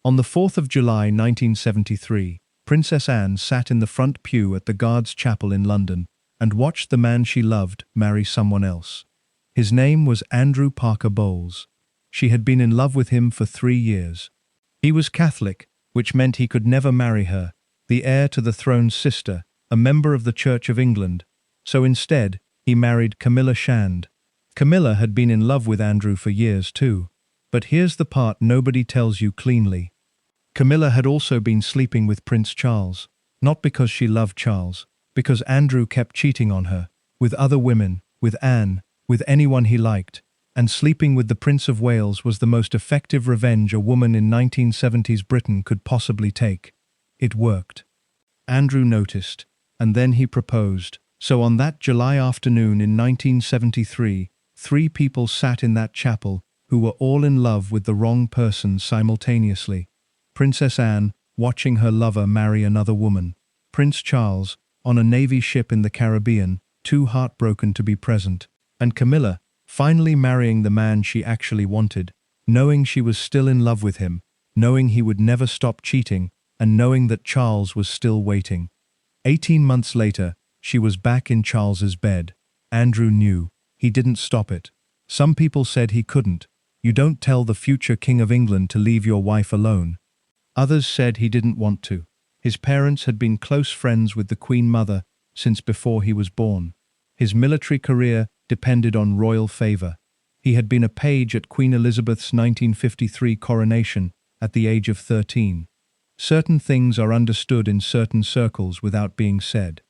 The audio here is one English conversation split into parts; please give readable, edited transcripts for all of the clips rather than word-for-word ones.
On the 4th of July 1973, Princess Anne sat in the front pew at the Guards' Chapel in London and watched the man she loved marry someone else. His name was Andrew Parker Bowles. She had been in love with him for 3 years. He was Catholic, which meant he could never marry her, the heir to the throne's sister, a member of the Church of England. So instead, he married Camilla Shand. Camilla had been in love with Andrew for years too. But here's the part nobody tells you cleanly. Camilla had also been sleeping with Prince Charles, not because she loved Charles, because Andrew kept cheating on her, with other women, with Anne, with anyone he liked, and sleeping with the Prince of Wales was the most effective revenge a woman in 1970s Britain could possibly take. It worked. Andrew noticed, and then he proposed. So on that July afternoon in 1973, 3 people sat in that chapel who were all in love with the wrong person simultaneously. Princess Anne, watching her lover marry another woman. Prince Charles, on a Navy ship in the Caribbean, too heartbroken to be present. And Camilla, finally marrying the man she actually wanted, knowing she was still in love with him, knowing he would never stop cheating, and knowing that Charles was still waiting. 18 months later, she was back in Charles's bed. Andrew knew. He didn't stop it. Some people said he couldn't. You don't tell the future King of England to leave your wife alone. Others said he didn't want to. His parents had been close friends with the Queen Mother since before he was born. His military career depended on royal favor. He had been a page at Queen Elizabeth's 1953 coronation at the age of 13. Certain things are understood in certain circles without being said.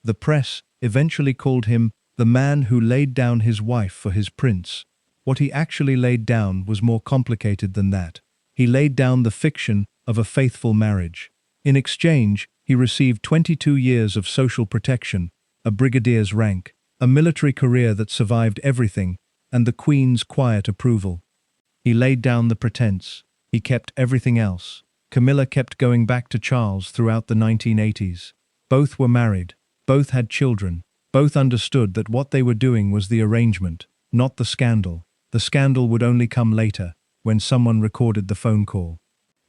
The press eventually called him the man who laid down his wife for his prince. What he actually laid down was more complicated than that. He laid down the fiction of a faithful marriage. In exchange, he received 22 years of social protection, a brigadier's rank, a military career that survived everything, and the Queen's quiet approval. He laid down the pretense. He kept everything else. Camilla kept going back to Charles throughout the 1980s. Both were married. Both had children. Both understood that what they were doing was the arrangement, not the scandal. The scandal would only come later, when someone recorded the phone call.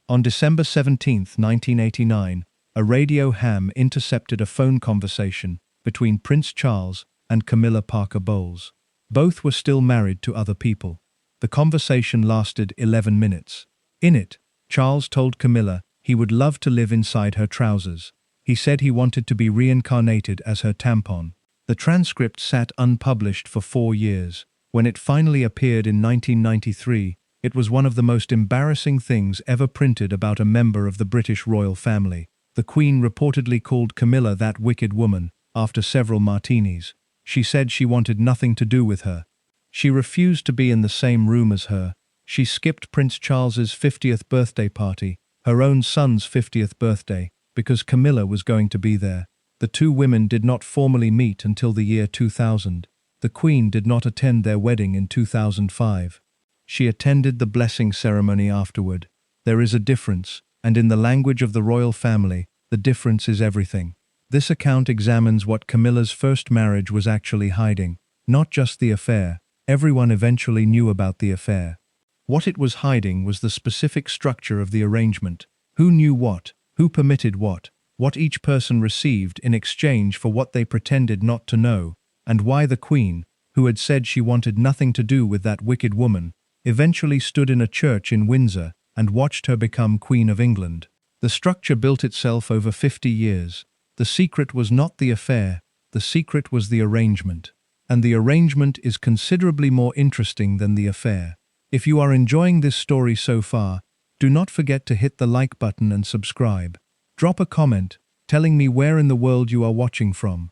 On December 17, 1989, a radio ham intercepted a phone conversation between Prince Charles and Camilla Parker Bowles. Both were still married to other people. The conversation lasted 11 minutes. In it, Charles told Camilla he would love to live inside her trousers. He said he wanted to be reincarnated as her tampon. The transcript sat unpublished for 4 years. When it finally appeared in 1993, it was one of the most embarrassing things ever printed about a member of the British royal family. The Queen reportedly called Camilla that wicked woman after several martinis. She said she wanted nothing to do with her. She refused to be in the same room as her. She skipped Prince Charles's 50th birthday party, her own son's 50th birthday, because Camilla was going to be there. The 2 women did not formally meet until the year 2000. The Queen did not attend their wedding in 2005. She attended the blessing ceremony afterward. There is a difference, and in the language of the royal family, the difference is everything. This account examines what Camilla's first marriage was actually hiding, not just the affair. Everyone eventually knew about the affair. What it was hiding was the specific structure of the arrangement. Who knew what? Who permitted what? What each person received in exchange for what they pretended not to know, and why the Queen, who had said she wanted nothing to do with that wicked woman, eventually stood in a church in Windsor and watched her become Queen of England. The structure built itself over 50 years. The secret was not the affair, the secret was the arrangement. And the arrangement is considerably more interesting than the affair. If you are enjoying this story so far, do not forget to hit the like button and subscribe. Drop a comment telling me where in the world you are watching from.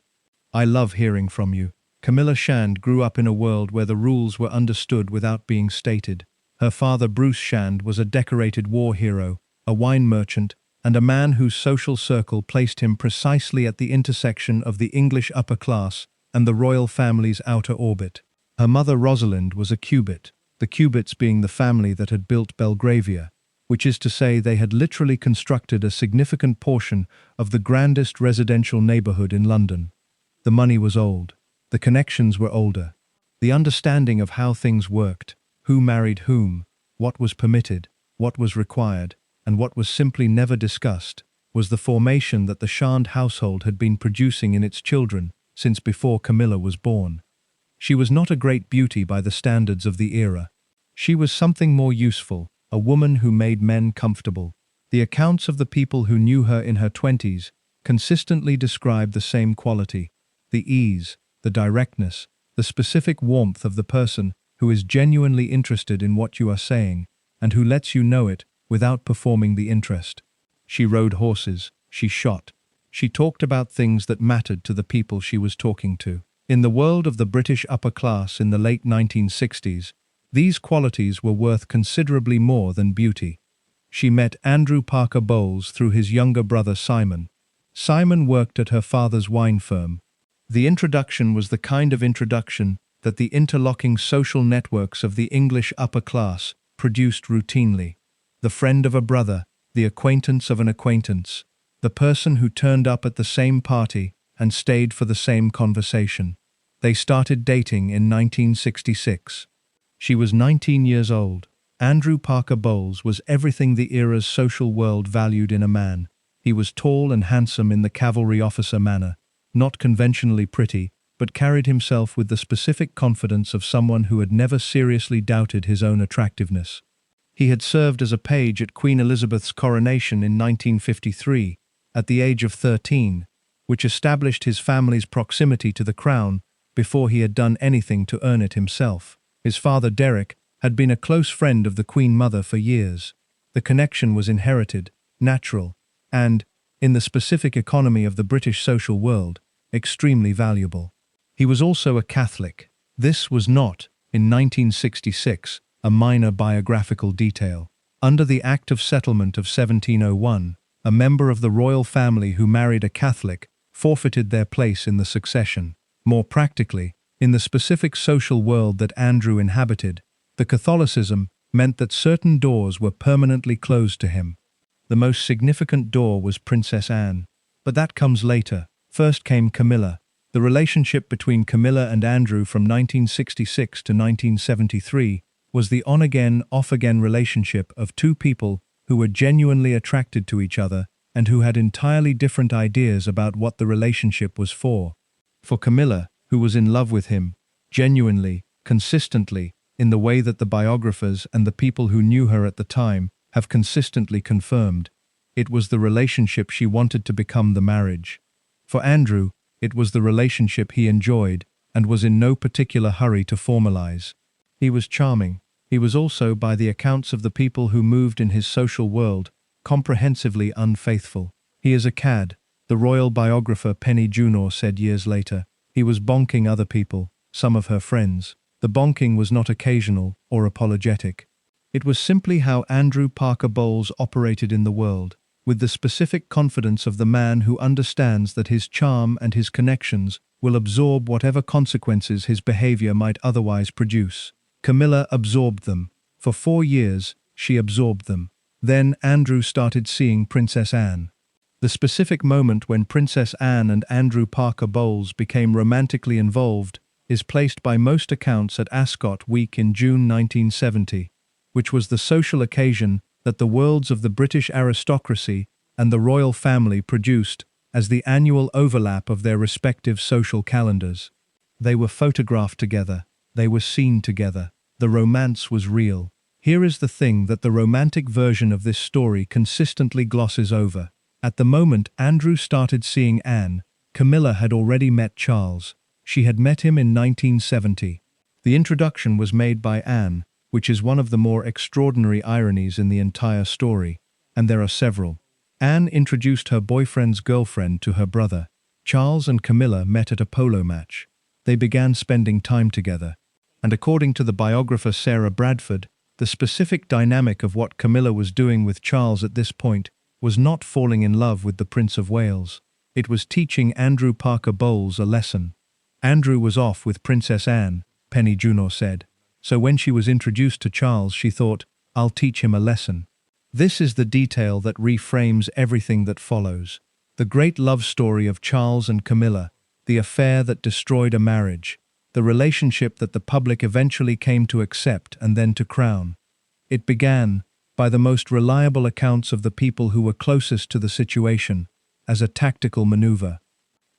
I love hearing from you. Camilla Shand grew up in a world where the rules were understood without being stated. Her father Bruce Shand was a decorated war hero, a wine merchant, and a man whose social circle placed him precisely at the intersection of the English upper class and the royal family's outer orbit. Her mother Rosalind was a Cubit, the Cubits being the family that had built Belgravia, which is to say they had literally constructed a significant portion of the grandest residential neighborhood in London. The money was old. The connections were older. The understanding of how things worked, who married whom, what was permitted, what was required, and what was simply never discussed was the formation that the Shand household had been producing in its children since before Camilla was born. She was not a great beauty by the standards of the era. She was something more useful, a woman who made men comfortable. The accounts of the people who knew her in her 20s consistently describe the same quality: the ease, the directness, the specific warmth of the person who is genuinely interested in what you are saying and who lets you know it without performing the interest. She rode horses, she shot, she talked about things that mattered to the people she was talking to. In the world of the British upper class in the late 1960s, these qualities were worth considerably more than beauty. She met Andrew Parker Bowles through his younger brother Simon. Simon worked at her father's wine firm. The introduction was the kind of introduction that the interlocking social networks of the English upper class produced routinely. The friend of a brother, the acquaintance of an acquaintance, the person who turned up at the same party and stayed for the same conversation. They started dating in 1966. She was 19 years old. Andrew Parker Bowles was everything the era's social world valued in a man. He was tall and handsome in the cavalry officer manner, not conventionally pretty, but carried himself with the specific confidence of someone who had never seriously doubted his own attractiveness. He had served as a page at Queen Elizabeth's coronation in 1953, at the age of 13, which established his family's proximity to the crown before he had done anything to earn it himself. His father, Derek, had been a close friend of the Queen Mother for years. The connection was inherited, natural, and, in the specific economy of the British social world, extremely valuable. He was also a Catholic. This was not, in 1966, a minor biographical detail. Under the Act of Settlement of 1701, a member of the royal family who married a Catholic forfeited their place in the succession. More practically, in the specific social world that Andrew inhabited, the Catholicism meant that certain doors were permanently closed to him. The most significant door was Princess Anne. But that comes later. First came Camilla. The relationship between Camilla and Andrew from 1966 to 1973 was the on-again, off-again relationship of two people who were genuinely attracted to each other and who had entirely different ideas about what the relationship was for. For Camilla, who was in love with him, genuinely, consistently, in the way that the biographers and the people who knew her at the time have consistently confirmed, it was the relationship she wanted to become the marriage. For Andrew, it was the relationship he enjoyed and was in no particular hurry to formalize. He was charming. He was also, by the accounts of the people who moved in his social world, comprehensively unfaithful. He is a cad, the royal biographer Penny Junor said years later. He was bonking other people, some of her friends. The bonking was not occasional or apologetic. It was simply how Andrew Parker Bowles operated in the world, with the specific confidence of the man who understands that his charm and his connections will absorb whatever consequences his behavior might otherwise produce. Camilla absorbed them. For 4 years, she absorbed them. Then Andrew started seeing Princess Anne. The specific moment when Princess Anne and Andrew Parker Bowles became romantically involved is placed by most accounts at Ascot Week in June 1970, which was the social occasion that the worlds of the British aristocracy and the royal family produced as the annual overlap of their respective social calendars. They were photographed together. They were seen together. The romance was real. Here is the thing that the romantic version of this story consistently glosses over. At the moment Andrew started seeing Anne, Camilla had already met Charles. She had met him in 1970. The introduction was made by Anne, which is one of the more extraordinary ironies in the entire story, and there are several. Anne introduced her boyfriend's girlfriend to her brother. Charles and Camilla met at a polo match. They began spending time together. And according to the biographer Sarah Bradford, the specific dynamic of what Camilla was doing with Charles at this point was not falling in love with the Prince of Wales. It was teaching Andrew Parker Bowles a lesson. Andrew was off with Princess Anne, Penny Junor said. So when she was introduced to Charles, she thought, I'll teach him a lesson. This is the detail that reframes everything that follows. The great love story of Charles and Camilla, the affair that destroyed a marriage, the relationship that the public eventually came to accept and then to crown. It began, by the most reliable accounts of the people who were closest to the situation, as a tactical maneuver.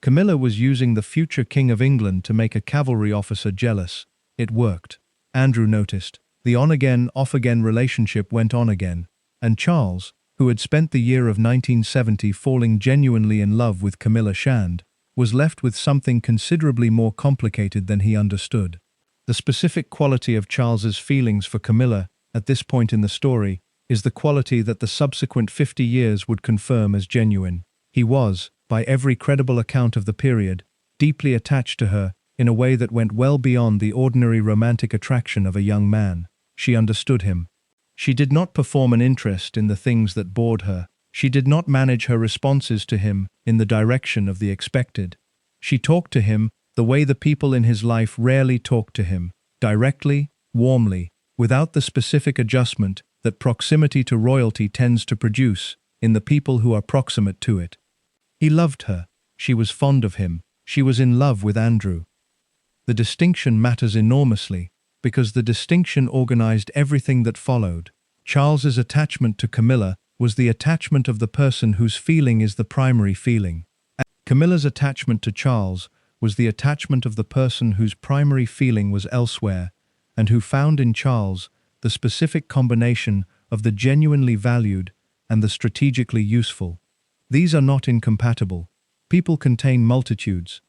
Camilla was using the future King of England to make a cavalry officer jealous. It worked. Andrew noticed. The on-again, off-again relationship went on again, and Charles, who had spent the year of 1970 falling genuinely in love with Camilla Shand, was left with something considerably more complicated than he understood. The specific quality of Charles's feelings for Camilla at this point in the story is the quality that the subsequent 50 years would confirm as genuine. He was, by every credible account of the period, deeply attached to her in a way that went well beyond the ordinary romantic attraction of a young man. She understood him. She did not perform an interest in the things that bored her. She did not manage her responses to him in the direction of the expected. She talked to him the way the people in his life rarely talked to him, directly, warmly, without the specific adjustment that proximity to royalty tends to produce in the people who are proximate to it. He loved her. She was fond of him. She was in love with Andrew. The distinction matters enormously, because the distinction organized everything that followed. Charles's attachment to Camilla was the attachment of the person whose feeling is the primary feeling. Camilla's attachment to Charles was the attachment of the person whose primary feeling was elsewhere, and who found in Charles the specific combination of the genuinely valued and the strategically useful. These are not incompatible. People contain multitudes,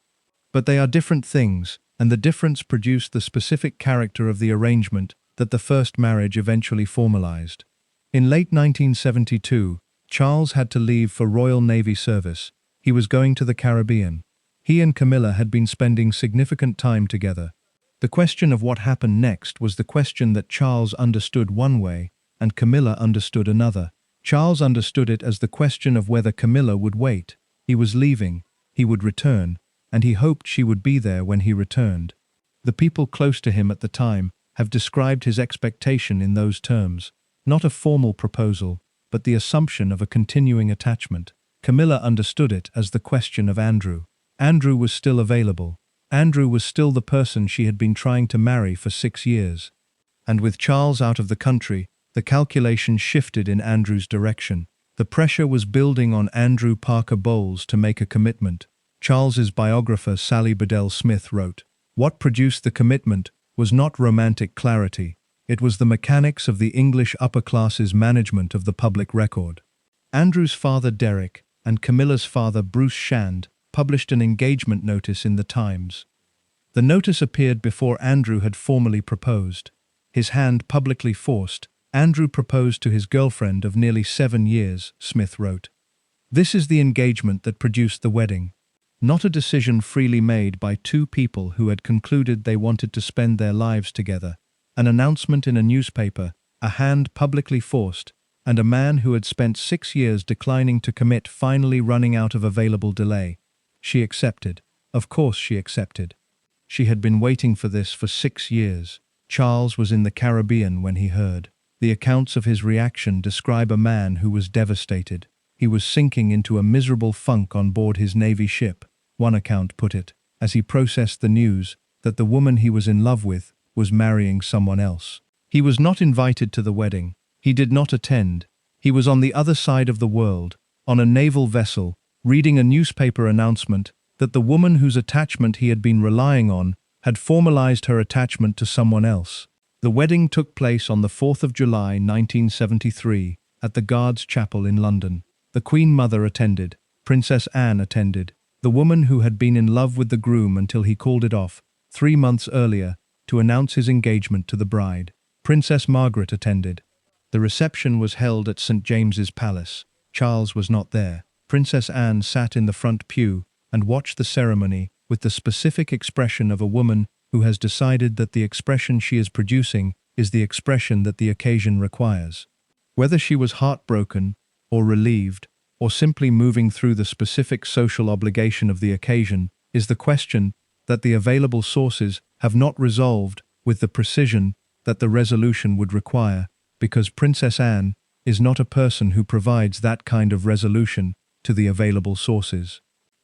but they are different things, and the difference produced the specific character of the arrangement that the first marriage eventually formalized. In late 1972, Charles had to leave for Royal Navy service. He was going to the Caribbean. He and Camilla had been spending significant time together. The question of what happened next was the question that Charles understood one way and Camilla understood another. Charles understood it as the question of whether Camilla would wait. He was leaving, he would return, and he hoped she would be there when he returned. The people close to him at the time have described his expectation in those terms, not a formal proposal, but the assumption of a continuing attachment. Camilla understood it as the question of Andrew. Andrew was still available. Andrew was still the person she had been trying to marry for 6 years. And with Charles out of the country, the calculation shifted in Andrew's direction. The pressure was building on Andrew Parker Bowles to make a commitment. Charles's biographer Sally Bedell Smith wrote, "What produced the commitment was not romantic clarity. It was the mechanics of the English upper class's management of the public record." Andrew's father Derek and Camilla's father Bruce Shand published an engagement notice in the Times. The notice appeared before Andrew had formally proposed. His hand publicly forced, Andrew proposed to his girlfriend of nearly 7 years, Smith wrote. This is the engagement that produced the wedding. Not a decision freely made by two people who had concluded they wanted to spend their lives together. An announcement in a newspaper, a hand publicly forced, and a man who had spent 6 years declining to commit finally running out of available delay. She accepted. Of course she accepted. She had been waiting for this for 6 years. Charles was in the Caribbean when he heard. The accounts of his reaction describe a man who was devastated. He was sinking into a miserable funk on board his Navy ship, one account put it, as he processed the news that the woman he was in love with was marrying someone else. He was not invited to the wedding. He did not attend. He was on the other side of the world, on a naval vessel, reading a newspaper announcement that the woman whose attachment he had been relying on had formalized her attachment to someone else. The wedding took place on the 4th of July 1973 at the Guards Chapel in London. The Queen Mother attended. Princess Anne attended. The woman who had been in love with the groom until he called it off 3 months earlier to announce his engagement to the bride. Princess Margaret attended. The reception was held at St. James's Palace. Charles was not there. Princess Anne sat in the front pew and watched the ceremony with the specific expression of a woman who has decided that the expression she is producing is the expression that the occasion requires. Whether she was heartbroken, or relieved, or simply moving through the specific social obligation of the occasion, is the question that the available sources have not resolved with the precision that the resolution would require, because Princess Anne is not a person who provides that kind of resolution to the available sources.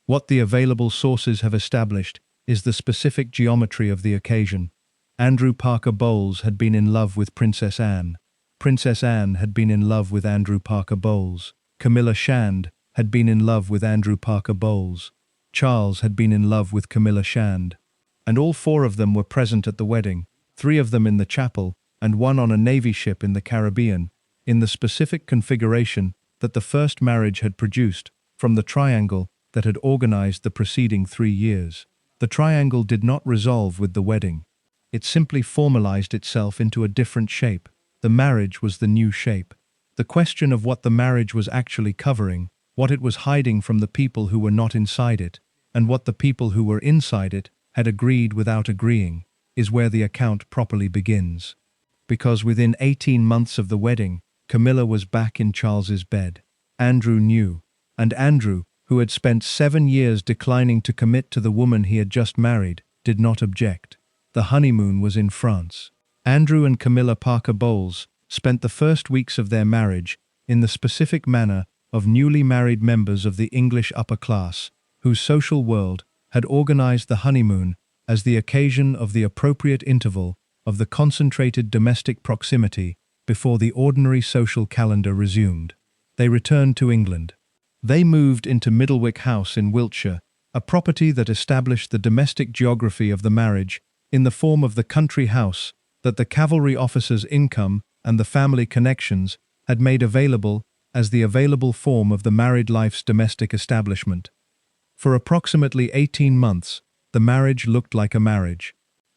What the available sources have established is the specific geometry of the occasion. Andrew Parker Bowles had been in love with Princess Anne. Princess Anne had been in love with Andrew Parker Bowles. Camilla Shand had been in love with Andrew Parker Bowles. Charles had been in love with Camilla Shand. And all four of them were present at the wedding, three of them in the chapel, and one on a Navy ship in the Caribbean, in the specific configuration that the first marriage had produced from the triangle that had organized the preceding 3 years. The triangle did not resolve with the wedding. It simply formalized itself into a different shape. The marriage was the new shape. The question of what the marriage was actually covering, what it was hiding from the people who were not inside it, and what the people who were inside it had agreed without agreeing, is where the account properly begins. Because within 18 months of the wedding, Camilla was back in Charles's bed. Andrew knew, and Andrew, who had spent 7 years declining to commit to the woman he had just married, did not object. The honeymoon was in France. Andrew and Camilla Parker Bowles spent the first weeks of their marriage in the specific manner of newly married members of the English upper class, whose social world had organized the honeymoon as the occasion of the appropriate interval of the concentrated domestic proximity before the ordinary social calendar resumed. They returned to England. They moved into Middlewick House in Wiltshire, a property that established the domestic geography of the marriage in the form of the country house that the cavalry officer's income and the family connections had made available as the available form of the married life's domestic establishment. For approximately 18 months, the marriage looked like a marriage.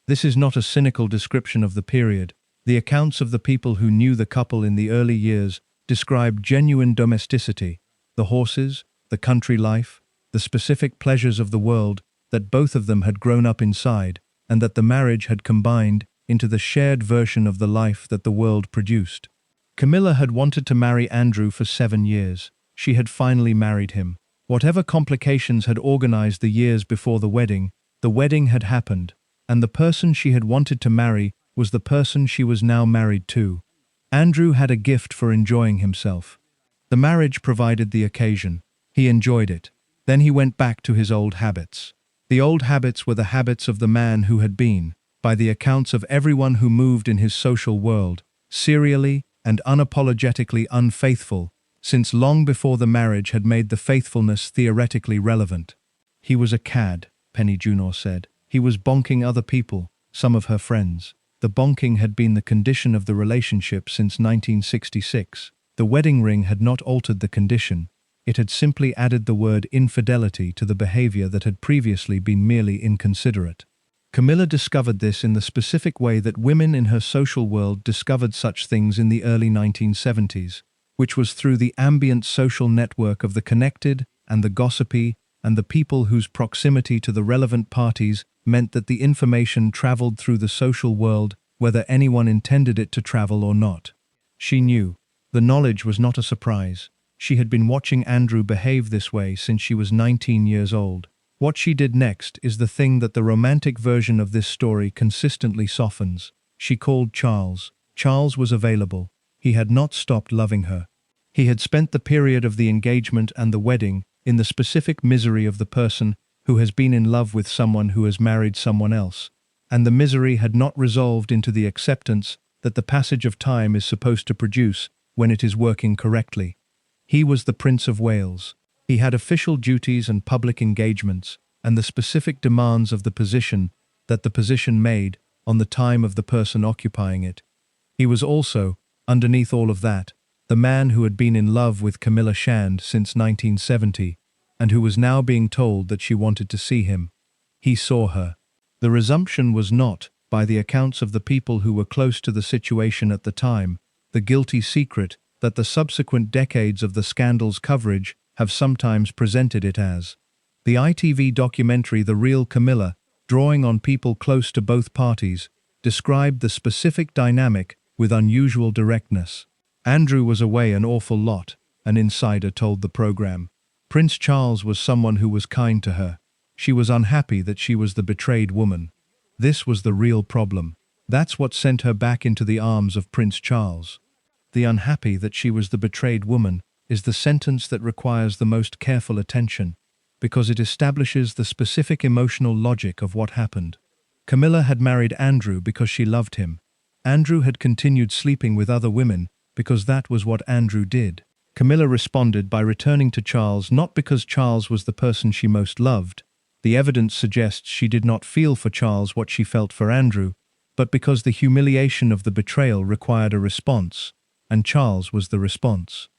This is not a cynical description of the period. The accounts of the people who knew the couple in the early years describe genuine domesticity, the horses, the country life, the specific pleasures of the world that both of them had grown up inside, and that the marriage had combined into the shared version of the life that the world produced. Camilla had wanted to marry Andrew for 7 years. She had finally married him. Whatever complications had organized the years before the wedding had happened, and the person she had wanted to marry was the person she was now married to. Andrew had a gift for enjoying himself. The marriage provided the occasion. He enjoyed it. Then he went back to his old habits. The old habits were the habits of the man who had been, by the accounts of everyone who moved in his social world, serially and unapologetically unfaithful, since long before the marriage had made the faithfulness theoretically relevant. He was a cad, Penny Junor said. He was bonking other people, some of her friends. The bonking had been the condition of the relationship since 1966. The wedding ring had not altered the condition. It had simply added the word infidelity to the behavior that had previously been merely inconsiderate. Camilla discovered this in the specific way that women in her social world discovered such things in the early 1970s, which was through the ambient social network of the connected and the gossipy and the people whose proximity to the relevant parties meant that the information traveled through the social world whether anyone intended it to travel or not. She knew. The knowledge was not a surprise. She had been watching Andrew behave this way since she was 19 years old. What she did next is the thing that the romantic version of this story consistently softens. She called Charles. Charles was available. He had not stopped loving her. He had spent the period of the engagement and the wedding in the specific misery of the person who has been in love with someone who has married someone else, and the misery had not resolved into the acceptance that the passage of time is supposed to produce when it is working correctly. He was the Prince of Wales. He had official duties and public engagements, and the specific demands of the position that the position made on the time of the person occupying it. He was also, underneath all of that, the man who had been in love with Camilla Shand since 1970, and who was now being told that she wanted to see him. He saw her. The resumption was not, by the accounts of the people who were close to the situation at the time, the guilty secret that the subsequent decades of the scandal's coverage have sometimes presented it as. The ITV documentary The Real Camilla, drawing on people close to both parties, described the specific dynamic with unusual directness. Andrew was away an awful lot, an insider told the program. Prince Charles was someone who was kind to her. She was unhappy that she was the betrayed woman. This was the real problem. That's what sent her back into the arms of Prince Charles. The unhappy that she was the betrayed woman is the sentence that requires the most careful attention, because it establishes the specific emotional logic of what happened. Camilla had married Andrew because she loved him. Andrew had continued sleeping with other women because that was what Andrew did. Camilla responded by returning to Charles not because Charles was the person she most loved. The evidence suggests she did not feel for Charles what she felt for Andrew, but because the humiliation of the betrayal required a response, and Charles was the response.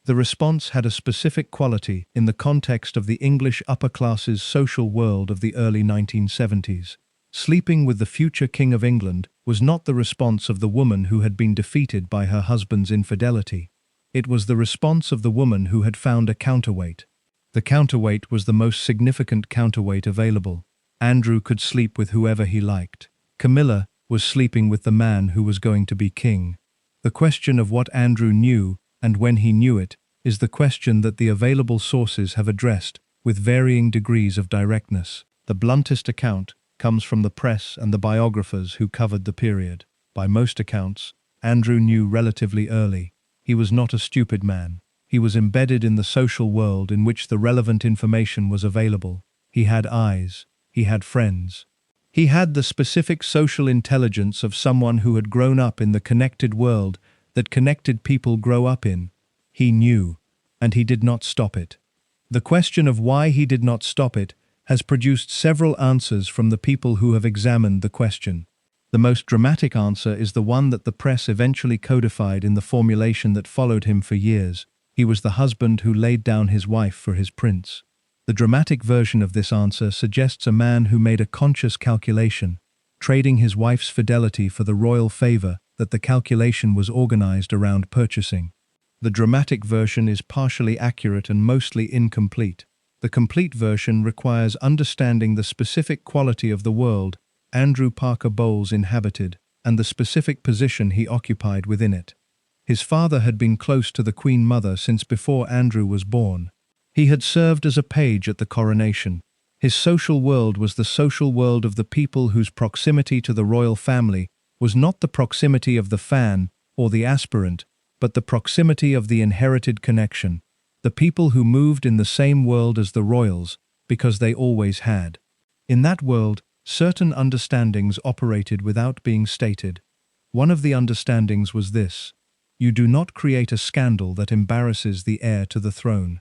The response had a specific quality in the context of the English upper class's social world of the early 1970s. Sleeping with the future King of England was not the response of the woman who had been defeated by her husband's infidelity. It was the response of the woman who had found a counterweight. The counterweight was the most significant counterweight available. Andrew could sleep with whoever he liked. Camilla was sleeping with the man who was going to be king. The question of what Andrew knew and when he knew it is the question that the available sources have addressed with varying degrees of directness. The bluntest account comes from the press and the biographers who covered the period. By most accounts, Andrew knew relatively early. He was not a stupid man. He was embedded in the social world in which the relevant information was available. He had eyes. He had friends. He had the specific social intelligence of someone who had grown up in the connected world that connected people grow up in. He knew, and he did not stop it. The question of why he did not stop it has produced several answers from the people who have examined the question. The most dramatic answer is the one that the press eventually codified in the formulation that followed him for years. He was the husband who laid down his wife for his prince. The dramatic version of this answer suggests a man who made a conscious calculation, trading his wife's fidelity for the royal favor that the calculation was organized around purchasing. The dramatic version is partially accurate and mostly incomplete. The complete version requires understanding the specific quality of the world Andrew Parker Bowles inhabited and the specific position he occupied within it. His father had been close to the Queen Mother since before Andrew was born. He had served as a page at the coronation. His social world was the social world of the people whose proximity to the royal family was not the proximity of the fan or the aspirant, but the proximity of the inherited connection, the people who moved in the same world as the royals because they always had. In that world, certain understandings operated without being stated. One of the understandings was this: you do not create a scandal that embarrasses the heir to the throne.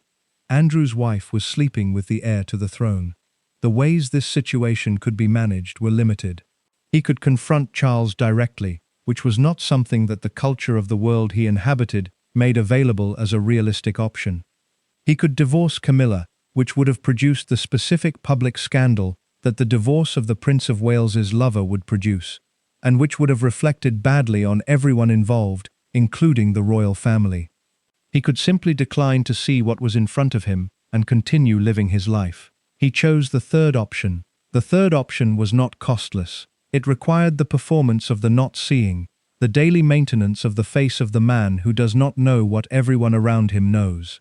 Andrew's wife was sleeping with the heir to the throne. The ways this situation could be managed were limited. He could confront Charles directly, which was not something that the culture of the world he inhabited made available as a realistic option. He could divorce Camilla, which would have produced the specific public scandal that the divorce of the Prince of Wales's lover would produce, and which would have reflected badly on everyone involved, including the royal family. He could simply decline to see what was in front of him and continue living his life. He chose the third option. The third option was not costless. It required the performance of the not seeing, the daily maintenance of the face of the man who does not know what everyone around him knows.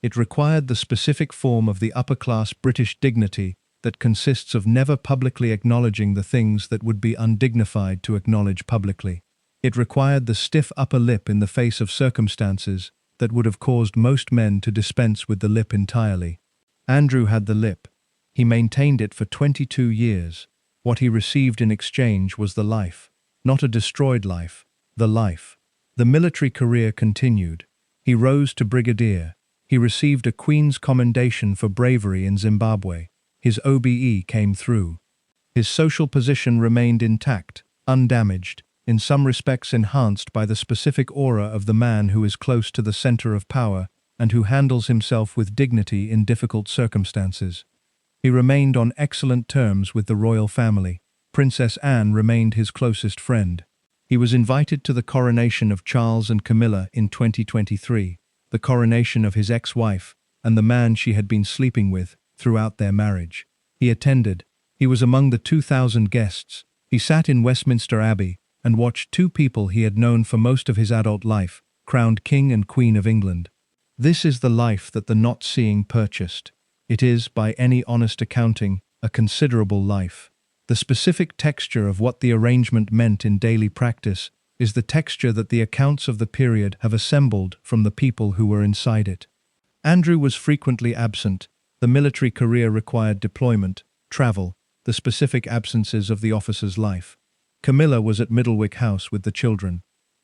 It required the specific form of the upper-class British dignity that consists of never publicly acknowledging the things that would be undignified to acknowledge publicly. It required the stiff upper lip in the face of circumstances that would have caused most men to dispense with the lip entirely. Andrew had the lip. He maintained it for 22 years. What he received in exchange was the life. Not a destroyed life, the life. The military career continued. He rose to brigadier. He received a Queen's Commendation for bravery in Zimbabwe. His OBE came through. His social position remained intact, undamaged, in some respects enhanced by the specific aura of the man who is close to the center of power and who handles himself with dignity in difficult circumstances. He remained on excellent terms with the royal family. Princess Anne remained his closest friend. He was invited to the coronation of Charles and Camilla in 2023, the coronation of his ex-wife and the man she had been sleeping with throughout their marriage. He attended. He was among the 2,000 guests. He sat in Westminster Abbey and watched two people he had known for most of his adult life, crowned King and Queen of England. This is the life that the not-seeing purchased. It is, by any honest accounting, a considerable life. The specific texture of what the arrangement meant in daily practice is the texture that the accounts of the period have assembled from the people who were inside it. Andrew was frequently absent. The military career required deployment, travel, the specific absences of the officer's life. Camilla was at Middlewick House with the children.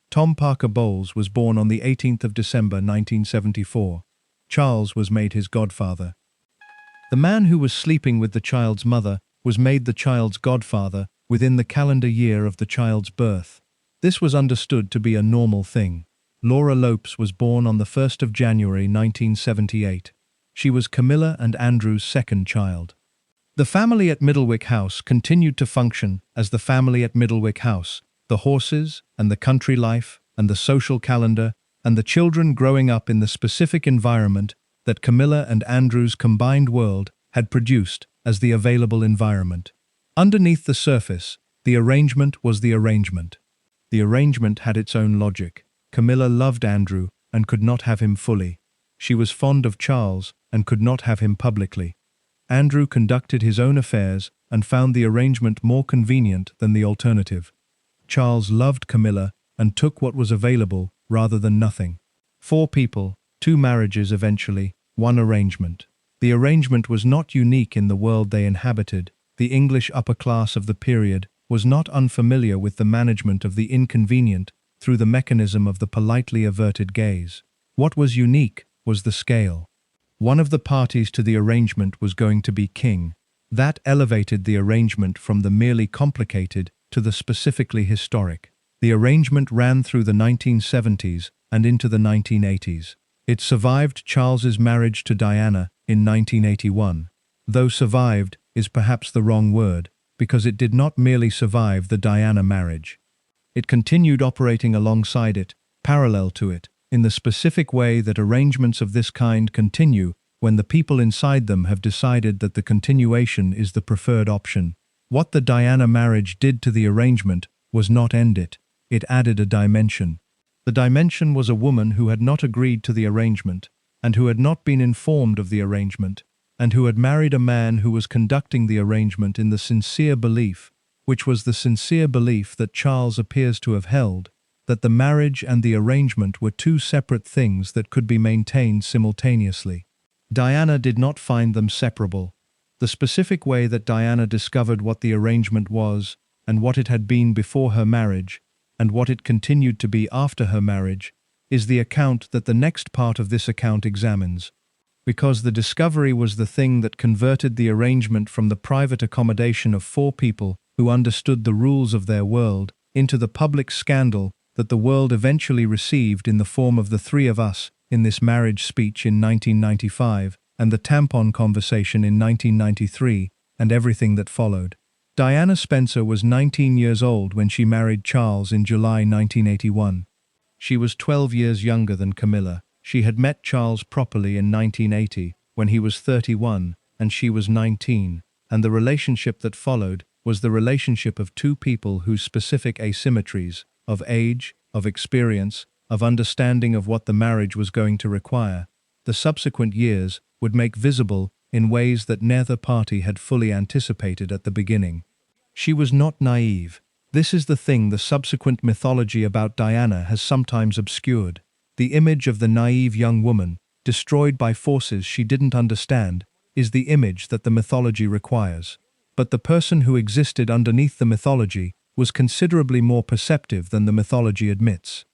Tom Parker Bowles was born on the 18th of December 1974. Charles was made his godfather. The man who was sleeping with the child's mother was made the child's godfather within the calendar year of the child's birth. This was understood to be a normal thing. Laura Lopes was born on the 1st of January 1978. She was Camilla and Andrew's second child. The family at Middlewick House continued to function as the family at Middlewick House. The horses and the country life and the social calendar and the children growing up in the specific environment that Camilla and Andrew's combined world had produced as the available environment. Underneath the surface, the arrangement was the arrangement. The arrangement had its own logic. Camilla loved Andrew and could not have him fully. She was fond of Charles and could not have him publicly. Andrew conducted his own affairs and found the arrangement more convenient than the alternative. Charles loved Camilla and took what was available rather than nothing. 4 people, 2 marriages eventually, 1 arrangement. The arrangement was not unique in the world they inhabited. The English upper class of the period was not unfamiliar with the management of the inconvenient through the mechanism of the politely averted gaze. What was unique was the scale. One of the parties to the arrangement was going to be king. That elevated the arrangement from the merely complicated to the specifically historic. The arrangement ran through the 1970s and into the 1980s. It survived Charles's marriage to Diana in 1981. Though survived is perhaps the wrong word, because it did not merely survive the Diana marriage. It continued operating alongside it, parallel to it, in the specific way that arrangements of this kind continue when the people inside them have decided that the continuation is the preferred option. What the Diana marriage did to the arrangement was not end it. It added a dimension. The dimension was a woman who had not agreed to the arrangement, and who had not been informed of the arrangement, and who had married a man who was conducting the arrangement in the sincere belief, which was the sincere belief that Charles appears to have held, that the marriage and the arrangement were 2 separate things that could be maintained simultaneously. Diana did not find them separable. The specific way that Diana discovered what the arrangement was, and what it had been before her marriage, and what it continued to be after her marriage, is the account that the next part of this account examines. Because the discovery was the thing that converted the arrangement from the private accommodation of 4 people who understood the rules of their world into the public scandal that the world eventually received in the form of the 3 of us in this marriage speech in 1995 and the tampon conversation in 1993 and everything that followed. Diana Spencer was 19 years old when she married Charles in July 1981. She was 12 years younger than Camilla. She had met Charles properly in 1980 when he was 31 and she was 19, and the relationship that followed was the relationship of 2 people whose specific asymmetries, of age, of experience, of understanding of what the marriage was going to require, the subsequent years would make visible in ways that neither party had fully anticipated at the beginning. She was not naive. This is the thing the subsequent mythology about Diana has sometimes obscured. The image of the naive young woman, destroyed by forces she didn't understand, is the image that the mythology requires. But the person who existed underneath the mythology was considerably more perceptive than the mythology admits.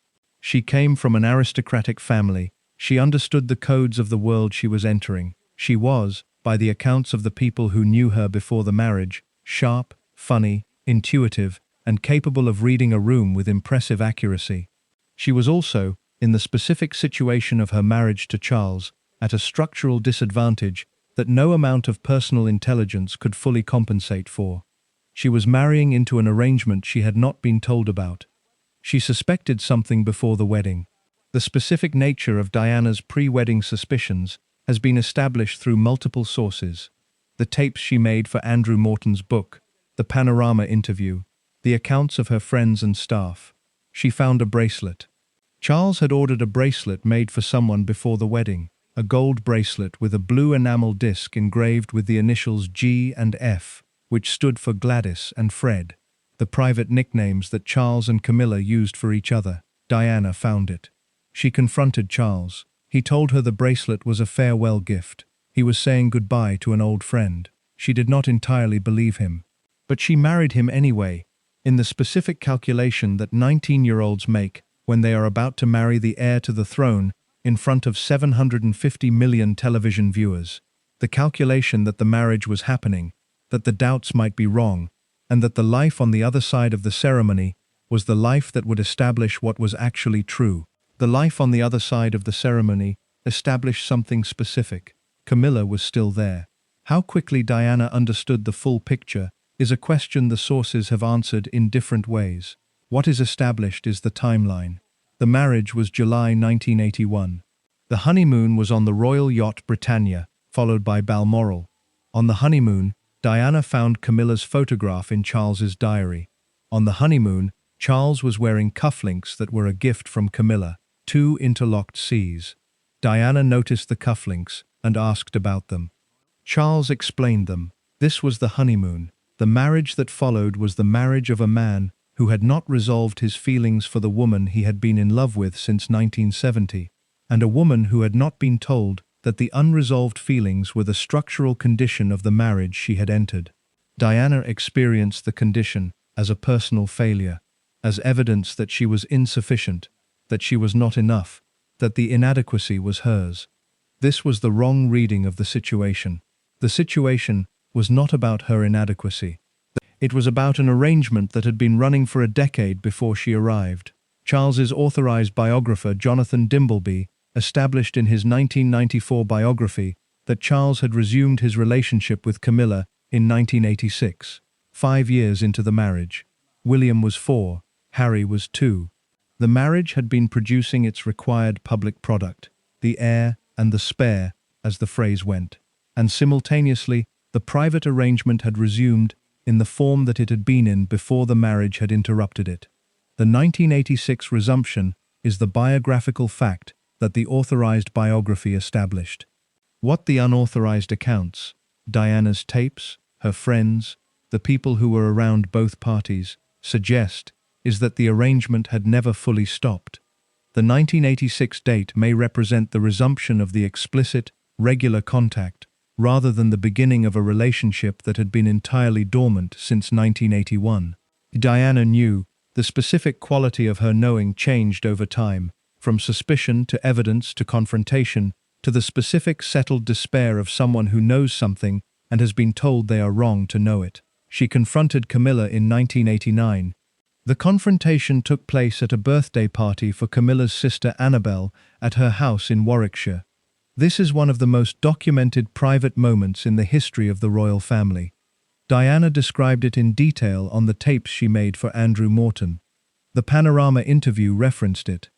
She came from an aristocratic family. She understood the codes of the world she was entering. She was, by the accounts of the people who knew her before the marriage, sharp, funny, intuitive, and capable of reading a room with impressive accuracy. She was also, in the specific situation of her marriage to Charles, at a structural disadvantage that no amount of personal intelligence could fully compensate for. She was marrying into an arrangement she had not been told about. She suspected something before the wedding. The specific nature of Diana's pre-wedding suspicions has been established through multiple sources: the tapes she made for Andrew Morton's book, the Panorama interview, the accounts of her friends and staff. She found a bracelet. Charles had ordered a bracelet made for someone before the wedding, a gold bracelet with a blue enamel disc engraved with the initials G and F, which stood for Gladys and Fred, the private nicknames that Charles and Camilla used for each other. Diana found it. She confronted Charles. He told her the bracelet was a farewell gift. He was saying goodbye to an old friend. She did not entirely believe him. But she married him anyway, in the specific calculation that 19-year-olds make when they are about to marry the heir to the throne in front of 750 million television viewers. The calculation that the marriage was happening, that the doubts might be wrong, and that the life on the other side of the ceremony was the life that would establish what was actually true. The life on the other side of the ceremony established something specific. Camilla was still there. How quickly Diana understood the full picture is a question the sources have answered in different ways. What is established is the timeline. The marriage was July 1981. The honeymoon was on the royal yacht Britannia, followed by Balmoral. On the honeymoon, Diana found Camilla's photograph in Charles's diary. On the honeymoon, Charles was wearing cufflinks that were a gift from Camilla, 2 interlocked Cs. Diana noticed the cufflinks and asked about them. Charles explained them. This was the honeymoon. The marriage that followed was the marriage of a man who had not resolved his feelings for the woman he had been in love with since 1970, and a woman who had not been told that the unresolved feelings were the structural condition of the marriage she had entered. Diana experienced the condition as a personal failure, as evidence that she was insufficient, that she was not enough, that the inadequacy was hers. This was the wrong reading of the situation. The situation was not about her inadequacy. It was about an arrangement that had been running for a decade before she arrived. Charles's authorized biographer Jonathan Dimbleby established in his 1994 biography that Charles had resumed his relationship with Camilla in 1986, 5 years into the marriage. William was 4, Harry was 2. The marriage had been producing its required public product, the heir and the spare, as the phrase went, and simultaneously the private arrangement had resumed in the form that it had been in before the marriage had interrupted it. The 1986 resumption is the biographical fact that the authorized biography established. What the unauthorized accounts, Diana's tapes, her friends, the people who were around both parties, suggest is that the arrangement had never fully stopped. The 1986 date may represent the resumption of the explicit, regular contact, rather than the beginning of a relationship that had been entirely dormant since 1981. Diana knew. The specific quality of her knowing changed over time, from suspicion to evidence to confrontation, to the specific settled despair of someone who knows something and has been told they are wrong to know it. She confronted Camilla in 1989. The confrontation took place at a birthday party for Camilla's sister Annabel at her house in Warwickshire. This is one of the most documented private moments in the history of the royal family. Diana described it in detail on the tapes she made for Andrew Morton. The Panorama interview referenced it.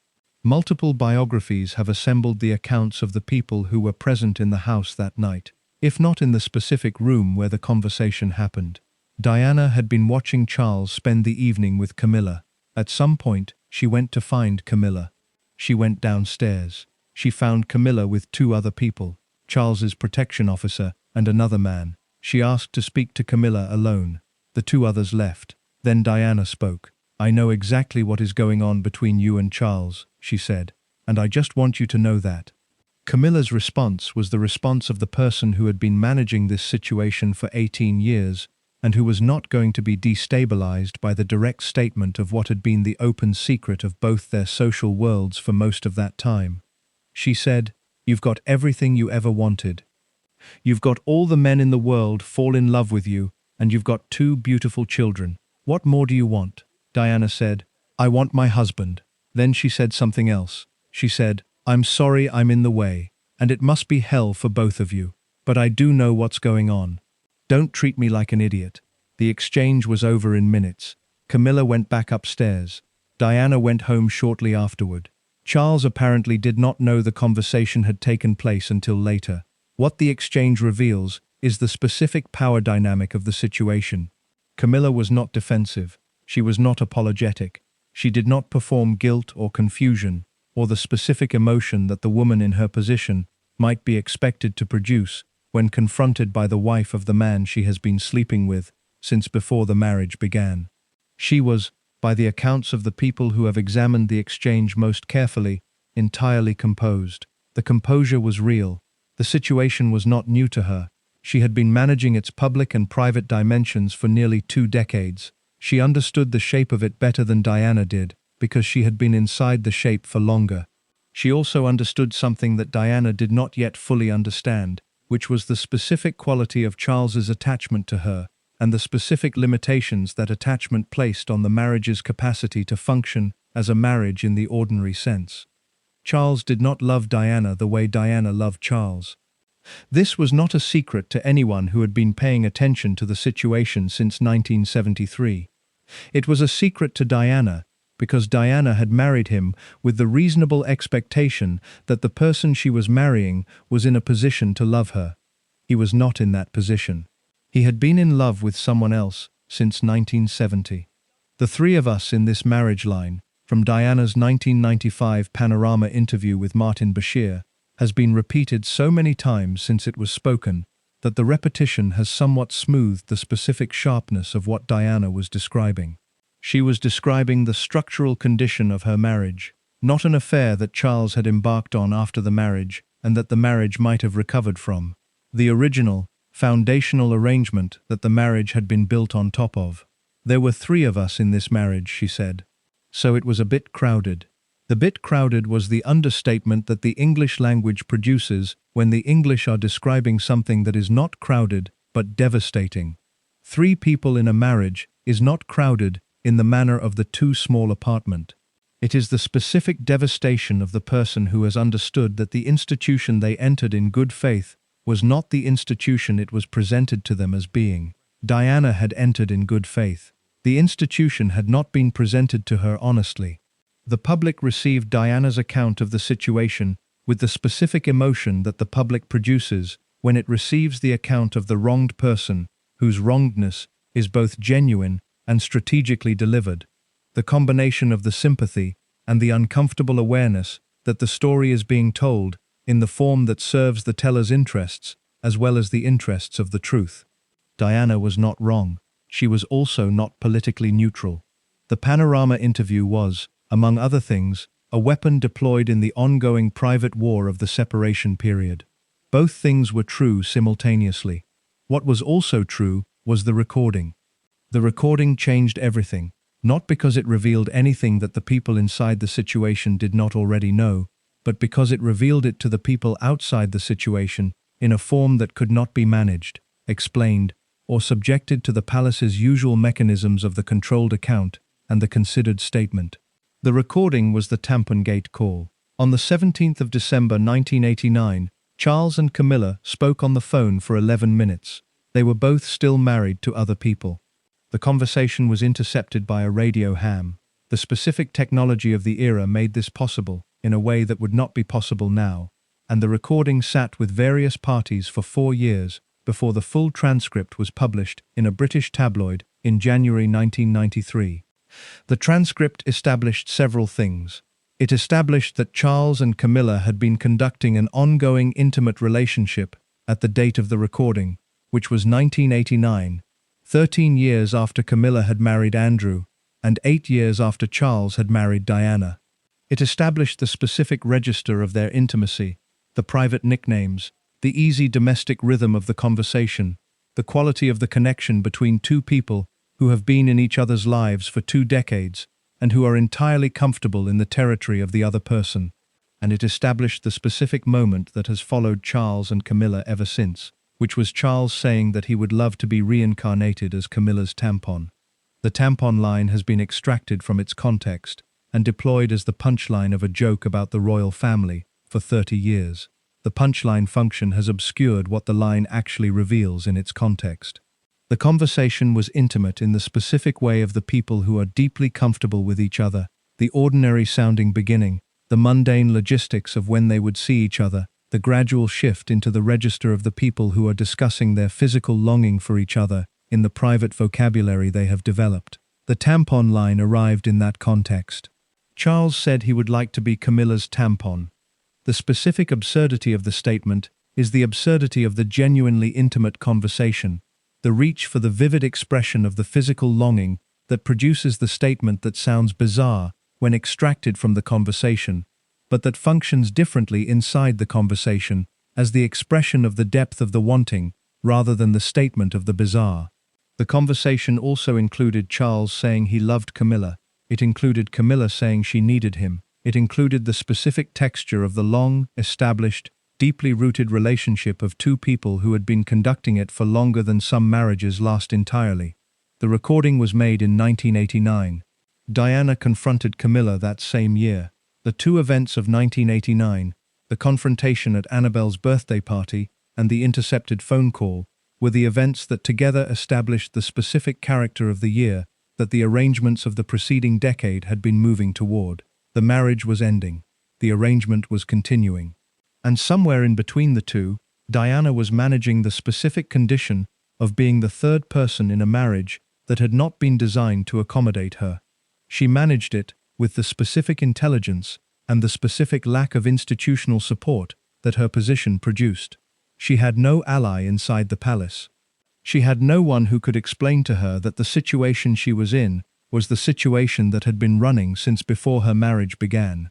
Multiple biographies have assembled the accounts of the people who were present in the house that night, if not in the specific room where the conversation happened. Diana had been watching Charles spend the evening with Camilla. At some point, she went to find Camilla. She went downstairs. She found Camilla with 2 other people, Charles's protection officer and another man. She asked to speak to Camilla alone. The 2 others left. Then Diana spoke. "I know exactly what is going on between you and Charles," she said, "and I just want you to know that." Camilla's response was the response of the person who had been managing this situation for 18 years and who was not going to be destabilized by the direct statement of what had been the open secret of both their social worlds for most of that time. She said, "You've got everything you ever wanted. You've got all the men in the world fall in love with you, and you've got 2 beautiful children. What more do you want?" Diana said, "I want my husband." Then she said something else. She said, "I'm sorry I'm in the way, and it must be hell for both of you, but I do know what's going on. Don't treat me like an idiot." The exchange was over in minutes. Camilla went back upstairs. Diana went home shortly afterward. Charles apparently did not know the conversation had taken place until later. What the exchange reveals is the specific power dynamic of the situation. Camilla was not defensive. She was not apologetic. She did not perform guilt or confusion, or the specific emotion that the woman in her position might be expected to produce when confronted by the wife of the man she has been sleeping with since before the marriage began. She was, by the accounts of the people who have examined the exchange most carefully, entirely composed. The composure was real. The situation was not new to her. She had been managing its public and private dimensions for nearly 2 decades. She understood the shape of it better than Diana did, because she had been inside the shape for longer. She also understood something that Diana did not yet fully understand, which was the specific quality of Charles's attachment to her, and the specific limitations that attachment placed on the marriage's capacity to function as a marriage in the ordinary sense. Charles did not love Diana the way Diana loved Charles. This was not a secret to anyone who had been paying attention to the situation since 1973. It was a secret to Diana, because Diana had married him with the reasonable expectation that the person she was marrying was in a position to love her. He was not in that position. He had been in love with someone else since 1970. The three of us in this marriage line, from Diana's 1995 Panorama interview with Martin Bashir, has been repeated so many times since it was spoken that the repetition has somewhat smoothed the specific sharpness of what Diana was describing. She was describing the structural condition of her marriage, not an affair that Charles had embarked on after the marriage and that the marriage might have recovered from. The original, foundational arrangement that the marriage had been built on top of. There were three of us in this marriage, she said. So it was a bit crowded. The bit crowded was the understatement that the English language produces when the English are describing something that is not crowded but devastating. Three people in a marriage is not crowded in the manner of the too small apartment. It is the specific devastation of the person who has understood that the institution they entered in good faith was not the institution it was presented to them as being. Diana had entered in good faith. The institution had not been presented to her honestly. The public received Diana's account of the situation with the specific emotion that the public produces when it receives the account of the wronged person, whose wrongedness is both genuine and strategically delivered. The combination of the sympathy and the uncomfortable awareness that the story is being told in the form that serves the teller's interests as well as the interests of the truth. Diana was not wrong. She was also not politically neutral. The Panorama interview was, among other things, a weapon deployed in the ongoing private war of the separation period. Both things were true simultaneously. What was also true was the recording. The recording changed everything, not because it revealed anything that the people inside the situation did not already know, but because it revealed it to the people outside the situation in a form that could not be managed, explained, or subjected to the palace's usual mechanisms of the controlled account and the considered statement. The recording was the Tampon Gate call. On the 17th of December 1989, Charles and Camilla spoke on the phone for 11 minutes. They were both still married to other people. The conversation was intercepted by a radio ham. The specific technology of the era made this possible in a way that would not be possible now, and the recording sat with various parties for 4 years before the full transcript was published in a British tabloid in January 1993. The transcript established several things. It established that Charles and Camilla had been conducting an ongoing intimate relationship at the date of the recording, which was 1989, 13 years after Camilla had married Andrew, and 8 years after Charles had married Diana. It established the specific register of their intimacy, the private nicknames, the easy domestic rhythm of the conversation, the quality of the connection between two people who have been in each other's lives for 2 decades and who are entirely comfortable in the territory of the other person, and it established the specific moment that has followed Charles and Camilla ever since, which was Charles saying that he would love to be reincarnated as Camilla's tampon. The tampon line has been extracted from its context and deployed as the punchline of a joke about the royal family for 30 years. The punchline function has obscured what the line actually reveals in its context. The conversation was intimate in the specific way of the people who are deeply comfortable with each other, the ordinary-sounding beginning, the mundane logistics of when they would see each other, the gradual shift into the register of the people who are discussing their physical longing for each other in the private vocabulary they have developed. The tampon line arrived in that context. Charles said he would like to be Camilla's tampon. The specific absurdity of the statement is the absurdity of the genuinely intimate conversation, the reach for the vivid expression of the physical longing that produces the statement that sounds bizarre when extracted from the conversation, but that functions differently inside the conversation as the expression of the depth of the wanting rather than the statement of the bizarre. The conversation also included Charles saying he loved Camilla, It included Camilla saying she needed him. It included the specific texture of the long, established, deeply rooted relationship of two people who had been conducting it for longer than some marriages last entirely. The recording was made in 1989. Diana confronted Camilla that same year. The two events of 1989, the confrontation at Annabelle's birthday party and the intercepted phone call, were the events that together established the specific character of the year that the arrangements of the preceding decade had been moving toward. The marriage was ending. The arrangement was continuing. And somewhere in between the two, Diana was managing the specific condition of being the third person in a marriage that had not been designed to accommodate her. She managed it with the specific intelligence and the specific lack of institutional support that her position produced. She had no ally inside the palace. She had no one who could explain to her that the situation she was in was the situation that had been running since before her marriage began.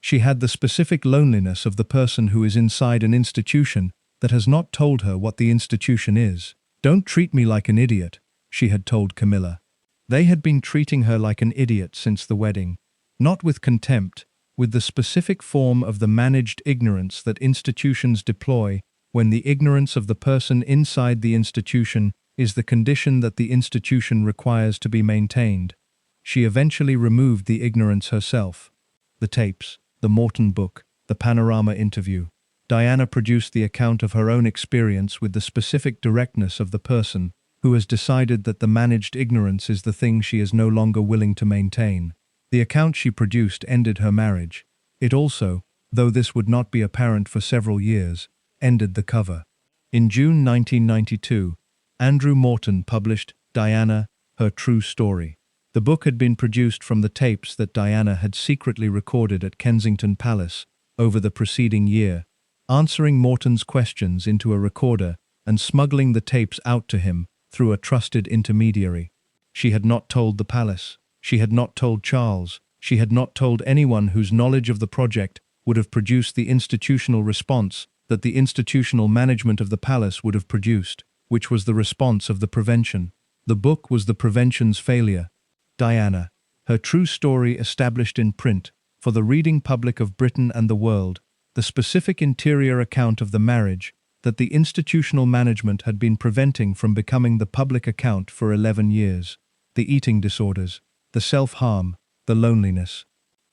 She had the specific loneliness of the person who is inside an institution that has not told her what the institution is. "Don't treat me like an idiot," she had told Camilla. They had been treating her like an idiot since the wedding, not with contempt, with the specific form of the managed ignorance that institutions deploy when the ignorance of the person inside the institution is the condition that the institution requires to be maintained. She eventually removed the ignorance herself. The tapes, the mourned book, the panorama interview. Diana produced the account of her own experience with the specific directness of the person who has decided that the managed ignorance is the thing she is no longer willing to maintain. The account she produced ended her marriage. It also, though this would not be apparent for several years, ended the cover. In June 1992, Andrew Morton published Diana, Her True Story. The book had been produced from the tapes that Diana had secretly recorded at Kensington Palace over the preceding year, answering Morton's questions into a recorder and smuggling the tapes out to him through a trusted intermediary. She had not told the palace. She had not told Charles. She had not told anyone whose knowledge of the project would have produced the institutional response that the institutional management of the palace would have produced, which was the response of the prevention. The book was the prevention's failure. Diana, Her True Story, established in print, for the reading public of Britain and the world, the specific interior account of the marriage that the institutional management had been preventing from becoming the public account for 11 years. The eating disorders, the self-harm, the loneliness.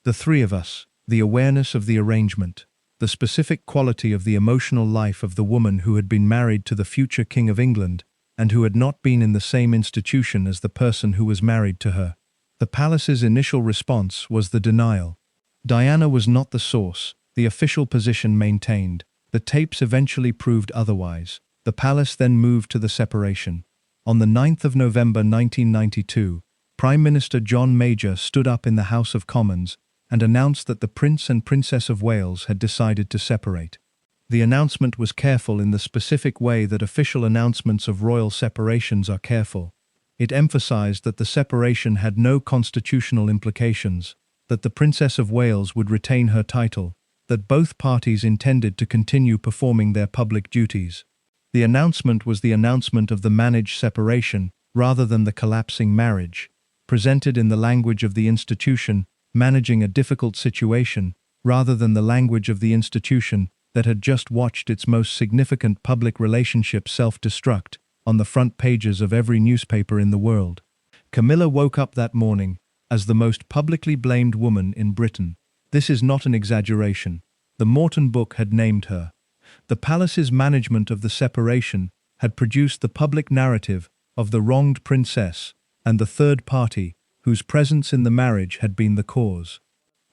The three of us, the awareness of the arrangement, the specific quality of the emotional life of the woman who had been married to the future King of England and who had not been in the same institution as the person who was married to her. The palace's initial response was the denial. Diana was not the source, the official position maintained. The tapes eventually proved otherwise. The palace then moved to the separation. On the 9th of November 1992, Prime Minister John Major stood up in the House of Commons and announced that the Prince and Princess of Wales had decided to separate. The announcement was careful in the specific way that official announcements of royal separations are careful. It emphasized that the separation had no constitutional implications, that the Princess of Wales would retain her title, that both parties intended to continue performing their public duties. The announcement was the announcement of the managed separation rather than the collapsing marriage, presented in the language of the institution, managing a difficult situation, rather than the language of the institution that had just watched its most significant public relationship self-destruct on the front pages of every newspaper in the world. Camilla woke up that morning as the most publicly blamed woman in Britain. This is not an exaggeration. The mourned book had named her. The palace's management of the separation had produced the public narrative of the wronged princess and the third party whose presence in the marriage had been the cause.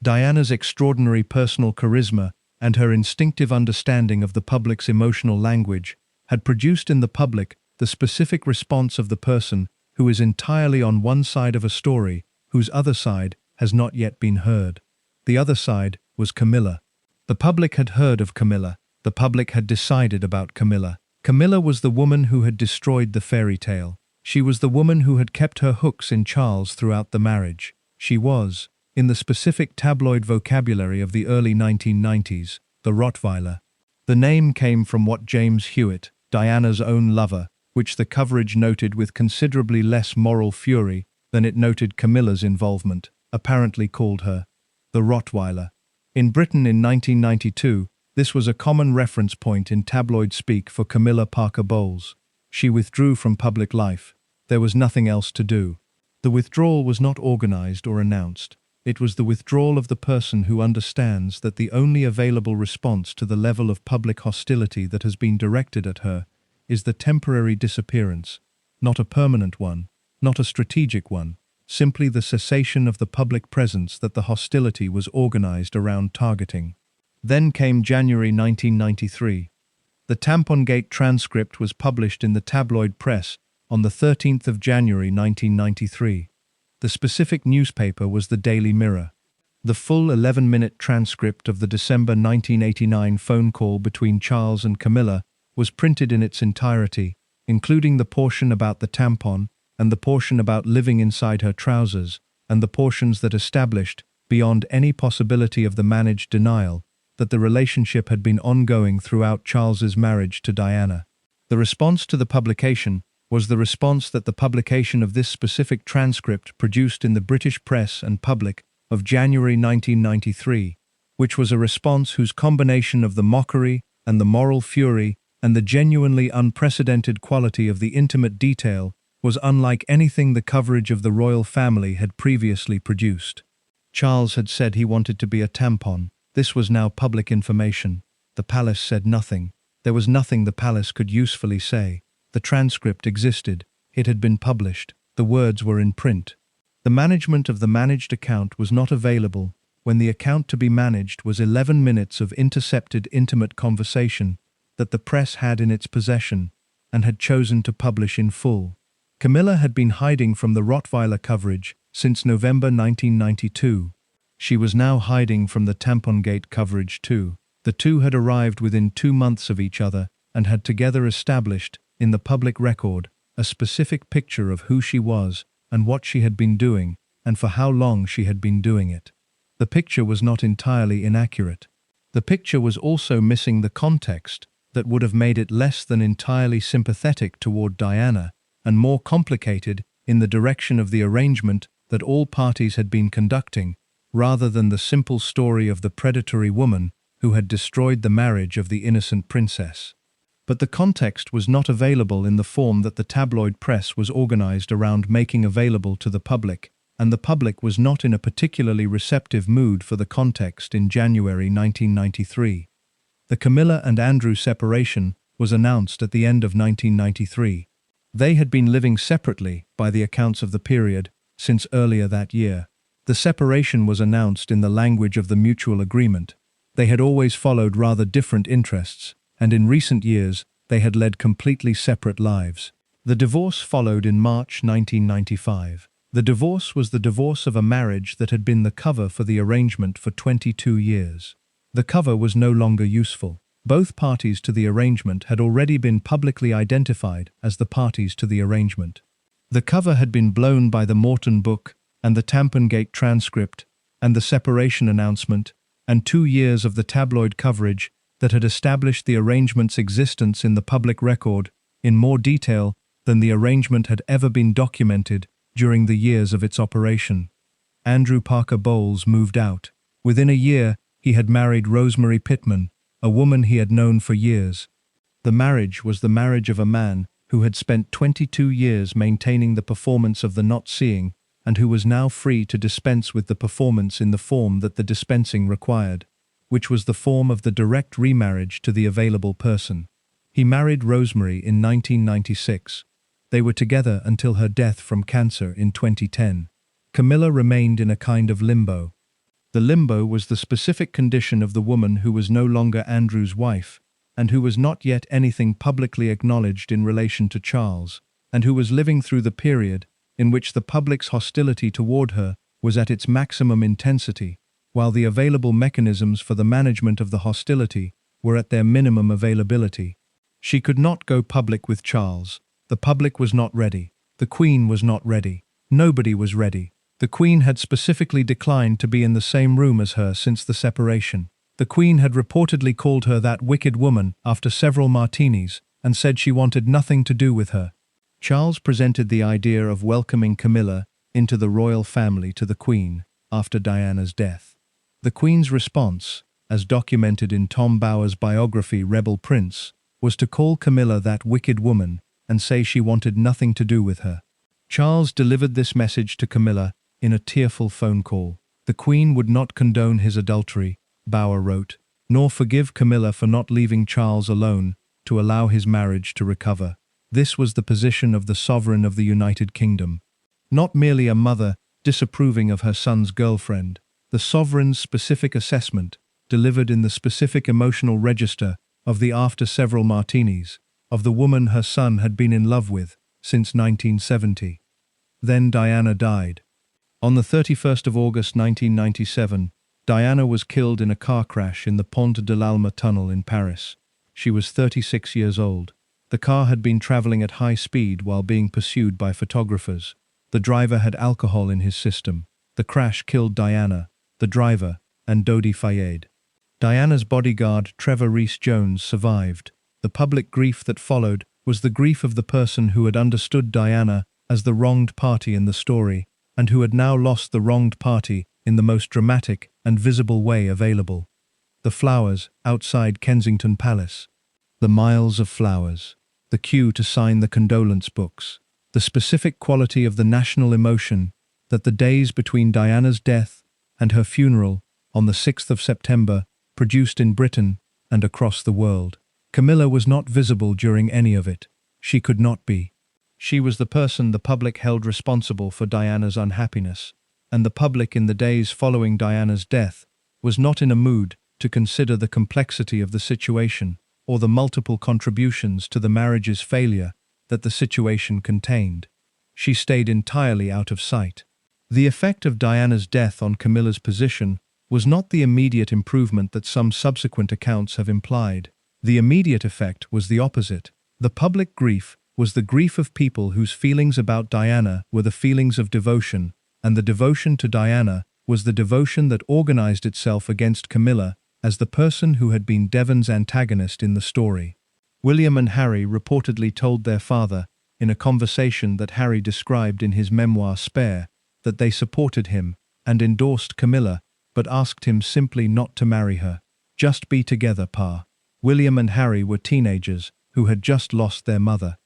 Diana's extraordinary personal charisma and her instinctive understanding of the public's emotional language had produced in the public the specific response of the person who is entirely on one side of a story whose other side has not yet been heard. The other side was Camilla. The public had heard of Camilla. The public had decided about Camilla. Camilla was the woman who had destroyed the fairy tale. She was the woman who had kept her hooks in Charles throughout the marriage. She was, in the specific tabloid vocabulary of the early 1990s, the Rottweiler. The name came from what James Hewitt, Diana's own lover, which the coverage noted with considerably less moral fury than it noted Camilla's involvement. apparently called her the Rottweiler. In Britain in 1992, this was a common reference point in tabloid speak for Camilla Parker Bowles. She withdrew from public life. There was nothing else to do. The withdrawal was not organized or announced. It was the withdrawal of the person who understands that the only available response to the level of public hostility that has been directed at her is the temporary disappearance, not a permanent one, not a strategic one, simply the cessation of the public presence that the hostility was organized around targeting. Then came January 1993. The Tampongate transcript was published in the tabloid press on the 13th of January 1993. The specific newspaper was the Daily Mirror. The full 11-minute transcript of the December 1989 phone call between Charles and Camilla was printed in its entirety, including the portion about the tampon and the portion about living inside her trousers, and the portions that established, beyond any possibility of the managed denial, that the relationship had been ongoing throughout Charles's marriage to Diana. The response to the publication was the response that the publication of this specific transcript produced in the British press and public of January 1993, which was a response whose combination of the mockery and the moral fury and the genuinely unprecedented quality of the intimate detail was unlike anything the coverage of the royal family had previously produced. Charles had said he wanted to be a tampon. This was now public information. The palace said nothing. There was nothing the palace could usefully say. The transcript existed. It had been published. The words were in print. The management of the managed account was not available when the account to be managed was 11 minutes of intercepted intimate conversation that the press had in its possession and had chosen to publish in full. Camilla had been hiding from the Rottweiler coverage since November 1992. She was now hiding from the Tampongate coverage too. The two had arrived within 2 months of each other and had together established, in the public record, a specific picture of who she was and what she had been doing and for how long she had been doing it. The picture was not entirely inaccurate. The picture was also missing the context that would have made it less than entirely sympathetic toward Diana and more complicated in the direction of the arrangement that all parties had been conducting, rather than the simple story of the predatory woman who had destroyed the marriage of the innocent princess. But the context was not available in the form that the tabloid press was organized around making available to the public, and the public was not in a particularly receptive mood for the context in January 1993. The Camilla and Andrew separation was announced at the end of 1993. They had been living separately, by the accounts of the period, since earlier that year. The separation was announced in the language of the mutual agreement. They had always followed rather different interests, and in recent years they had led completely separate lives. The divorce followed in March 1995. The divorce was the divorce of a marriage that had been the cover for the arrangement for 22 years. The cover was no longer useful. Both parties to the arrangement had already been publicly identified as the parties to the arrangement. The cover had been blown by the Morton book and the Tampongate transcript and the separation announcement and 2 years of the tabloid coverage that had established the arrangement's existence in the public record in more detail than the arrangement had ever been documented during the years of its operation. Andrew Parker Bowles moved out. Within a year, he had married Rosemary Pittman, a woman he had known for years. The marriage was the marriage of a man who had spent 22 years maintaining the performance of the not seeing and who was now free to dispense with the performance in the form that the dispensing required, which was the form of the direct remarriage to the available person. He married Rosemary in 1996. They were together until her death from cancer in 2010. Camilla remained in a kind of limbo. The limbo was the specific condition of the woman who was no longer Andrew's wife, and who was not yet anything publicly acknowledged in relation to Charles, and who was living through the period in which the public's hostility toward her was at its maximum intensity, while the available mechanisms for the management of the hostility were at their minimum availability. She could not go public with Charles. The public was not ready. The Queen was not ready. Nobody was ready. The Queen had specifically declined to be in the same room as her since the separation. The Queen had reportedly called her that wicked woman after several martinis and said she wanted nothing to do with her. Charles presented the idea of welcoming Camilla into the royal family to the Queen. after Diana's death. The Queen's response, as documented in Tom Bower's biography Rebel Prince, was to call Camilla that wicked woman and say she wanted nothing to do with her. Charles delivered this message to Camilla in a tearful phone call. The Queen would not condone his adultery, Bower wrote, nor forgive Camilla for not leaving Charles alone to allow his marriage to recover. This was the position of the sovereign of the United Kingdom. Not merely a mother disapproving of her son's girlfriend, the sovereign's specific assessment, delivered in the specific emotional register of the after several martinis, of the woman her son had been in love with since 1970. Then Diana died. On the 31st of August 1997, Diana was killed in a car crash in the Pont de l'Alma tunnel in Paris. She was 36 years old. The car had been traveling at high speed while being pursued by photographers. The driver had alcohol in his system. The crash killed Diana, the driver, and Dodi Fayed. Diana's bodyguard, Trevor Rees-Jones, survived. The public grief that followed was the grief of the person who had understood Diana as the wronged party in the story, and who had now lost the wronged party in the most dramatic and visible way available. The flowers outside Kensington Palace. The miles of flowers. The queue to sign the condolence books. The specific quality of the national emotion that the days between Diana's death and her funeral on the 6th of September produced in Britain and across the world. Camilla was not visible during any of it. She could not be. She was the person the public held responsible for Diana's unhappiness, and the public in the days following Diana's death was not in a mood to consider the complexity of the situation or the multiple contributions to the marriage's failure that the situation contained. She stayed entirely out of sight. The effect of Diana's death on Camilla's position was not the immediate improvement that some subsequent accounts have implied. The immediate effect was the opposite. The public grief was the grief of people whose feelings about Diana were the feelings of devotion, and the devotion to Diana was the devotion that organized itself against Camilla as the person who had been Devon's antagonist in the story. William and Harry reportedly told their father, in a conversation that Harry described in his memoir Spare, that they supported him and endorsed Camilla, but asked him simply not to marry her. Just be together, Pa. William and Harry were teenagers who had just lost their mother.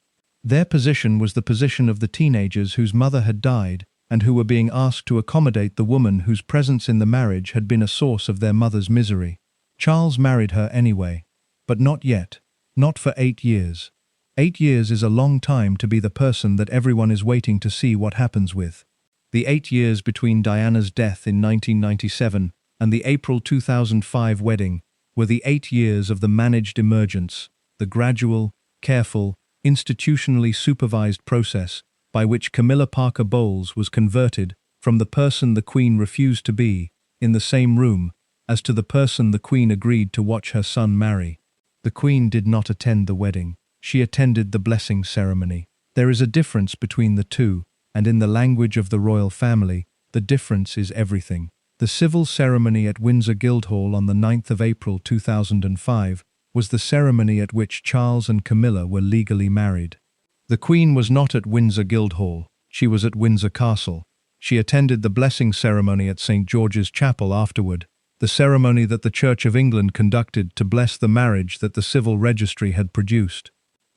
Their position was the position of the teenagers whose mother had died and who were being asked to accommodate the woman whose presence in the marriage had been a source of their mother's misery. Charles married her anyway, but not yet. Not for 8 years. 8 years is a long time to be the person that everyone is waiting to see what happens with. The 8 years between Diana's death in 1997 and the April 2005 wedding were the 8 years of the managed emergence, the gradual, careful, institutionally supervised process by which Camilla Parker Bowles was converted from the person the Queen refused to be in the same room as to the person the Queen agreed to watch her son marry. The Queen did not attend the wedding. She attended the blessing ceremony. There is a difference between the two, and in the language of the royal family, the difference is everything. The civil ceremony at Windsor Guildhall on the 9th of April 2005 was the ceremony at which Charles and Camilla were legally married. The Queen was not at Windsor Guildhall. She was at Windsor Castle. She attended the blessing ceremony at St. George's Chapel afterward, the ceremony that the Church of England conducted to bless the marriage that the civil registry had produced.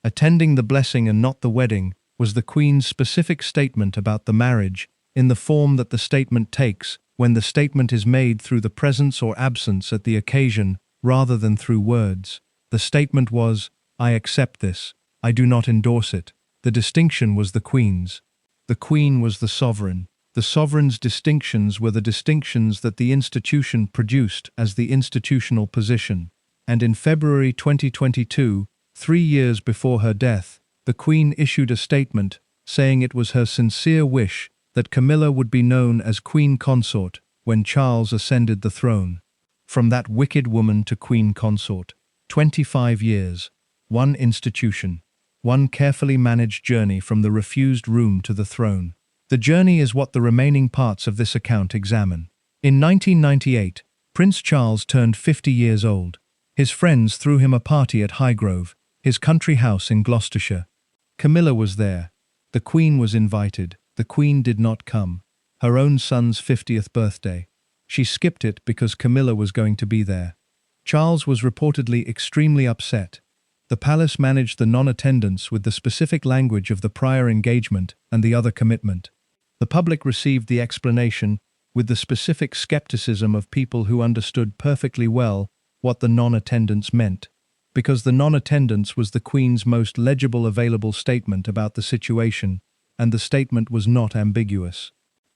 Attending the blessing and not the wedding was the Queen's specific statement about the marriage in the form that the statement takes when the statement is made through the presence or absence at the occasion rather than through words. The statement was, "I accept this. I do not endorse it." The distinction was the Queen's. The Queen was the sovereign. The sovereign's distinctions were the distinctions that the institution produced as the institutional position. And in February 2022, 3 years before her death, the Queen issued a statement saying it was her sincere wish that Camilla would be known as Queen Consort when Charles ascended the throne. From that wicked woman to Queen Consort, 25 years, one institution, one carefully managed journey from the refused room to the throne. The journey is what the remaining parts of this account examine. In 1998, Prince Charles turned 50 years old. His friends threw him a party at Highgrove, his country house in Gloucestershire. Camilla was there. The Queen was invited. The Queen did not come. her own son's 50th birthday. She skipped it because Camilla was going to be there. Charles was reportedly extremely upset. The palace managed the non-attendance with the specific language of the prior engagement and the other commitment. The public received the explanation with the specific skepticism of people who understood perfectly well what the non-attendance meant, because the non-attendance was the Queen's most legible available statement about the situation, and the statement was not ambiguous.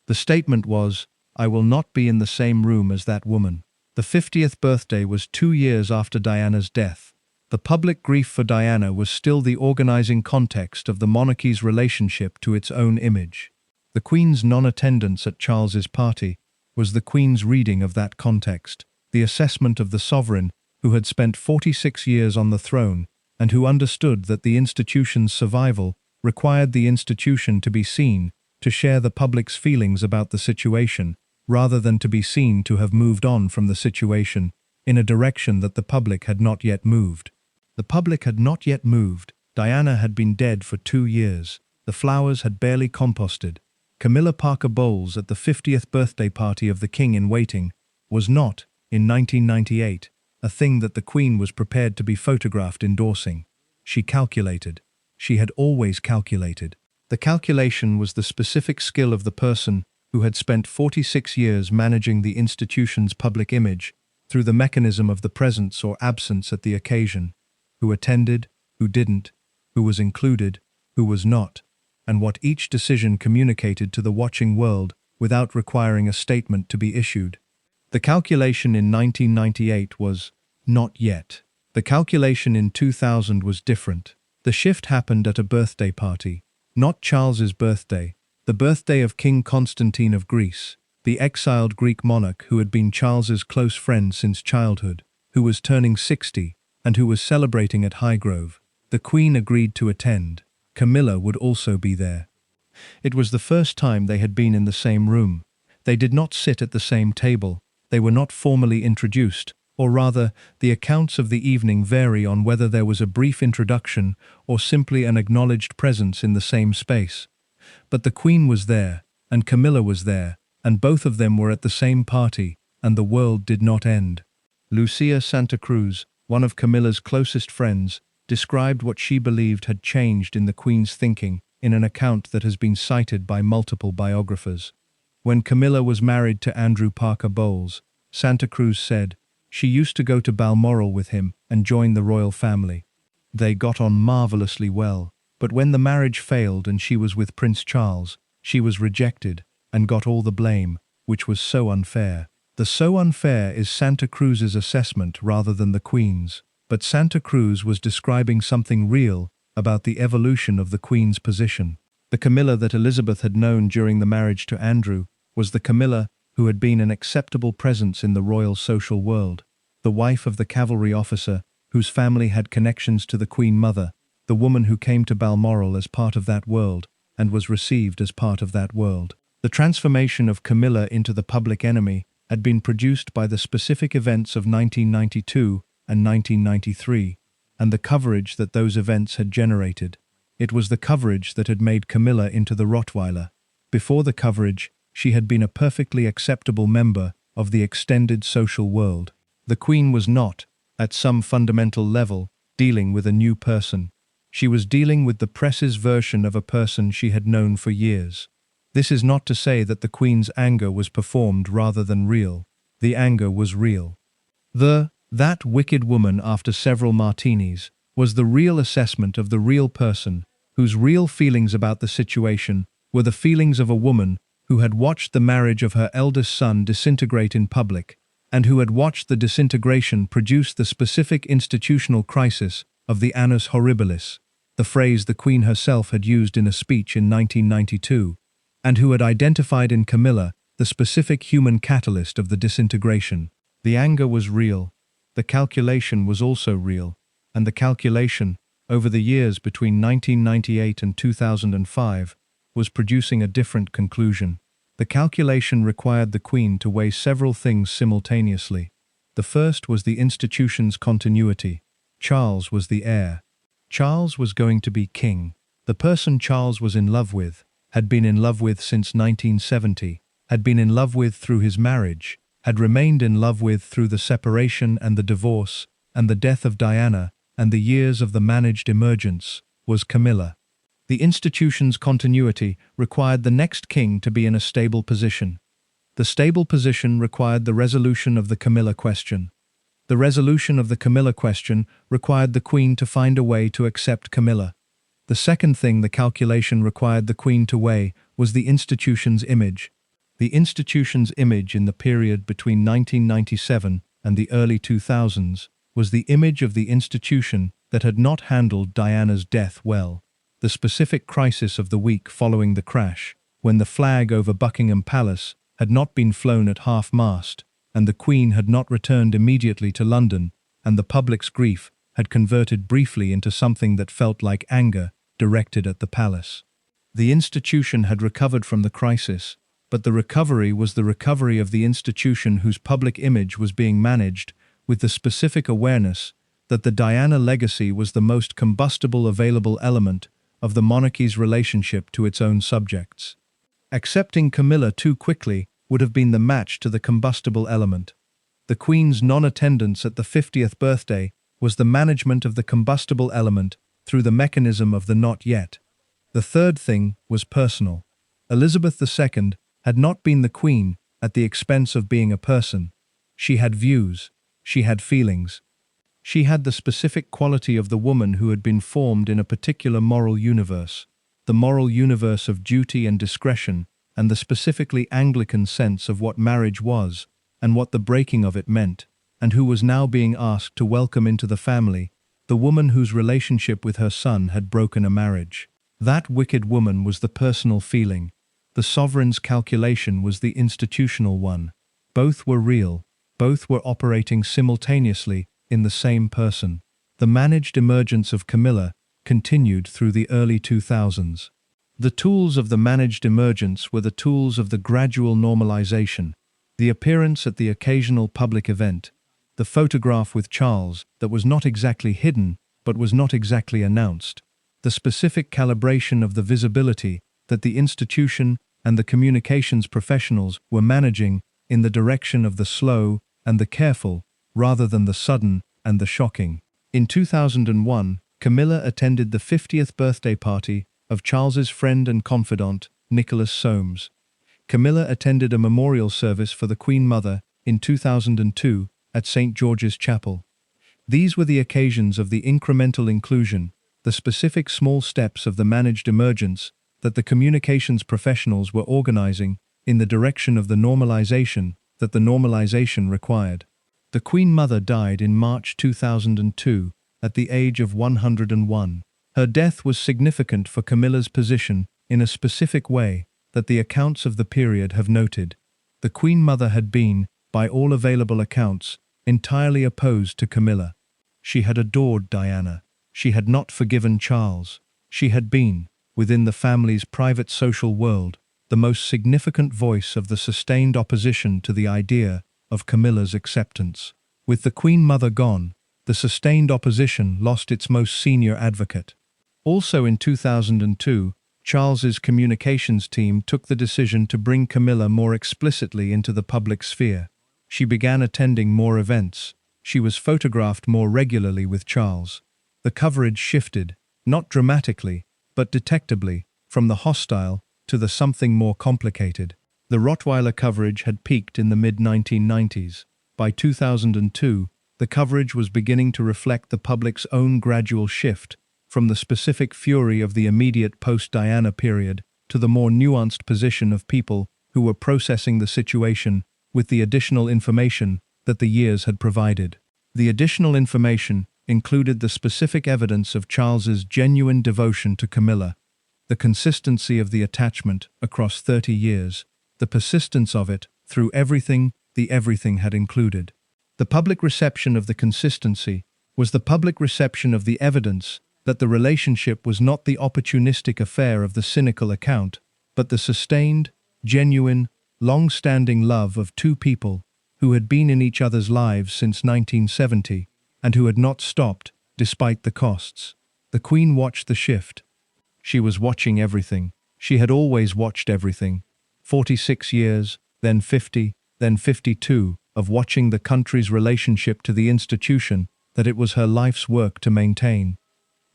The statement was, "I will not be in the same room as that woman." The 50th birthday was 2 years after Diana's death. The public grief for Diana was still the organizing context of the monarchy's relationship to its own image. The Queen's non-attendance at Charles's party was the Queen's reading of that context, the assessment of the sovereign who had spent 46 years on the throne and who understood that the institution's survival required the institution to be seen to share the public's feelings about the situation, rather than to be seen to have moved on from the situation in a direction that the public had not yet moved. The public had not yet moved. Diana had been dead for 2 years. The flowers had barely composted. Camilla Parker Bowles at the 50th birthday party of the King-in-Waiting was not, in 1998, a thing that the Queen was prepared to be photographed endorsing. She calculated. She had always calculated. The calculation was the specific skill of the person who had spent 46 years managing the institution's public image through the mechanism of the presence or absence at the occasion, who attended, who didn't, who was included, who was not, and what each decision communicated to the watching world without requiring a statement to be issued. The calculation in 1998 was not yet. The calculation in 2000 was different. The shift happened at a birthday party, not Charles's birthday, the birthday of King Constantine of Greece, the exiled Greek monarch who had been Charles's close friend since childhood, who was turning 60 and who was celebrating at Highgrove. The Queen agreed to attend. Camilla would also be there. It was the first time they had been in the same room. They did not sit at the same table. They were not formally introduced, or rather, the accounts of the evening vary on whether there was a brief introduction or simply an acknowledged presence in the same space. But the Queen was there, and Camilla was there, and both of them were at the same party, and the world did not end. Lucia Santa Cruz, one of Camilla's closest friends, described what she believed had changed in the Queen's thinking in an account that has been cited by multiple biographers. When Camilla was married to Andrew Parker Bowles, Santa Cruz said, she used to go to Balmoral with him and join the royal family. They got on marvelously well, but when the marriage failed and she was with Prince Charles, she was rejected and got all the blame, which was so unfair. The so unfair is Santa Cruz's assessment rather than the Queen's. But Santa Cruz was describing something real about the evolution of the Queen's position. The Camilla that Elizabeth had known during the marriage to Andrew was the Camilla who had been an acceptable presence in the royal social world, the wife of the cavalry officer whose family had connections to the Queen Mother, the woman who came to Balmoral as part of that world and was received as part of that world. The transformation of Camilla into the public enemy had been produced by the specific events of 1992 and 1993, and the coverage that those events had generated. It was the coverage that had made Camilla into the Rottweiler. Before the coverage, she had been a perfectly acceptable member of the extended social world. The Queen was not, at some fundamental level, dealing with a new person. She was dealing with the press's version of a person she had known for years. This is not to say that the Queen's anger was performed rather than real. The anger was real. That wicked woman after several martinis was the real assessment of the real person, whose real feelings about the situation were the feelings of a woman who had watched the marriage of her eldest son disintegrate in public, and who had watched the disintegration produce the specific institutional crisis of the annus horribilis, the phrase the Queen herself had used in a speech in 1992, and who had identified in Camilla the specific human catalyst of the disintegration. The anger was real. The calculation was also real, and the calculation, over the years between 1998 and 2005, was producing a different conclusion. The calculation required the Queen to weigh several things simultaneously. The first was the institution's continuity. Charles was the heir. Charles was going to be king. The person Charles was in love with had been in love with since 1970, had been in love with through his marriage, had remained in love with through the separation and the divorce, and the death of Diana, and the years of the managed emergence, was Camilla. The institution's continuity required the next king to be in a stable position. The stable position required the resolution of the Camilla question. The resolution of the Camilla question required the Queen to find a way to accept Camilla. The second thing the calculation required the Queen to weigh was the institution's image. The institution's image in the period between 1997 and the early 2000s was the image of the institution that had not handled Diana's death well. The specific crisis of the week following the crash, when the flag over Buckingham Palace had not been flown at half-mast, and the Queen had not returned immediately to London, and the public's grief had converted briefly into something that felt like anger directed at the palace. The institution had recovered from the crisis, but the recovery was the recovery of the institution whose public image was being managed with the specific awareness that the Diana legacy was the most combustible available element of the monarchy's relationship to its own subjects. Accepting Camilla too quickly would have been the match to the combustible element. The Queen's non-attendance at the 50th birthday was the management of the combustible element through the mechanism of the not yet. The third thing was personal. Elizabeth II had not been the Queen at the expense of being a person. She had views. She had feelings. She had the specific quality of the woman who had been formed in a particular moral universe, the moral universe of duty and discretion, and the specifically Anglican sense of what marriage was, and what the breaking of it meant, and who was now being asked to welcome into the family the woman whose relationship with her son had broken a marriage. That wicked woman was the personal feeling. The sovereign's calculation was the institutional one. Both were real. Both were operating simultaneously in the same person. The managed emergence of Camilla continued through the early 2000s. The tools of the managed emergence were the tools of the gradual normalization, the appearance at the occasional public event, the photograph with Charles that was not exactly hidden but was not exactly announced, the specific calibration of the visibility that the institution and the communications professionals were managing in the direction of the slow and the careful rather than the sudden and the shocking. In 2001, Camilla attended the 50th birthday party of Charles's friend and confidant, Nicholas Soames. Camilla attended a memorial service for the Queen Mother in 2002 at St. George's Chapel. These were the occasions of the incremental inclusion, the specific small steps of the managed emergence that the communications professionals were organizing in the direction of the normalization that the normalization required. The Queen Mother died in March 2002 at the age of 101. Her death was significant for Camilla's position in a specific way that the accounts of the period have noted. The Queen Mother had been, by all available accounts, entirely opposed to Camilla. She had adored Diana. She had not forgiven Charles. She had been, within the family's private social world, the most significant voice of the sustained opposition to the idea of Camilla's acceptance. With the Queen Mother gone, the sustained opposition lost its most senior advocate. Also in 2002, Charles's communications team took the decision to bring Camilla more explicitly into the public sphere. She began attending more events. She was photographed more regularly with Charles. The coverage shifted, not dramatically, but detectably, from the hostile to the something more complicated. The Rottweiler coverage had peaked in the mid-1990s. By 2002, the coverage was beginning to reflect the public's own gradual shift from the specific fury of the immediate post-Diana period to the more nuanced position of people who were processing the situation with the additional information that the years had provided. The additional information included the specific evidence of Charles's genuine devotion to Camilla, the consistency of the attachment across 30 years, the persistence of it through everything the everything had included. The public reception of the consistency was the public reception of the evidence that the relationship was not the opportunistic affair of the cynical account, but the sustained, genuine, long-standing love of two people who had been in each other's lives since 1970 and who had not stopped despite the costs. The Queen watched the shift. She was watching everything. She had always watched everything. 46 years, then 50, then 52, of watching the country's relationship to the institution that it was her life's work to maintain.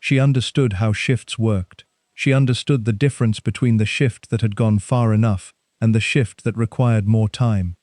She understood how shifts worked. She understood the difference between the shift that had gone far enough and the shift that required more time.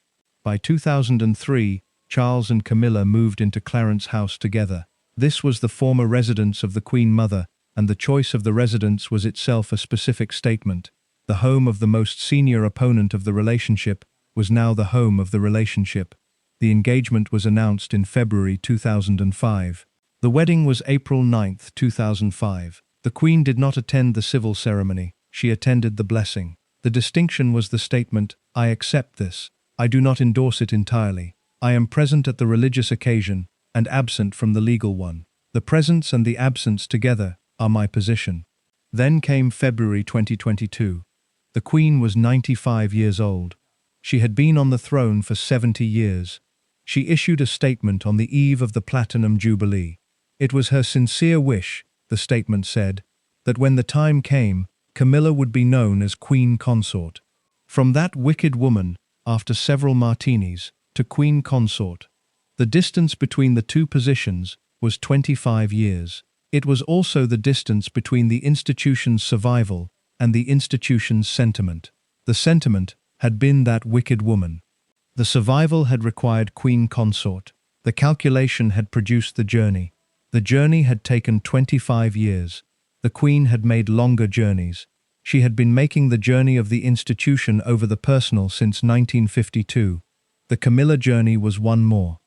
By 2003, Charles and Camilla moved into Clarence House together. This was the former residence of the Queen Mother, and the choice of the residence was itself a specific statement. The home of the most senior opponent of the relationship was now the home of the relationship. The engagement was announced in February 2005. The wedding was April 9, 2005. The Queen did not attend the civil ceremony. She attended the blessing. The distinction was the statement, "I accept this. I do not endorse it entirely. I am present at the religious occasion and absent from the legal one. The presence and the absence together are my position." Then came February 2022. The Queen was 95 years old. She had been on the throne for 70 years. She issued a statement on the eve of the Platinum Jubilee. It was her sincere wish, the statement said, that when the time came, Camilla would be known as Queen Consort. From that wicked woman, after several martinis, to Queen Consort. The distance between the two positions was 25 years. It was also the distance between the institution's survival and the institution's sentiment. The sentiment had been that wicked woman. The survival had required Queen Consort. The calculation had produced the journey. The journey had taken 25 years. The Queen had made longer journeys. She had been making the journey of the institution over the personal since 1952. The Camilla journey was one more.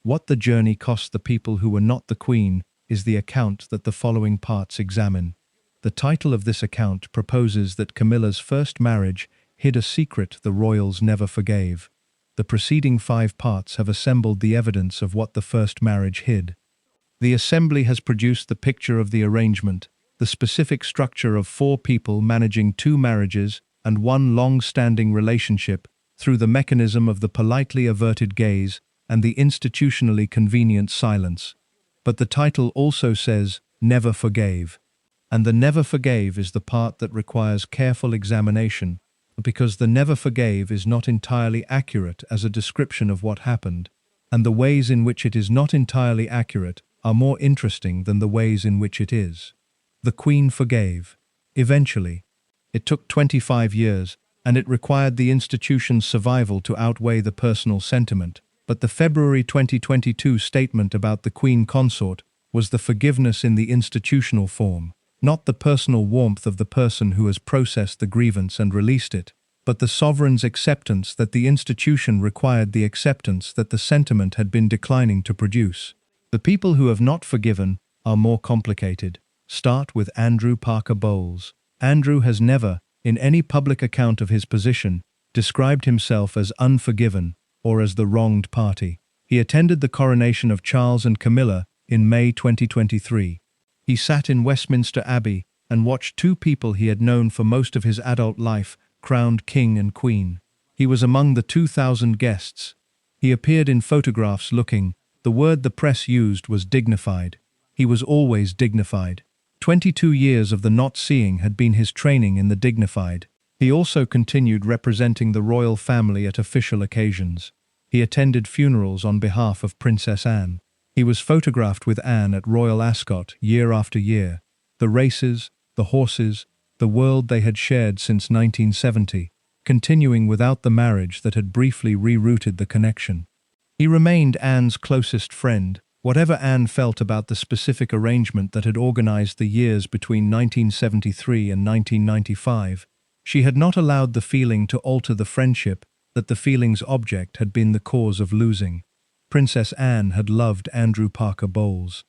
What the journey cost the people who were not the Queen is the account that the following parts examine. The title of this account proposes that Camilla's first marriage hid a secret the royals never forgave. The preceding 5 parts have assembled the evidence of what the first marriage hid. The assembly has produced the picture of the arrangement, the specific structure of 4 people managing 2 marriages and 1 long-standing relationship through the mechanism of the politely averted gaze and the institutionally convenient silence. But the title also says, "Never forgave." And the never forgave is the part that requires careful examination, because the never forgave is not entirely accurate as a description of what happened, and the ways in which it is not entirely accurate are more interesting than the ways in which it is. The Queen forgave. Eventually. It took 25 years, and it required the institution's survival to outweigh the personal sentiment, but the February 2022 statement about the Queen Consort was the forgiveness in the institutional form, not the personal warmth of the person who has processed the grievance and released it, but the sovereign's acceptance that the institution required the acceptance that the sentiment had been declining to produce. The people who have not forgiven are more complicated. Start with Andrew Parker Bowles. Andrew has never, in any public account of his position, described himself as unforgiven or as the wronged party. He attended the coronation of Charles and Camilla in May 2023. He sat in Westminster Abbey and watched 2 people he had known for most of his adult life crowned king and queen. He was among the 2,000 guests. He appeared in photographs looking, the word the press used was dignified. He was always dignified. 22 years of the not seeing had been his training in the dignified. He also continued representing the royal family at official occasions. He attended funerals on behalf of Princess Anne. He was photographed with Anne at Royal Ascot year after year. The races, the horses, the world they had shared since 1970, continuing without the marriage that had briefly rerouted the connection. He remained Anne's closest friend, whatever Anne felt about the specific arrangement that had organized the years between 1973 and 1995. She had not allowed the feeling to alter the friendship that the feeling's object had been the cause of losing. Princess Anne had loved Andrew Parker Bowles.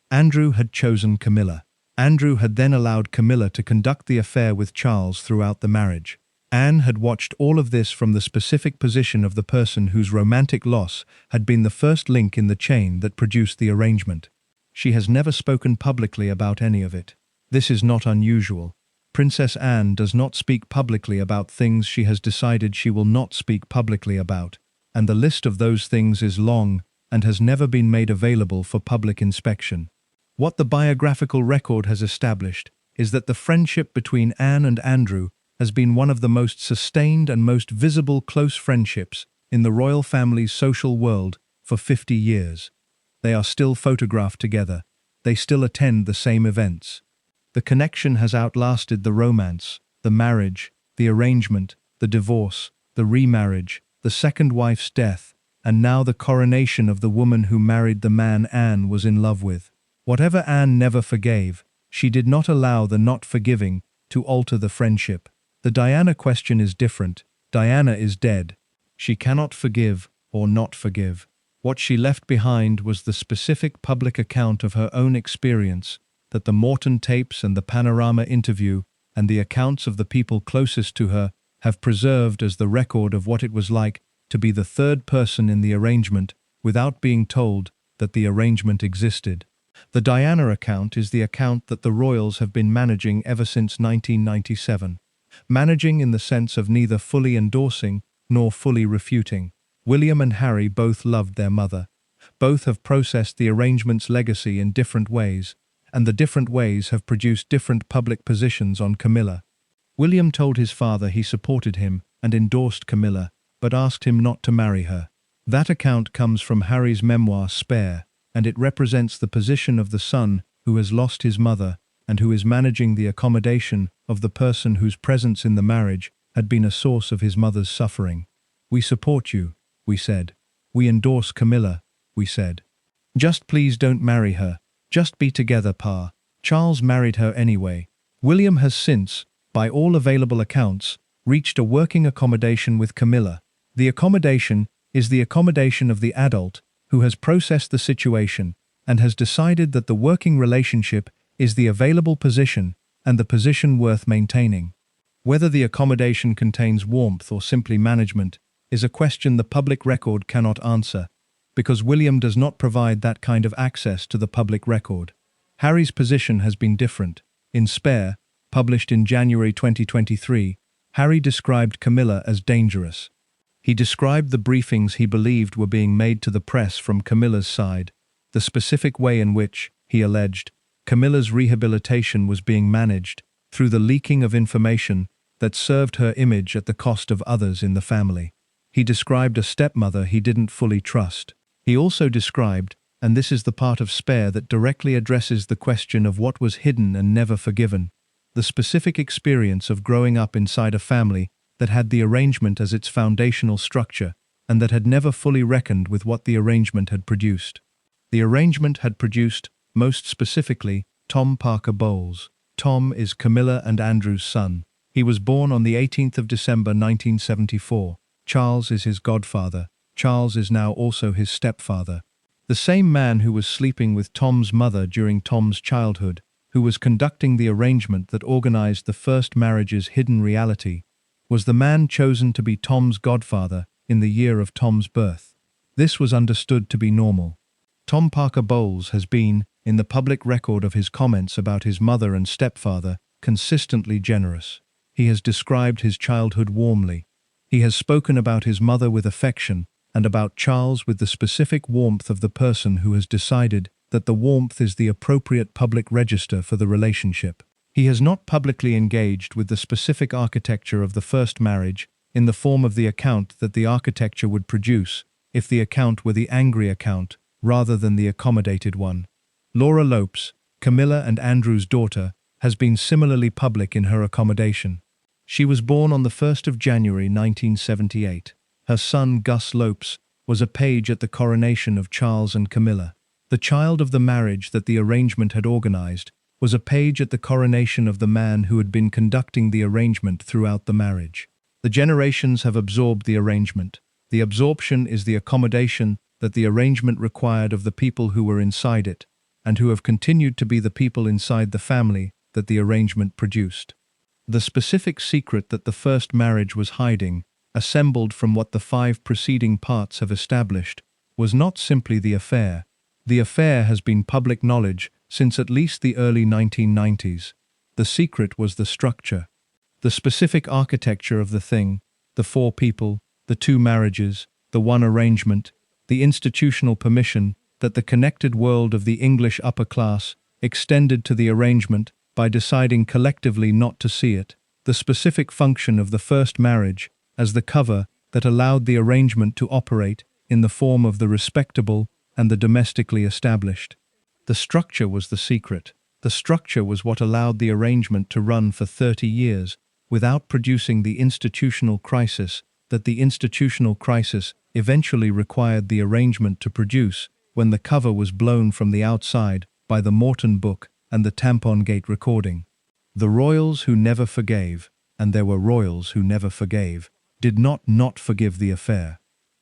Andrew had chosen Camilla. Andrew had then allowed Camilla to conduct the affair with Charles throughout the marriage. Anne had watched all of this from the specific position of the person whose romantic loss had been the first link in the chain that produced the arrangement. She has never spoken publicly about any of it. This is not unusual. Princess Anne does not speak publicly about things she has decided she will not speak publicly about, and the list of those things is long and has never been made available for public inspection. What the biographical record has established is that the friendship between Anne and Andrew has been one of the most sustained and most visible close friendships in the royal family's social world for 50 years. They are still photographed together. They still attend the same events. The connection has outlasted the romance, the marriage, the arrangement, the divorce, the remarriage, the second wife's death, and now the coronation of the woman who married the man Anne was in love with. Whatever Anne never forgave, she did not allow the not forgiving to alter the friendship. The Diana question is different. Diana is dead. She cannot forgive or not forgive. What she left behind was the specific public account of her own experience that the Morton tapes and the Panorama interview and the accounts of the people closest to her have preserved as the record of what it was like to be the third person in the arrangement without being told that the arrangement existed. The Diana account is the account that the royals have been managing ever since 1997. Managing in the sense of neither fully endorsing nor fully refuting. William and Harry both loved their mother. Both have processed the arrangement's legacy in different ways, and the different ways have produced different public positions on Camilla. William told his father he supported him and endorsed Camilla, but asked him not to marry her. That account comes from Harry's memoir Spare, and it represents the position of the son who has lost his mother and who is managing the accommodation of the person whose presence in the marriage had been a source of his mother's suffering. "We support you," we said. "We endorse Camilla," we said. "Just please don't marry her. Just be together, Pa." Charles married her anyway. William has since, by all available accounts, reached a working accommodation with Camilla. The accommodation is the accommodation of the adult who has processed the situation and has decided that the working relationship is the available position and the position worth maintaining. Whether the accommodation contains warmth or simply management is a question the public record cannot answer, because William does not provide that kind of access to the public record. Harry's position has been different. In Spare, published in January 2023, Harry described Camilla as dangerous. He described the briefings he believed were being made to the press from Camilla's side, the specific way in which, he alleged, Camilla's rehabilitation was being managed through the leaking of information that served her image at the cost of others in the family. He described a stepmother he didn't fully trust. He also described, and this is the part of Spare that directly addresses the question of what was hidden and never forgiven, the specific experience of growing up inside a family that had the arrangement as its foundational structure and that had never fully reckoned with what the arrangement had produced. The arrangement had produced, most specifically, Tom Parker Bowles. Tom is Camilla and Andrew's son. He was born on the 18th of December 1974. Charles is his godfather. Charles is now also his stepfather. The same man who was sleeping with Tom's mother during Tom's childhood, who was conducting the arrangement that organized the first marriage's hidden reality, was the man chosen to be Tom's godfather in the year of Tom's birth. This was understood to be normal. Tom Parker Bowles has been, in the public record of his comments about his mother and stepfather, consistently generous. He has described his childhood warmly. He has spoken about his mother with affection and about Charles with the specific warmth of the person who has decided that the warmth is the appropriate public register for the relationship. He has not publicly engaged with the specific architecture of the first marriage in the form of the account that the architecture would produce if the account were the angry account rather than the accommodated one. Laura Lopes, Camilla and Andrew's daughter, has been similarly public in her accommodation. She was born on the 1st of January 1978. Her son Gus Lopes was a page at the coronation of Charles and Camilla. The child of the marriage that the arrangement had organized was a page at the coronation of the man who had been conducting the arrangement throughout the marriage. The generations have absorbed the arrangement. The absorption is the accommodation that the arrangement required of the people who were inside it, and who have continued to be the people inside the family that the arrangement produced. The specific secret that the first marriage was hiding, assembled from what the 5 preceding parts have established, was not simply the affair. The affair has been public knowledge since at least the early 1990s. The secret was the structure, the specific architecture of the thing, the 4 people, the 2 marriages, the 1 arrangement, the institutional permission that the connected world of the English upper class extended to the arrangement by deciding collectively not to see it, the specific function of the first marriage as the cover that allowed the arrangement to operate in the form of the respectable and the domestically established. The structure was the secret. The structure was what allowed the arrangement to run for 30 years without producing the institutional crisis that the institutional crisis eventually required the arrangement to produce when the cover was blown from the outside by the Morton book and the Tampon Gate recording. The royals who never forgave, and there were royals who never forgave, did not forgive the affair.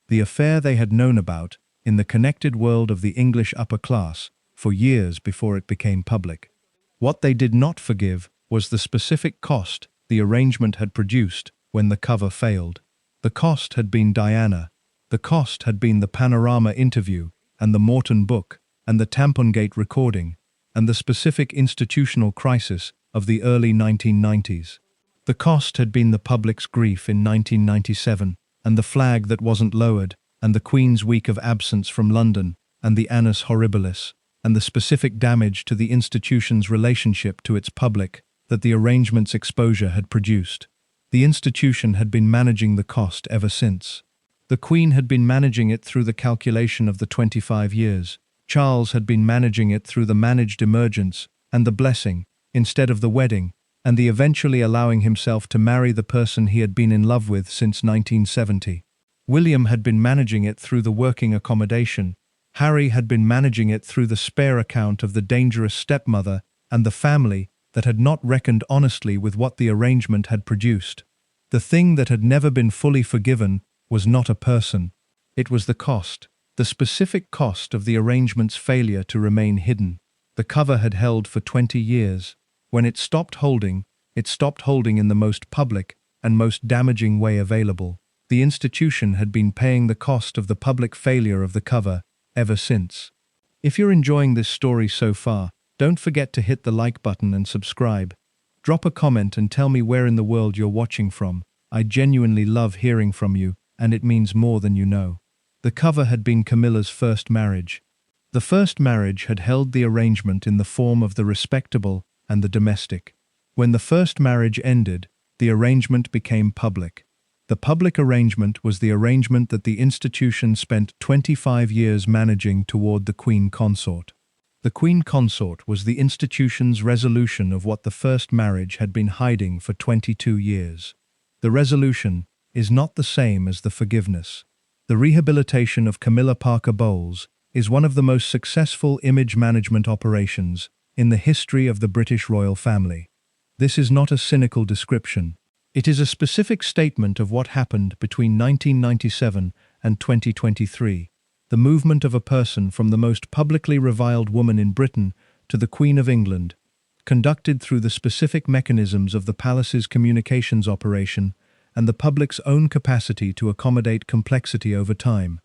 The affair they had known about in the connected world of the English upper class for years before it became public. What they did not forgive was the specific cost the arrangement had produced when the cover failed. The cost had been Diana. The cost had been the Panorama interview and the Morton book and the Tampongate recording and the specific institutional crisis of the early 1990s. The cost had been the public's grief in 1997 and the flag that wasn't lowered and the Queen's week of absence from London and the annus horribilis and the specific damage to the institution's relationship to its public that the arrangement's exposure had produced. The institution had been managing the cost ever since. The Queen had been managing it through the calculation of the 25 years. Charles had been managing it through the managed emergence and the blessing, instead of the wedding, and the eventually allowing himself to marry the person he had been in love with since 1970. William had been managing it through the working accommodation. Harry had been managing it through the spare account of the dangerous stepmother and the family that had not reckoned honestly with what the arrangement had produced. The thing that had never been fully forgiven was not a person. It was the cost, the specific cost of the arrangement's failure to remain hidden. The cover had held for 20 years. When it stopped holding in the most public and most damaging way available. The institution had been paying the cost of the public failure of the cover ever since. If you're enjoying this story so far, don't forget to hit the like button and subscribe. Drop a comment and tell me where in the world you're watching from. I genuinely love hearing from you, and it means more than you know. The cover had been Camilla's first marriage. The first marriage had held the arrangement in the form of the respectable and the domestic. When the first marriage ended, the arrangement became public. The public arrangement was the arrangement that the institution spent 25 years managing toward the Queen Consort. The Queen Consort was the institution's resolution of what the first marriage had been hiding for 22 years. The resolution is not the same as the forgiveness. The rehabilitation of Camilla Parker Bowles is one of the most successful image management operations in the history of the British royal family. This is not a cynical description. It is a specific statement of what happened between 1997 and 2023. The movement of a person from the most publicly reviled woman in Britain to the Queen of England, conducted through the specific mechanisms of the palace's communications operation and the public's own capacity to accommodate complexity over time.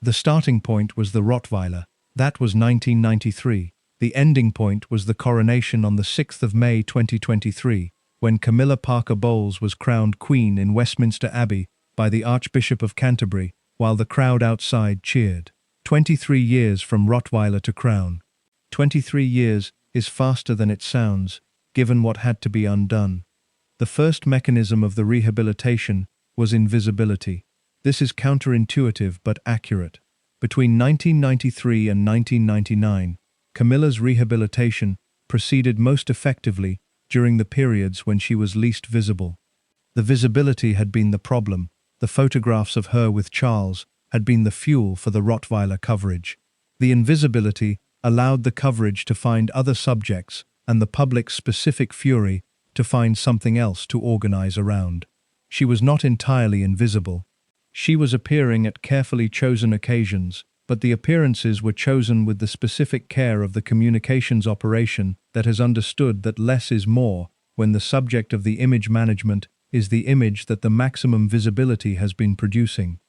The starting point was the Rottweiler. That was 1993. The ending point was the coronation on the 6th of May 2023, when Camilla Parker Bowles was crowned Queen in Westminster Abbey by the Archbishop of Canterbury, while the crowd outside cheered. 23 years from Rottweiler to crown. 23 years is faster than it sounds, given what had to be undone. The first mechanism of the rehabilitation was invisibility. This is counterintuitive but accurate. Between 1993 and 1999, Camilla's rehabilitation proceeded most effectively during the periods when she was least visible. The visibility had been the problem. The photographs of her with Charles had been the fuel for the Rottweiler coverage. The invisibility allowed the coverage to find other subjects and the public's specific fury to find something else to organize around. She was not entirely invisible. She was appearing at carefully chosen occasions, but the appearances were chosen with the specific care of the communications operation that has understood that less is more when the subject of the image management is the image that the maximum visibility has been producing.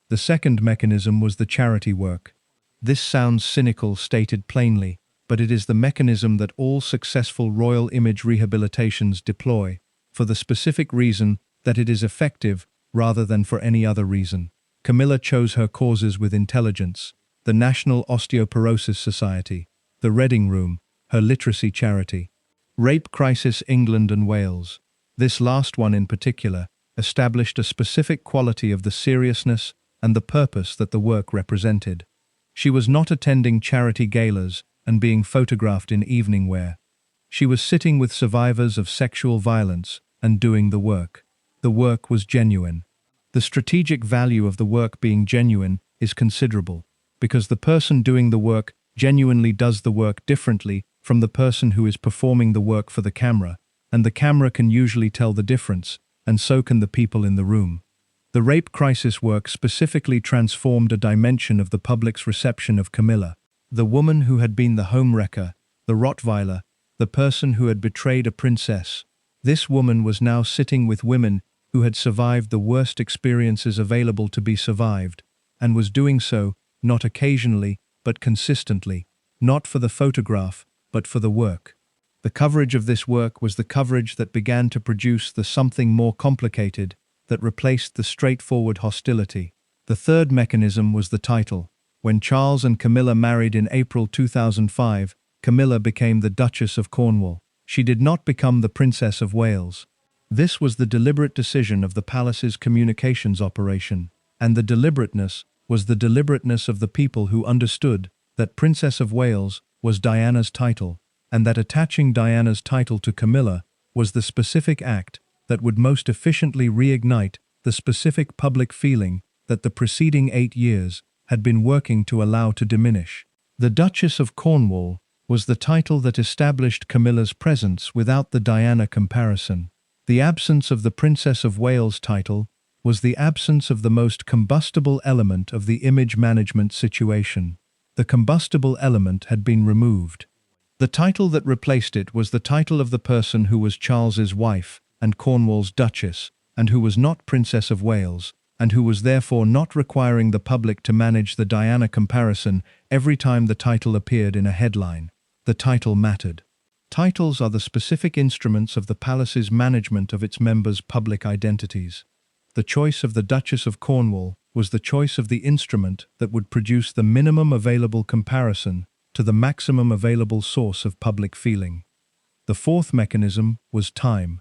The second mechanism was the charity work. This sounds cynical stated plainly, but it is the mechanism that all successful royal image rehabilitations deploy, for the specific reason that it is effective rather than for any other reason. Camilla chose her causes with intelligence. The National Osteoporosis Society, the Reading Room, her literacy charity. Rape Crisis England and Wales. This last one in particular established a specific quality of the seriousness and the purpose that the work represented. She was not attending charity galas and being photographed in evening wear. She was sitting with survivors of sexual violence and doing the work. The work was genuine. The strategic value of the work being genuine is considerable, because the person doing the work genuinely does the work differently from the person who is performing the work for the camera, and the camera can usually tell the difference, and so can the people in the room. The rape crisis work specifically transformed a dimension of the public's reception of Camilla, the woman who had been the homewrecker, the Rottweiler, the person who had betrayed a princess. This woman was now sitting with women who had survived the worst experiences available to be survived, and was doing so, not occasionally, but consistently, not for the photograph, but for the work. The coverage of this work was the coverage that began to produce the something more complicated, that replaced the straightforward hostility. The third mechanism was the title. When Charles and Camilla married in April 2005, Camilla became the Duchess of Cornwall. She did not become the Princess of Wales. This was the deliberate decision of the palace's communications operation, and the deliberateness was the deliberateness of the people who understood that Princess of Wales was Diana's title, and that attaching Diana's title to Camilla was the specific act that would most efficiently reignite the specific public feeling that the preceding 8 years had been working to allow to diminish. The Duchess of Cornwall was the title that established Camilla's presence without the Diana comparison. The absence of the Princess of Wales title was the absence of the most combustible element of the image management situation. The combustible element had been removed. The title that replaced it was the title of the person who was Charles's wife and Cornwall's Duchess, and who was not Princess of Wales, and who was therefore not requiring the public to manage the Diana comparison every time the title appeared in a headline. The title mattered. Titles are the specific instruments of the palace's management of its members' public identities. The choice of the Duchess of Cornwall was the choice of the instrument that would produce the minimum available comparison to the maximum available source of public feeling. The fourth mechanism was time.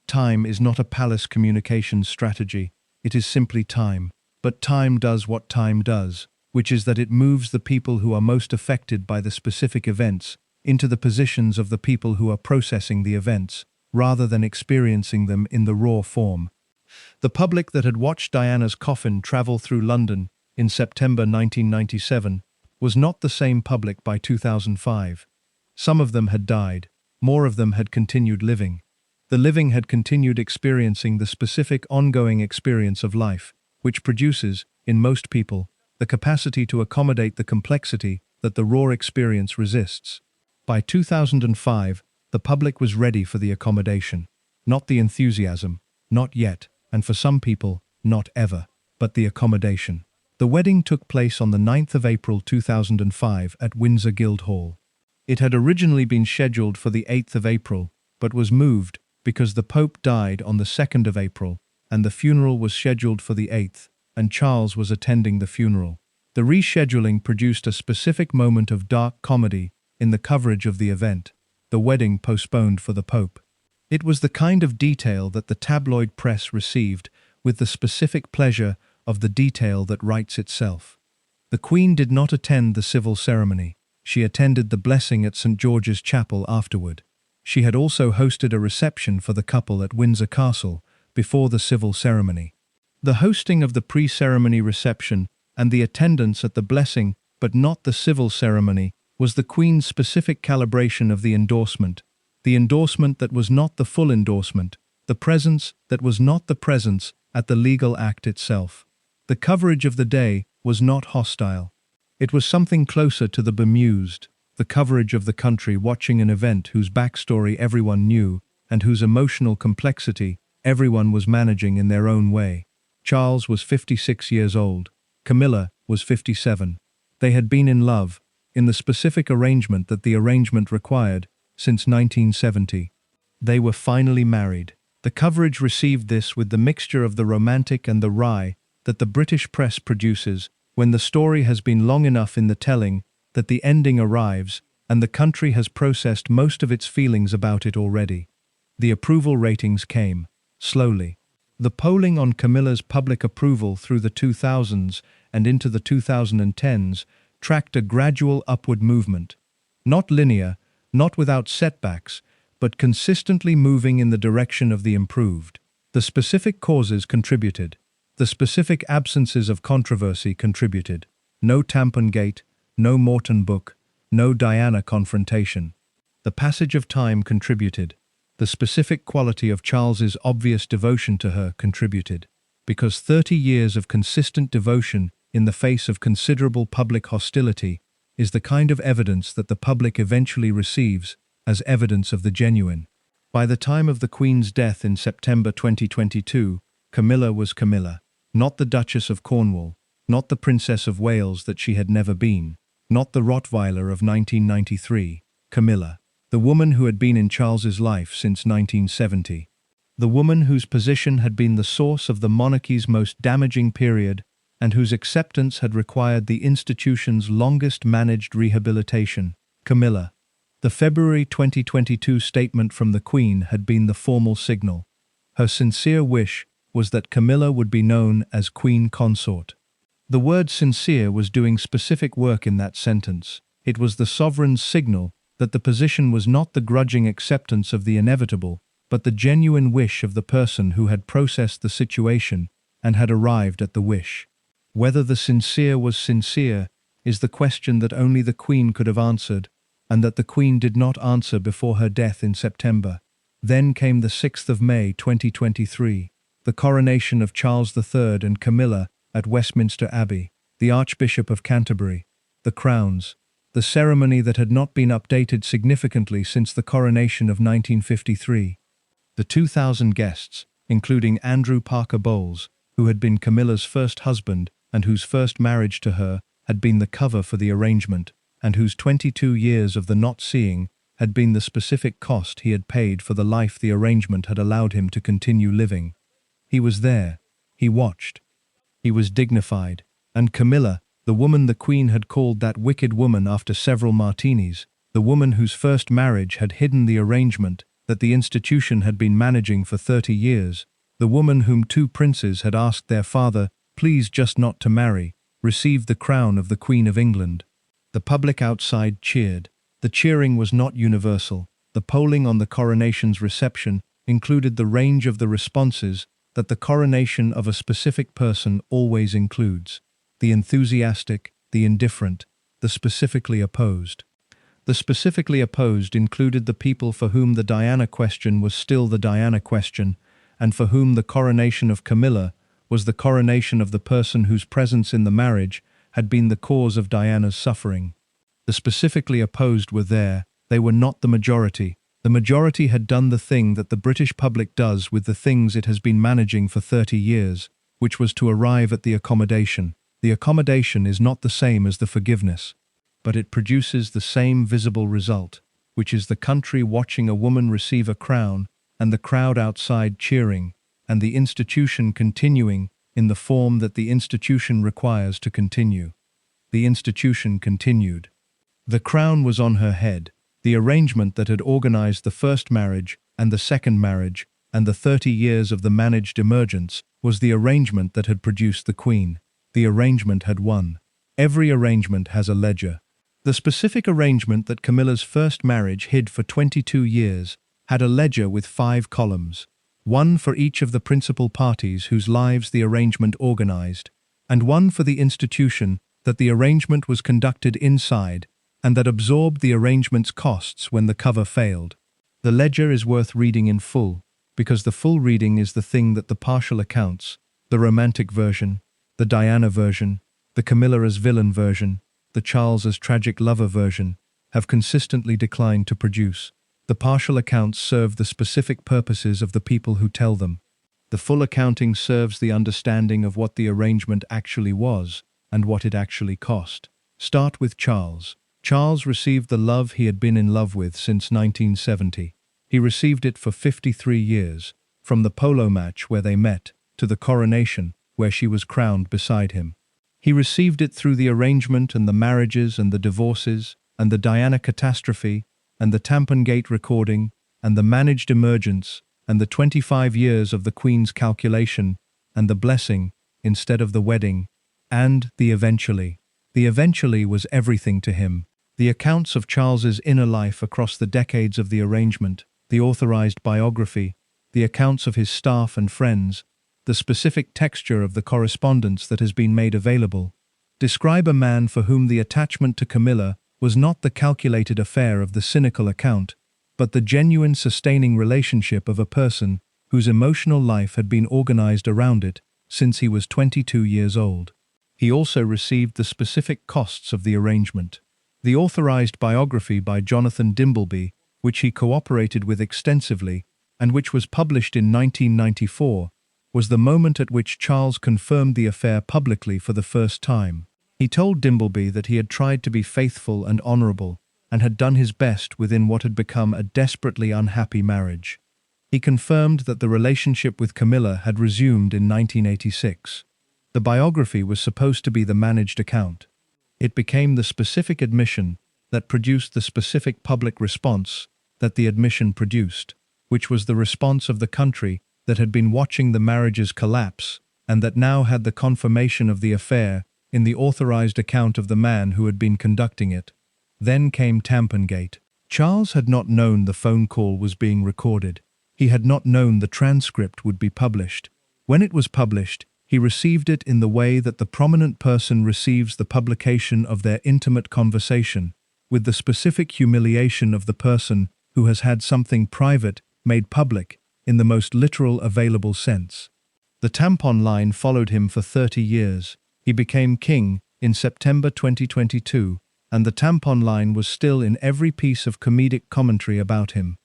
Time is not a palace communications strategy, it is simply time. But time does what time does, which is that it moves the people who are most affected by the specific events into the positions of the people who are processing the events, rather than experiencing them in the raw form. The public that had watched Diana's coffin travel through London in September 1997 was not the same public by 2005. Some of them had died, more of them had continued living. The living had continued experiencing the specific ongoing experience of life, which produces, in most people, the capacity to accommodate the complexity that the raw experience resists. By 2005, the public was ready for the accommodation, not the enthusiasm, not yet, and for some people, not ever, but the accommodation. The wedding took place on the 9th of April 2005 at Windsor Guildhall. It had originally been scheduled for the 8th of April, but was moved because the Pope died on the 2nd of April, and the funeral was scheduled for the 8th, and Charles was attending the funeral. The rescheduling produced a specific moment of dark comedy in the coverage of the event, the wedding postponed for the Pope. It was the kind of detail that the tabloid press received with the specific pleasure of the detail that writes itself. The Queen did not attend the civil ceremony. She attended the blessing at St. George's Chapel afterward. She had also hosted a reception for the couple at Windsor Castle before the civil ceremony. The hosting of the pre-ceremony reception and the attendance at the blessing, but not the civil ceremony, was the Queen's specific calibration of the endorsement that was not the full endorsement, the presence that was not the presence at the legal act itself. The coverage of the day was not hostile. It was something closer to the bemused, the coverage of the country watching an event whose backstory everyone knew and whose emotional complexity everyone was managing in their own way. Charles was 56 years old. Camilla was 57. They had been in love, in the specific arrangement that the arrangement required, since 1970. They were finally married. The coverage received this with the mixture of the romantic and the wry that the British press produces when the story has been long enough in the telling that the ending arrives and the country has processed most of its feelings about it already. The approval ratings came, slowly. The polling on Camilla's public approval through the 2000s and into the 2010s tracked a gradual upward movement. Not linear, not without setbacks, but consistently moving in the direction of the improved. The specific causes contributed. The specific absences of controversy contributed. No Tampongate, no Morton book, no Diana confrontation. The passage of time contributed. The specific quality of Charles's obvious devotion to her contributed. Because 30 years of consistent devotion in the face of considerable public hostility is the kind of evidence that the public eventually receives as evidence of the genuine. By the time of the Queen's death in September 2022, Camilla was Camilla, not the Duchess of Cornwall, not the Princess of Wales that she had never been, not the Rottweiler of 1993, Camilla, the woman who had been in Charles's life since 1970, the woman whose position had been the source of the monarchy's most damaging period and whose acceptance had required the institution's longest-managed rehabilitation, Camilla. The February 2022 statement from the Queen had been the formal signal. Her sincere wish was that Camilla would be known as Queen Consort. The word sincere was doing specific work in that sentence. It was the sovereign's signal that the position was not the grudging acceptance of the inevitable, but the genuine wish of the person who had processed the situation and had arrived at the wish. Whether the sincere was sincere is the question that only the Queen could have answered, and that the Queen did not answer before her death in September. Then came the 6th of May 2023, the coronation of Charles III and Camilla at Westminster Abbey, the Archbishop of Canterbury, the crowns, the ceremony that had not been updated significantly since the coronation of 1953. The 2,000 guests, including Andrew Parker Bowles, who had been Camilla's first husband and whose first marriage to her had been the cover for the arrangement, and whose 22 years of the not seeing had been the specific cost he had paid for the life the arrangement had allowed him to continue living. He was there. He watched. He was dignified. And Camilla, the woman the Queen had called that wicked woman after several martinis, the woman whose first marriage had hidden the arrangement that the institution had been managing for 30 years, the woman whom 2 princes had asked their father, please just not to marry, received the crown of the Queen of England. The public outside cheered. The cheering was not universal. The polling on the coronation's reception included the range of the responses that the coronation of a specific person always includes: the enthusiastic, the indifferent, the specifically opposed. The specifically opposed included the people for whom the Diana question was still the Diana question, and for whom the coronation of Camilla was the coronation of the person whose presence in the marriage had been the cause of Diana's suffering. The specifically opposed were there. They were not the majority. The majority had done the thing that the British public does with the things it has been managing for 30 years, which was to arrive at the accommodation. The accommodation is not the same as the forgiveness, but it produces the same visible result, which is the country watching a woman receive a crown, and the crowd outside cheering, and the institution continuing in the form that the institution requires to continue. The institution continued. The crown was on her head. The arrangement that had organized the first marriage and the second marriage and the 30 years of the managed emergence was the arrangement that had produced the Queen. The arrangement had won. Every arrangement has a ledger. The specific arrangement that Camilla's first marriage hid for 22 years had a ledger with 5 columns, one for each of the principal parties whose lives the arrangement organized, and one for the institution that the arrangement was conducted inside and that absorbed the arrangement's costs when the cover failed. The ledger is worth reading in full, because the full reading is the thing that the partial accounts, the romantic version, the Diana version, the Camilla as villain version, the Charles as tragic lover version, have consistently declined to produce. The partial accounts serve the specific purposes of the people who tell them. The full accounting serves the understanding of what the arrangement actually was and what it actually cost. Start with Charles. Charles received the love he had been in love with since 1970. He received it for 53 years, from the polo match where they met to the coronation where she was crowned beside him. He received it through the arrangement and the marriages and the divorces and the Diana catastrophe and the Tampongate recording and the managed emergence, and the 25 years of the Queen's calculation, and the blessing, instead of the wedding, and the eventually. The eventually was everything to him. The accounts of Charles's inner life across the decades of the arrangement, the authorized biography, the accounts of his staff and friends, the specific texture of the correspondence that has been made available, describe a man for whom the attachment to Camilla was not the calculated affair of the cynical account, but the genuine sustaining relationship of a person whose emotional life had been organized around it since he was 22 years old. He also received the specific costs of the arrangement. The authorized biography by Jonathan Dimbleby, which he cooperated with extensively, and which was published in 1994, was the moment at which Charles confirmed the affair publicly for the first time. He told Dimbleby that he had tried to be faithful and honorable, and had done his best within what had become a desperately unhappy marriage. He confirmed that the relationship with Camilla had resumed in 1986. The biography was supposed to be the managed account. It became the specific admission that produced the specific public response that the admission produced, which was the response of the country that had been watching the marriage's collapse and that now had the confirmation of the affair in the authorized account of the man who had been conducting it. Then came Tampongate. Charles had not known the phone call was being recorded. He had not known the transcript would be published. When it was published, he received it in the way that the prominent person receives the publication of their intimate conversation, with the specific humiliation of the person who has had something private made public in the most literal available sense. The tampon line followed him for 30 years. He became king in September 2022, and the tampon line was still in every piece of comedic commentary about him.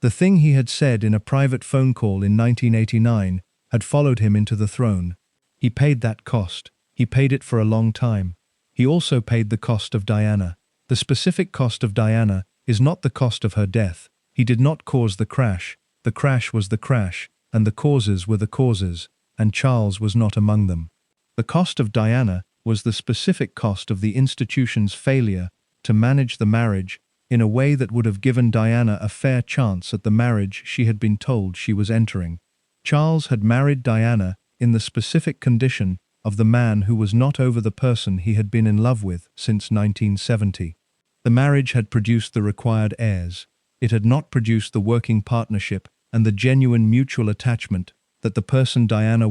The thing he had said in a private phone call in 1989 had followed him into the throne. He paid that cost. He paid it for a long time. He also paid the cost of Diana. The specific cost of Diana is not the cost of her death. He did not cause the crash. The crash was the crash, and the causes were the causes, and Charles was not among them. The cost of Diana was the specific cost of the institution's failure to manage the marriage in a way that would have given Diana a fair chance at the marriage she had been told she was entering. Charles had married Diana in the specific condition of the man who was not over the person he had been in love with since 1970. The marriage had produced the required heirs. It had not produced the working partnership and the genuine mutual attachment that the person Diana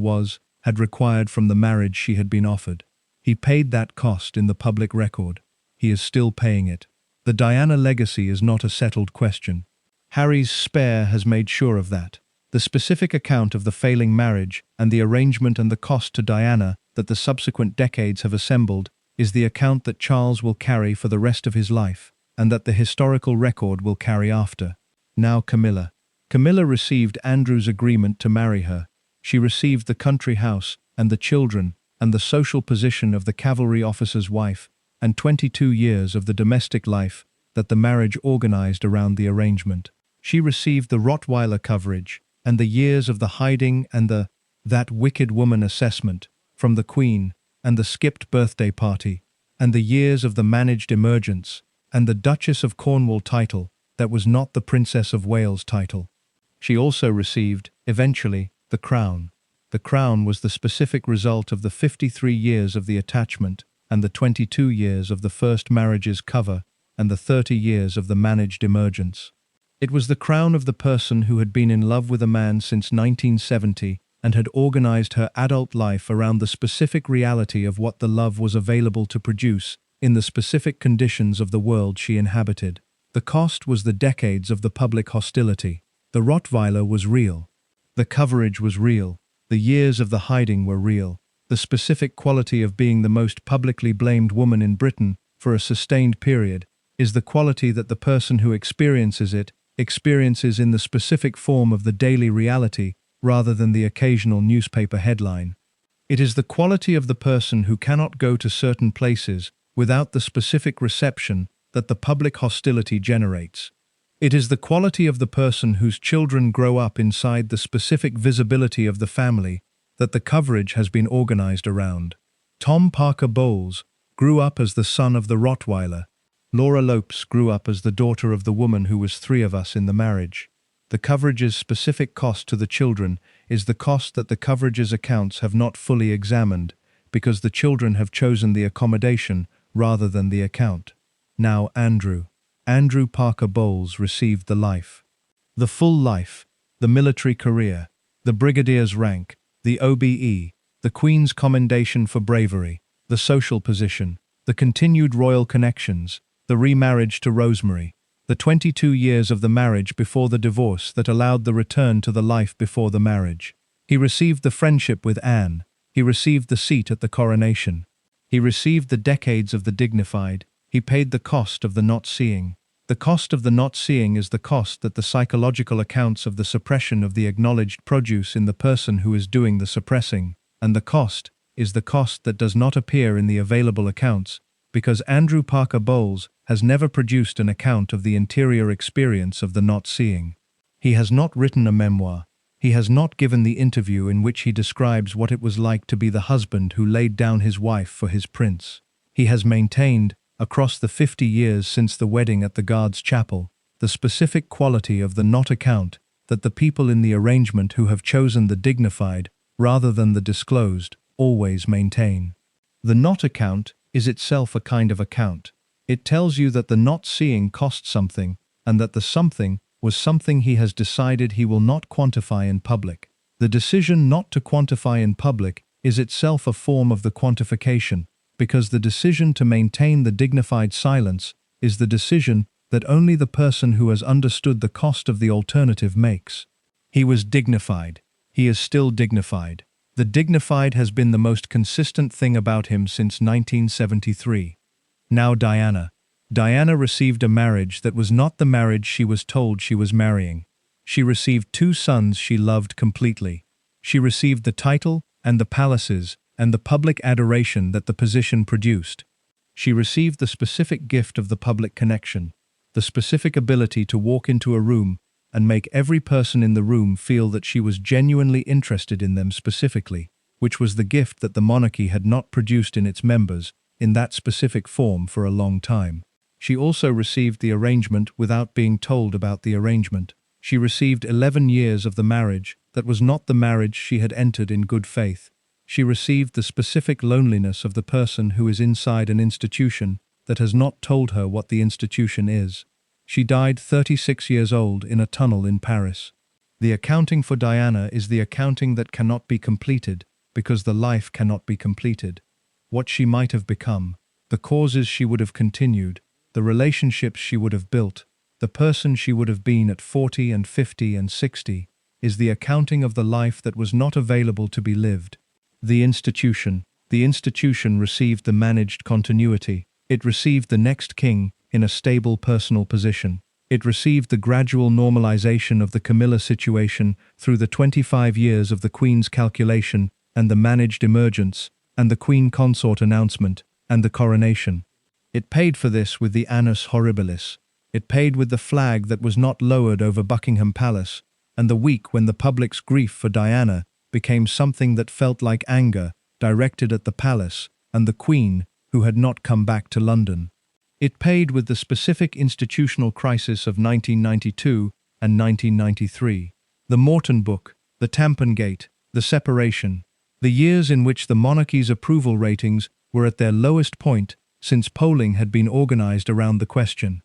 had required from the marriage she had been offered. He paid that cost in the public record. He is still paying it. The Diana legacy is not a settled question. Harry's spare has made sure of that. The specific account of the failing marriage and the arrangement and the cost to Diana that the subsequent decades have assembled is the account that Charles will carry for the rest of his life, and that the historical record will carry after. Now Camilla. Camilla received Andrew's agreement to marry her. She received the country house and the children and the social position of the cavalry officer's wife and 22 years of the domestic life that the marriage organized around the arrangement. She received the Rottweiler coverage and the years of the hiding and the "that wicked woman" assessment from the Queen and the skipped birthday party and the years of the managed emergence and the Duchess of Cornwall title that was not the Princess of Wales title. She also received, eventually, the crown. The crown was the specific result of the 53 years of the attachment and the 22 years of the first marriage's cover and the 30 years of the managed emergence. It was the crown of the person who had been in love with a man since 1970 and had organized her adult life around the specific reality of what the love was available to produce in the specific conditions of the world she inhabited. The cost was the decades of the public hostility. The Rottweiler was real. The coverage was real. The years of the hiding were real. The specific quality of being the most publicly blamed woman in Britain for a sustained period is the quality that the person who experiences it experiences in the specific form of the daily reality rather than the occasional newspaper headline. It is the quality of the person who cannot go to certain places without the specific reception that the public hostility generates. It is the quality of the person whose children grow up inside the specific visibility of the family that the coverage has been organized around. Tom Parker Bowles grew up as the son of the Rottweiler. Laura Lopes grew up as the daughter of the woman who was three of us in the marriage. The coverage's specific cost to the children is the cost that the coverage's accounts have not fully examined, because the children have chosen the accommodation rather than the account. Now Andrew Parker Bowles received the life. The full life, the military career, the brigadier's rank, the OBE, the Queen's commendation for bravery, the social position, the continued royal connections, the remarriage to Rosemary, the 22 years of the marriage before the divorce that allowed the return to the life before the marriage. He received the friendship with Anne. He received the seat at the coronation. He received the decades of the dignified. He paid the cost of the not seeing. The cost of the not seeing is the cost that the psychological accounts of the suppression of the acknowledged produce in the person who is doing the suppressing, and the cost is the cost that does not appear in the available accounts, because Andrew Parker Bowles has never produced an account of the interior experience of the not seeing. He has not written a memoir. He has not given the interview in which he describes what it was like to be the husband who laid down his wife for his prince. He has maintained, across the 50 years since the wedding at the Guards' Chapel, the specific quality of the not account that the people in the arrangement who have chosen the dignified, rather than the disclosed, always maintain. The not account is itself a kind of account. It tells you that the not seeing cost something, and that the something was something he has decided he will not quantify in public. The decision not to quantify in public is itself a form of the quantification, because the decision to maintain the dignified silence is the decision that only the person who has understood the cost of the alternative makes. He was dignified. He is still dignified. The dignified has been the most consistent thing about him since 1973. Now Diana. Diana received a marriage that was not the marriage she was told she was marrying. She received 2 sons she loved completely. She received the title and the palaces and the public adoration that the position produced. She received the specific gift of the public connection, the specific ability to walk into a room and make every person in the room feel that she was genuinely interested in them specifically, which was the gift that the monarchy had not produced in its members in that specific form for a long time. She also received the arrangement without being told about the arrangement. She received 11 years of the marriage that was not the marriage she had entered in good faith. She received the specific loneliness of the person who is inside an institution that has not told her what the institution is. She died 36 years old in a tunnel in Paris. The accounting for Diana is the accounting that cannot be completed because the life cannot be completed. What she might have become, the causes she would have continued, the relationships she would have built, the person she would have been at 40 and 50 and 60, is the accounting of the life that was not available to be lived. The institution received the managed continuity. It received the next king in a stable personal position. It received the gradual normalization of the Camilla situation through the 25 years of the Queen's calculation and the managed emergence, and the Queen Consort announcement, and the coronation. It paid for this with the annus horribilis. It paid with the flag that was not lowered over Buckingham Palace, and the week when the public's grief for Diana became something that felt like anger directed at the palace and the Queen, who had not come back to London. It paid with the specific institutional crisis of 1992 and 1993, the Morton book, the Tampon Gate, the separation, the years in which the monarchy's approval ratings were at their lowest point since polling had been organized around the question.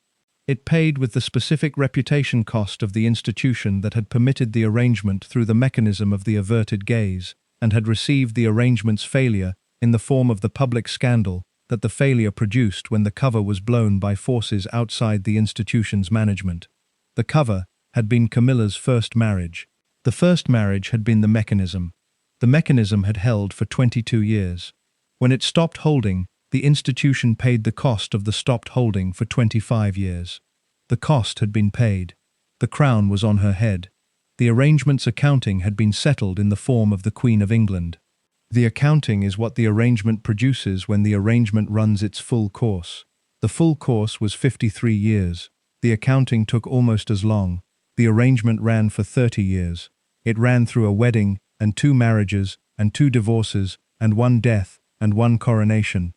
It paid with the specific reputation cost of the institution that had permitted the arrangement through the mechanism of the averted gaze, and had received the arrangement's failure in the form of the public scandal that the failure produced when the cover was blown by forces outside the institution's management. The cover had been Camilla's first marriage. The first marriage had been the mechanism. The mechanism had held for 22 years. When it stopped holding, the institution paid the cost of the stopped holding for 25 years. The cost had been paid. The crown was on her head. The arrangement's accounting had been settled in the form of the Queen of England. The accounting is what the arrangement produces when the arrangement runs its full course. The full course was 53 years. The accounting took almost as long. The arrangement ran for 30 years. It ran through a wedding, and 2 marriages, and 2 divorces, and 1 death, and 1 coronation.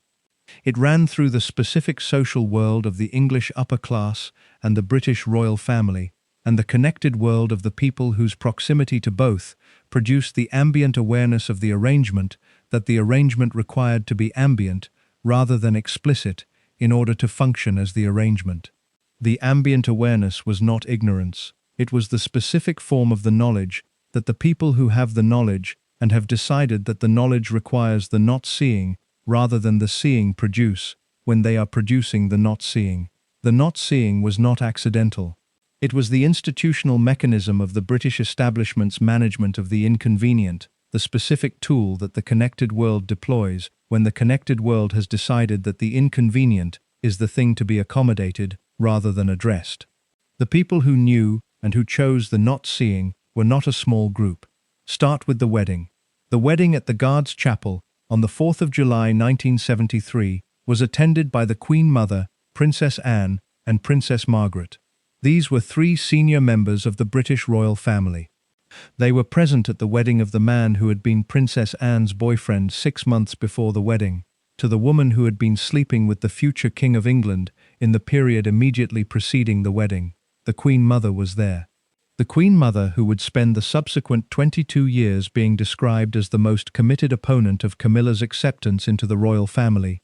It ran through the specific social world of the English upper class and the British royal family, and the connected world of the people whose proximity to both produced the ambient awareness of the arrangement that the arrangement required to be ambient rather than explicit in order to function as the arrangement. The ambient awareness was not ignorance. It was the specific form of the knowledge that the people who have the knowledge and have decided that the knowledge requires the not seeing rather than the seeing produce when they are producing the not seeing. The not seeing was not accidental. It was the institutional mechanism of the British establishment's management of the inconvenient, the specific tool that the connected world deploys when the connected world has decided that the inconvenient is the thing to be accommodated rather than addressed. The people who knew and who chose the not seeing were not a small group. Start with the wedding. The wedding at the Guards Chapel on the 4th of July 1973 was attended by the Queen Mother, Princess Anne, and Princess Margaret. These were three senior members of the British royal family. They were present at the wedding of the man who had been Princess Anne's boyfriend 6 months before the wedding, to the woman who had been sleeping with the future King of England in the period immediately preceding the wedding. The Queen Mother was there. The Queen Mother, who would spend the subsequent 22 years being described as the most committed opponent of Camilla's acceptance into the royal family,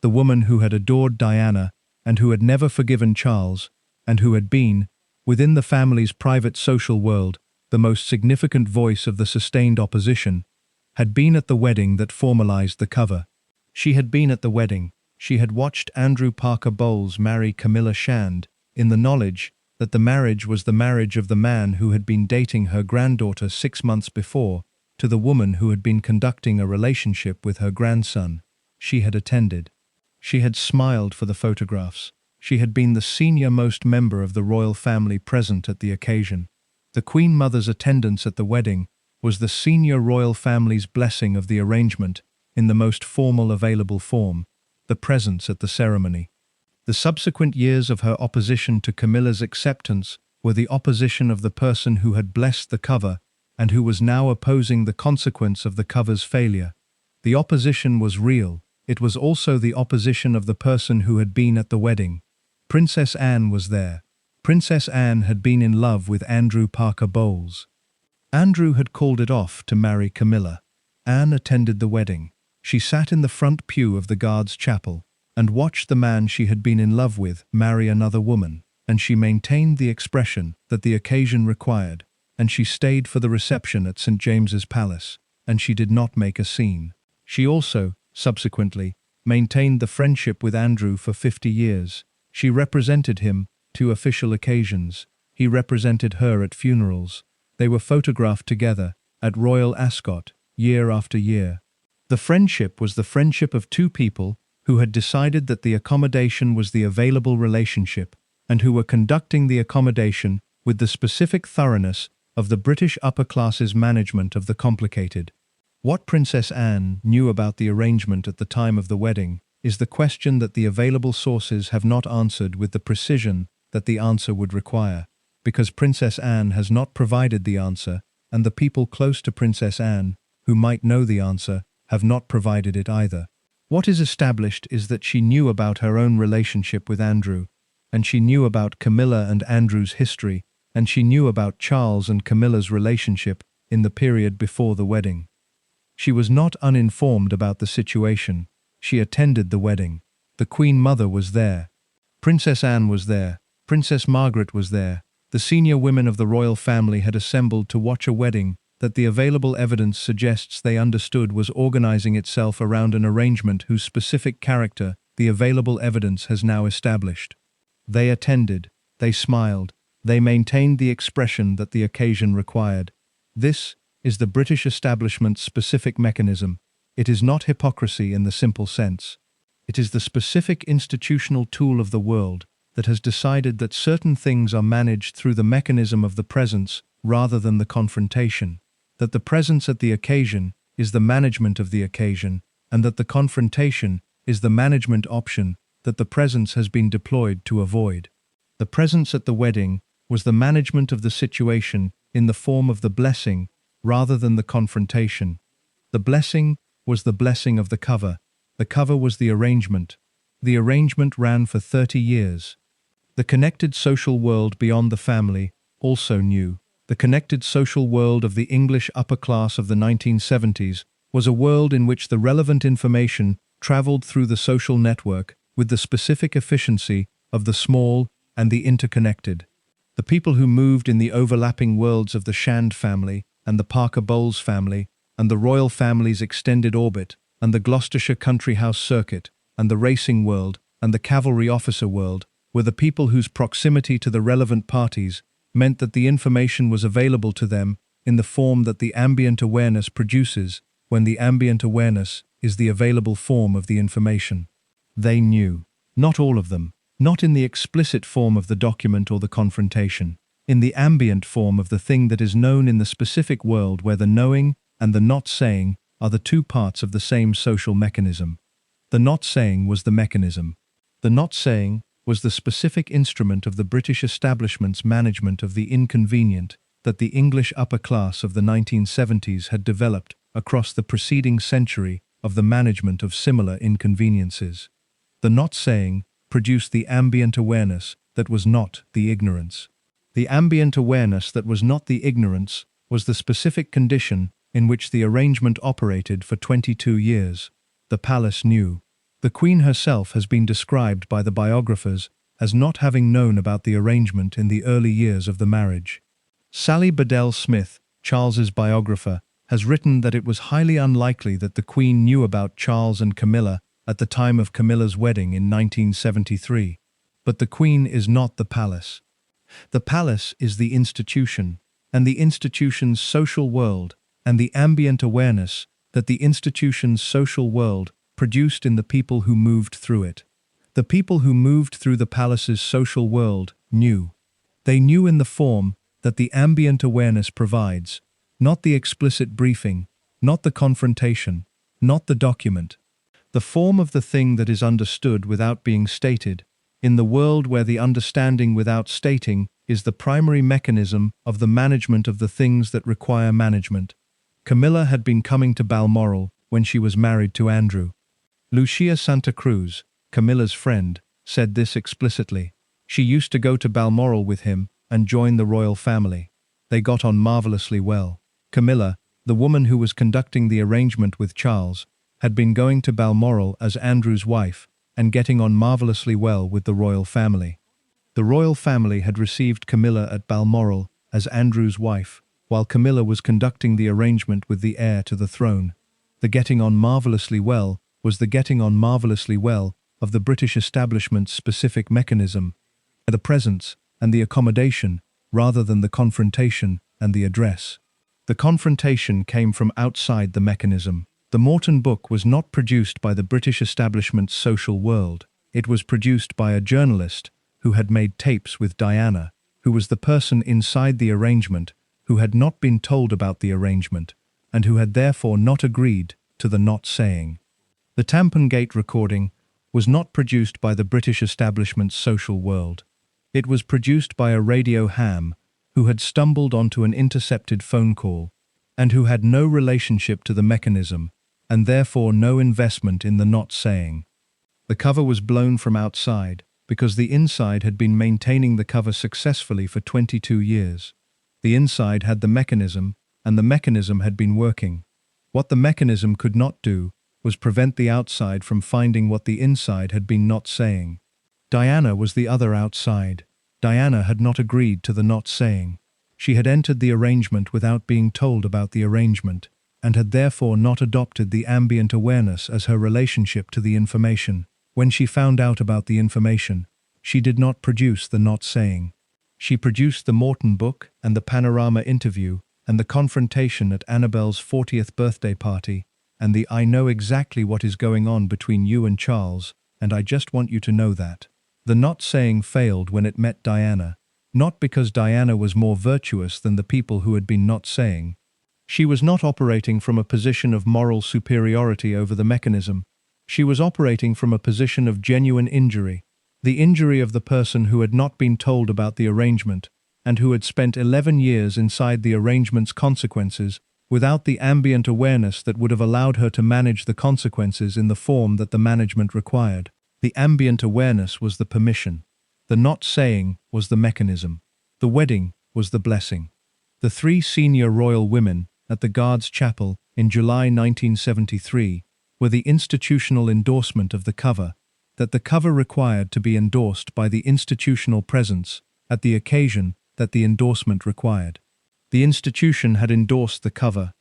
the woman who had adored Diana and who had never forgiven Charles, and who had been, within the family's private social world, the most significant voice of the sustained opposition, had been at the wedding that formalized the cover. She had been at the wedding. She had watched Andrew Parker Bowles marry Camilla Shand in the knowledge that the marriage was the marriage of the man who had been dating her granddaughter 6 months before to the woman who had been conducting a relationship with her grandson. She had attended. She had smiled for the photographs. She had been the senior-most member of the royal family present at the occasion. The Queen Mother's attendance at the wedding was the senior royal family's blessing of the arrangement in the most formal available form, the presence at the ceremony. The subsequent years of her opposition to Camilla's acceptance were the opposition of the person who had blessed the cover and who was now opposing the consequence of the cover's failure. The opposition was real. It was also the opposition of the person who had been at the wedding. Princess Anne was there. Princess Anne had been in love with Andrew Parker Bowles. Andrew had called it off to marry Camilla. Anne attended the wedding. She sat in the front pew of the Guards Chapel and watched the man she had been in love with marry another woman, and she maintained the expression that the occasion required, and she stayed for the reception at St. James's Palace, and she did not make a scene. She also, subsequently, maintained the friendship with Andrew for 50 years. She represented him to official occasions. He represented her at funerals. They were photographed together at Royal Ascot year after year. The friendship was the friendship of two people who had decided that the accommodation was the available relationship and who were conducting the accommodation with the specific thoroughness of the British upper class's management of the complicated. What Princess Anne knew about the arrangement at the time of the wedding is the question that the available sources have not answered with the precision that the answer would require, because Princess Anne has not provided the answer, and the people close to Princess Anne, who might know the answer, have not provided it either. What is established is that she knew about her own relationship with Andrew, and she knew about Camilla and Andrew's history, and she knew about Charles and Camilla's relationship in the period before the wedding. She was not uninformed about the situation. She attended the wedding. The Queen Mother was there. Princess Anne was there. Princess Margaret was there. The senior women of the royal family had assembled to watch a wedding that the available evidence suggests they understood was organizing itself around an arrangement whose specific character the available evidence has now established. They attended. They smiled. They maintained the expression that the occasion required. This is the British establishment's specific mechanism. It is not hypocrisy in the simple sense. It is the specific institutional tool of the world that has decided that certain things are managed through the mechanism of the presence rather than the confrontation, that the presence at the occasion is the management of the occasion, and that the confrontation is the management option that the presence has been deployed to avoid. The presence at the wedding was the management of the situation in the form of the blessing rather than the confrontation. The blessing was the blessing of the cover. The cover was the arrangement. The arrangement ran for 30 years. The connected social world beyond the family also knew. The connected social world of the English upper class of the 1970s was a world in which the relevant information traveled through the social network with the specific efficiency of the small and the interconnected. The people who moved in the overlapping worlds of the Shand family and the Parker Bowles family and the royal family's extended orbit and the Gloucestershire country house circuit and the racing world and the cavalry officer world were the people whose proximity to the relevant parties meant that the information was available to them in the form that the ambient awareness produces when the ambient awareness is the available form of the information. They knew. Not all of them. Not in the explicit form of the document or the confrontation. In the ambient form of the thing that is known in the specific world where the knowing and the not saying are the two parts of the same social mechanism. The not saying was the mechanism. The not saying was the specific instrument of the British establishment's management of the inconvenient that the English upper class of the 1970s had developed across the preceding century of the management of similar inconveniences. The not saying produced the ambient awareness that was not the ignorance. The ambient awareness that was not the ignorance was the specific condition in which the arrangement operated for 22 years. The palace knew. The Queen herself has been described by the biographers as not having known about the arrangement in the early years of the marriage. Sally Bedell Smith, Charles's biographer, has written that it was highly unlikely that the Queen knew about Charles and Camilla at the time of Camilla's wedding in 1973. But the Queen is not the palace. The palace is the institution, and the institution's social world, and the ambient awareness that the institution's social world produced in the people who moved through it. The people who moved through the palace's social world knew. They knew in the form that the ambient awareness provides, not the explicit briefing, not the confrontation, not the document. The form of the thing that is understood without being stated, in the world where the understanding without stating is the primary mechanism of the management of the things that require management. Camilla had been coming to Balmoral when she was married to Andrew. Lucia Santa Cruz, Camilla's friend, said this explicitly. She used to go to Balmoral with him and join the royal family. They got on marvelously well. Camilla, the woman who was conducting the arrangement with Charles, had been going to Balmoral as Andrew's wife and getting on marvelously well with the royal family. The royal family had received Camilla at Balmoral as Andrew's wife, while Camilla was conducting the arrangement with the heir to the throne. The getting on marvelously well was the getting on marvelously well of the British establishment's specific mechanism, the presence and the accommodation, rather than the confrontation and the address. The confrontation came from outside the mechanism. The Morton book was not produced by the British establishment's social world. It was produced by a journalist who had made tapes with Diana, who was the person inside the arrangement who had not been told about the arrangement, and who had therefore not agreed to the not saying. The Tampon Gate recording was not produced by the British establishment's social world. It was produced by a radio ham who had stumbled onto an intercepted phone call and who had no relationship to the mechanism and therefore no investment in the not saying. The cover was blown from outside because the inside had been maintaining the cover successfully for 22 years. The inside had the mechanism, and the mechanism had been working. What the mechanism could not do was prevent the outside from finding what the inside had been not saying. Diana was the other outside. Diana had not agreed to the not saying. She had entered the arrangement without being told about the arrangement, and had therefore not adopted the ambient awareness as her relationship to the information. When she found out about the information, she did not produce the not saying. She produced the Morton book and the Panorama interview and the confrontation at Annabelle's 40th birthday party and the "I know exactly what is going on between you and Charles, and I just want you to know that." The not saying failed when it met Diana, not because Diana was more virtuous than the people who had been not saying. She was not operating from a position of moral superiority over the mechanism. She was operating from a position of genuine injury, the injury of the person who had not been told about the arrangement and who had spent 11 years inside the arrangement's consequences without the ambient awareness that would have allowed her to manage the consequences in the form that the management required. The ambient awareness was the permission. The not saying was the mechanism. The wedding was the blessing. The three senior royal women at the Guards Chapel in July 1973 were the institutional endorsement of the cover, that the cover required to be endorsed by the institutional presence at the occasion that the endorsement required. The institution had endorsed the cover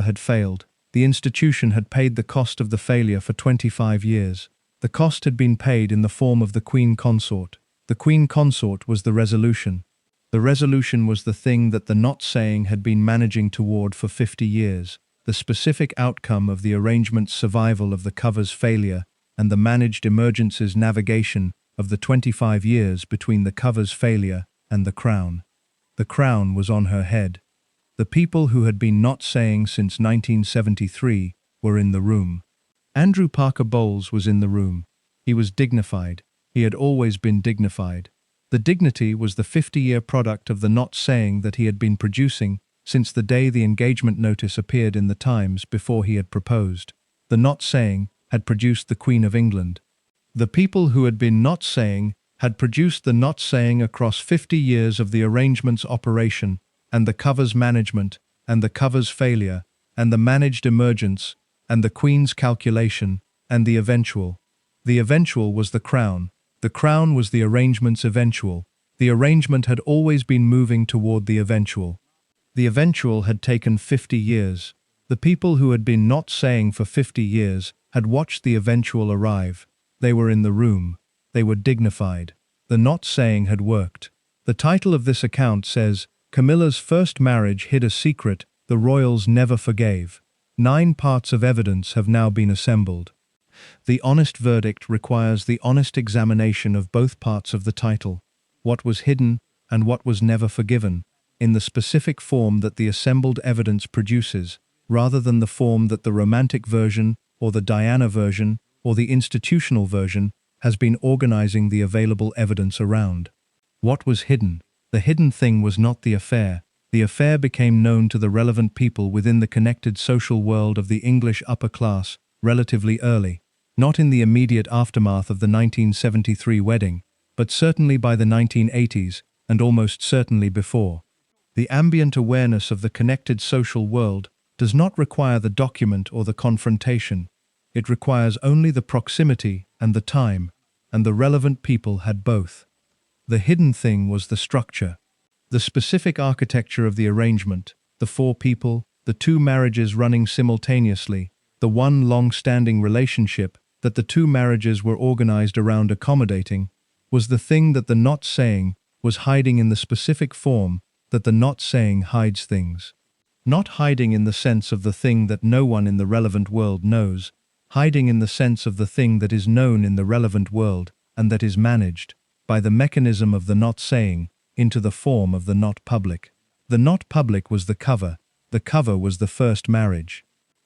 had failed, the institution had paid the cost of the failure for 25 years. The cost had been paid in the form of the Queen Consort. The Queen Consort was the resolution. The resolution was the thing that the not saying had been managing toward for 50 years, the specific outcome of the arrangement's survival of the cover's failure and the managed emergence's navigation of the 25 years between the cover's failure and the crown. The crown was on her head. The people who had been not saying since 1973 were in the room. Andrew Parker Bowles was in the room. He was dignified. He had always been dignified. The dignity was the 50-year product of the not saying that he had been producing since the day the engagement notice appeared in the Times before he had proposed. The not saying had produced the Queen of England. The people who had been not saying had produced the not saying across 50 years of the arrangement's operation and the cover's management and the cover's failure and the managed emergence and the Queen's calculation and the eventual. The eventual was the crown. The crown was the arrangement's eventual. The arrangement had always been moving toward the eventual. The eventual had taken 50 years. The people who had been not saying for 50 years had watched the eventual arrive. They were in the room. They were dignified. The not saying had worked. The title of this account says, Camilla's first marriage hid a secret the royals never forgave. 9 parts of evidence have now been assembled. The honest verdict requires the honest examination of both parts of the title, what was hidden and what was never forgiven, in the specific form that the assembled evidence produces, rather than the form that the romantic version or the Diana version or the institutional version has been organizing the available evidence around. What was hidden? The hidden thing was not the affair. The affair became known to the relevant people within the connected social world of the English upper class relatively early, not in the immediate aftermath of the 1973 wedding, but certainly by the 1980s and almost certainly before. The ambient awareness of the connected social world does not require the document or the confrontation. It requires only the proximity and the time, and the relevant people had both. The hidden thing was the structure. The specific architecture of the arrangement, the 4 people, the 2 marriages running simultaneously, the one long-standing relationship that the 2 marriages were organized around accommodating, was the thing that the not saying was hiding in the specific form that the not saying hides things. Not hiding in the sense of the thing that no one in the relevant world knows, hiding in the sense of the thing that is known in the relevant world and that is managed, by the mechanism of the not saying, into the form of the not public. The not public was the cover was the first marriage.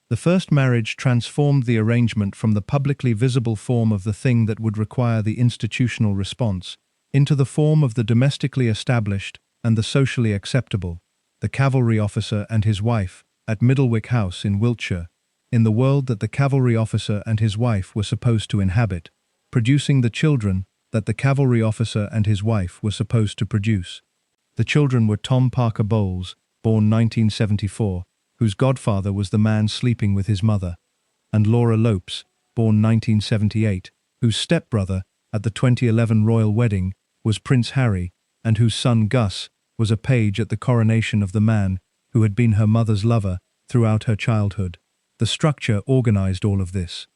The first marriage transformed the arrangement from the publicly visible form of the thing that would require the institutional response, into the form of the domestically established and the socially acceptable, the cavalry officer and his wife, at Middlewick House in Wiltshire, in the world that the cavalry officer and his wife were supposed to inhabit, producing the children that the cavalry officer and his wife were supposed to produce. The children were Tom Parker Bowles, born 1974, whose godfather was the man sleeping with his mother, and Laura Lopes, born 1978, whose stepbrother at the 2011 royal wedding was Prince Harry, and whose son Gus was a page at the coronation of the man who had been her mother's lover throughout her childhood. The structure organized all of this.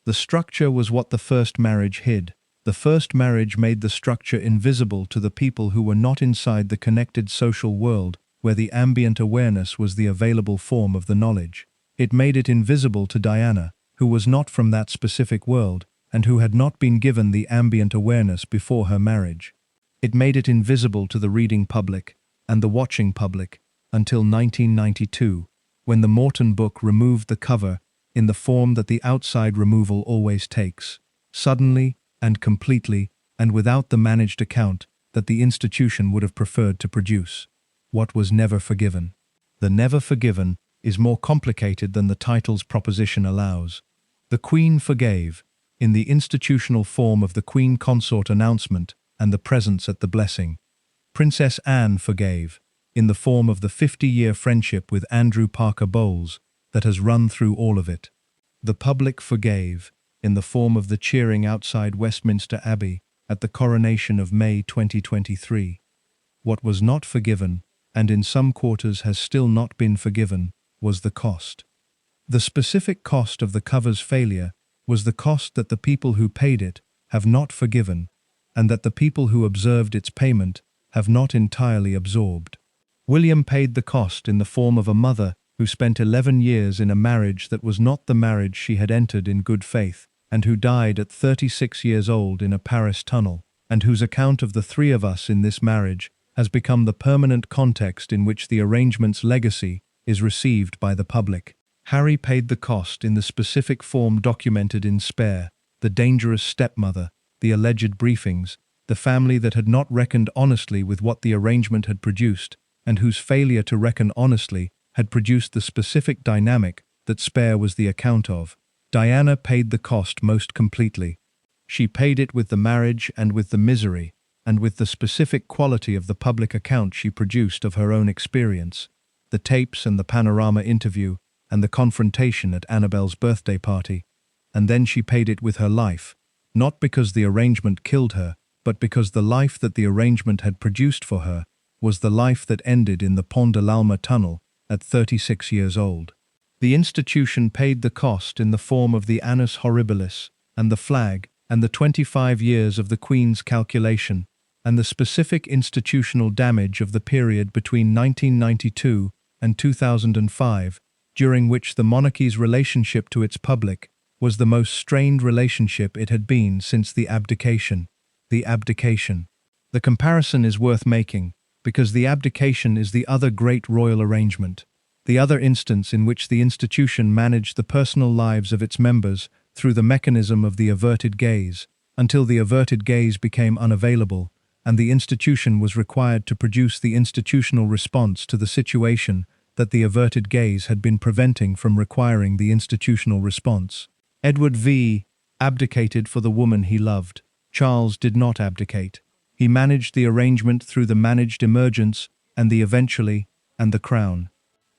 The structure was what the first marriage hid. The first marriage made the structure invisible to the people who were not inside the connected social world where the ambient awareness was the available form of the knowledge. It made it invisible to Diana, who was not from that specific world and who had not been given the ambient awareness before her marriage. It made it invisible to the reading public and the watching public until 1992, when the Morton book removed the cover in the form that the outside removal always takes, suddenly and completely and without the managed account that the institution would have preferred to produce. What was never forgiven? The never forgiven is more complicated than the title's proposition allows. The Queen forgave, in the institutional form of the Queen Consort announcement and the presence at the blessing. Princess Anne forgave, in the form of the 50-year friendship with Andrew Parker Bowles that has run through all of it. The public forgave, in the form of the cheering outside Westminster Abbey at the coronation of May 2023. What was not forgiven, and in some quarters has still not been forgiven, was the cost. The specific cost of the cover's failure was the cost that the people who paid it have not forgiven, and that the people who observed its payment have not entirely absorbed. William paid the cost in the form of a mother who spent 11 years in a marriage that was not the marriage she had entered in good faith, and who died at 36 years old in a Paris tunnel, and whose account of the three of us in this marriage has become the permanent context in which the arrangement's legacy is received by the public. Harry paid the cost in the specific form documented in Spare, the dangerous stepmother, the alleged briefings, the family that had not reckoned honestly with what the arrangement had produced, and whose failure to reckon honestly had produced the specific dynamic that Spare was the account of. Diana paid the cost most completely. She paid it with the marriage and with the misery, and with the specific quality of the public account she produced of her own experience, the tapes and the panorama interview, and the confrontation at Annabelle's birthday party. And then she paid it with her life, not because the arrangement killed her, but because the life that the arrangement had produced for her was the life that ended in the Pont de l'Alma tunnel at 36 years old. The institution paid the cost in the form of the annus horribilis, and the flag, and the 25 years of the Queen's calculation, and the specific institutional damage of the period between 1992 and 2005, during which the monarchy's relationship to its public was the most strained relationship it had been since the abdication. The abdication. The comparison is worth making, because the abdication is the other great royal arrangement, the other instance in which the institution managed the personal lives of its members through the mechanism of the averted gaze, until the averted gaze became unavailable, and the institution was required to produce the institutional response to the situation that the averted gaze had been preventing from requiring the institutional response. Edward V. abdicated for the woman he loved. Charles did not abdicate. He managed the arrangement through the managed emergence and the eventually and the crown.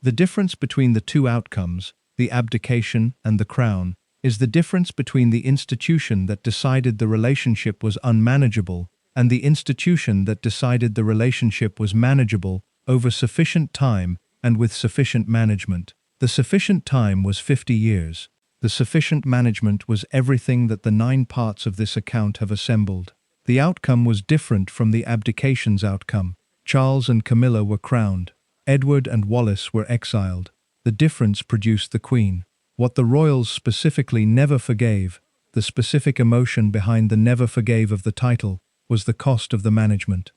The difference between the two outcomes, the abdication and the crown, is the difference between the institution that decided the relationship was unmanageable and the institution that decided the relationship was manageable over sufficient time and with sufficient management. The sufficient time was 50 years. The sufficient management was everything that the 9 parts of this account have assembled. The outcome was different from the abdication's outcome. Charles and Camilla were crowned. Edward and Wallace were exiled. The difference produced the Queen. What the royals specifically never forgave, the specific emotion behind the never forgave of the title, was the cost of the management.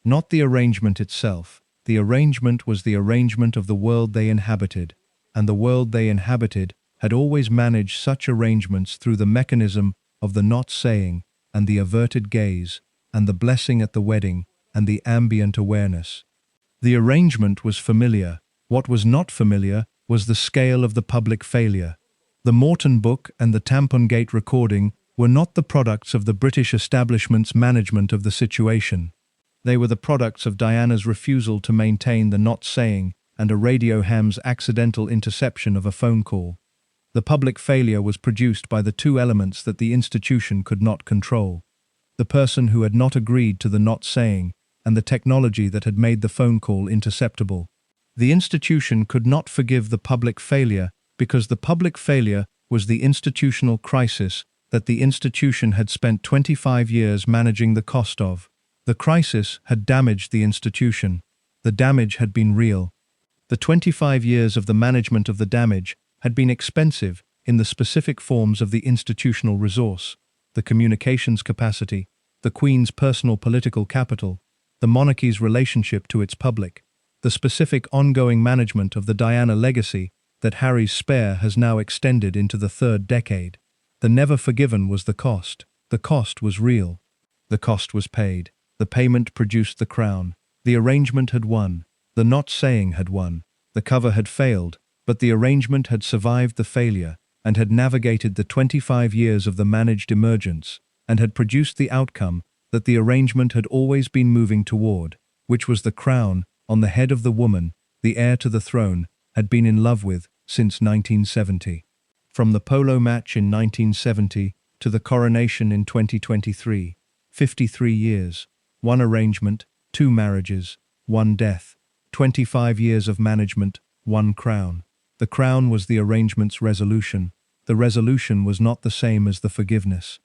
Not the arrangement itself. The arrangement was the arrangement of the world they inhabited, and the world they inhabited had always managed such arrangements through the mechanism of the not saying, and the averted gaze, and the blessing at the wedding, and the ambient awareness. The arrangement was familiar. What was not familiar was the scale of the public failure. The Morton book and the Tampongate recording were not the products of the British establishment's management of the situation. They were the products of Diana's refusal to maintain the not saying and a radio ham's accidental interception of a phone call. The public failure was produced by the two elements that the institution could not control: the person who had not agreed to the not saying and the technology that had made the phone call interceptable. The institution could not forgive the public failure because the public failure was the institutional crisis that the institution had spent 25 years managing the cost of. The crisis had damaged the institution. The damage had been real. The 25 years of the management of the damage had been expensive in the specific forms of the institutional resource, the communications capacity, the Queen's personal political capital, the monarchy's relationship to its public, the specific ongoing management of the Diana legacy that Harry's spare has now extended into the 3rd decade. The never forgiven was the cost. The cost was real. The cost was paid. The payment produced the crown. The arrangement had won. The not saying had won. The cover had failed, but the arrangement had survived the failure and had navigated the 25 years of the managed emergence and had produced the outcome that the arrangement had always been moving toward, which was the crown on the head of the woman, the heir to the throne, had been in love with since 1970. From the polo match in 1970 to the coronation in 2023, 53 years, one arrangement, two marriages, one death, 25 years of management, one crown. The crown was the arrangement's resolution. The resolution was not the same as the forgiveness.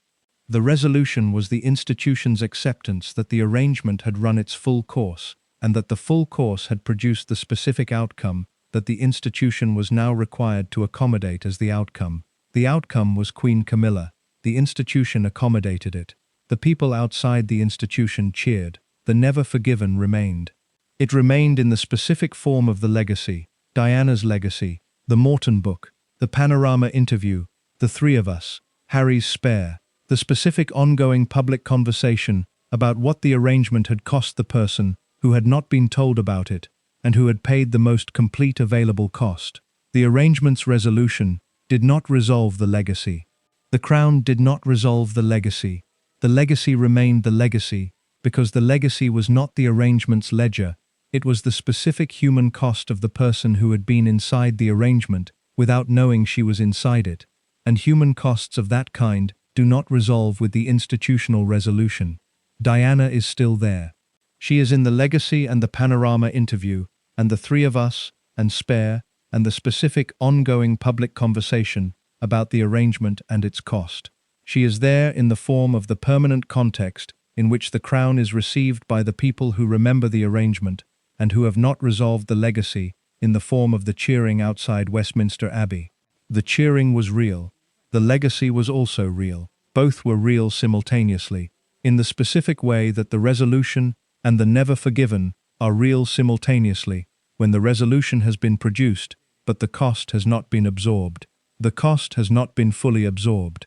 The resolution was the institution's acceptance that the arrangement had run its full course, and that the full course had produced the specific outcome that the institution was now required to accommodate as the outcome. The outcome was Queen Camilla. The institution accommodated it. The people outside the institution cheered. The never forgiven remained. It remained in the specific form of the legacy, Diana's legacy, the Morton book, the panorama interview, the three of us, Harry's spare, the specific ongoing public conversation about what the arrangement had cost the person who had not been told about it and who had paid the most complete available cost. The arrangement's resolution did not resolve the legacy. The crown did not resolve the legacy. The legacy remained the legacy because the legacy was not the arrangement's ledger. It was the specific human cost of the person who had been inside the arrangement without knowing she was inside it, and human costs of that kind do not resolve with the institutional resolution. Diana is still there. She is in the legacy and the panorama interview, and the three of us, and spare, and the specific ongoing public conversation about the arrangement and its cost. She is there in the form of the permanent context in which the crown is received by the people who remember the arrangement and who have not resolved the legacy in the form of the cheering outside Westminster Abbey. The cheering was real. The legacy was also real. Both were real simultaneously, in the specific way that the resolution and the never forgiven are real simultaneously when the resolution has been produced, but the cost has not been absorbed. The cost has not been fully absorbed.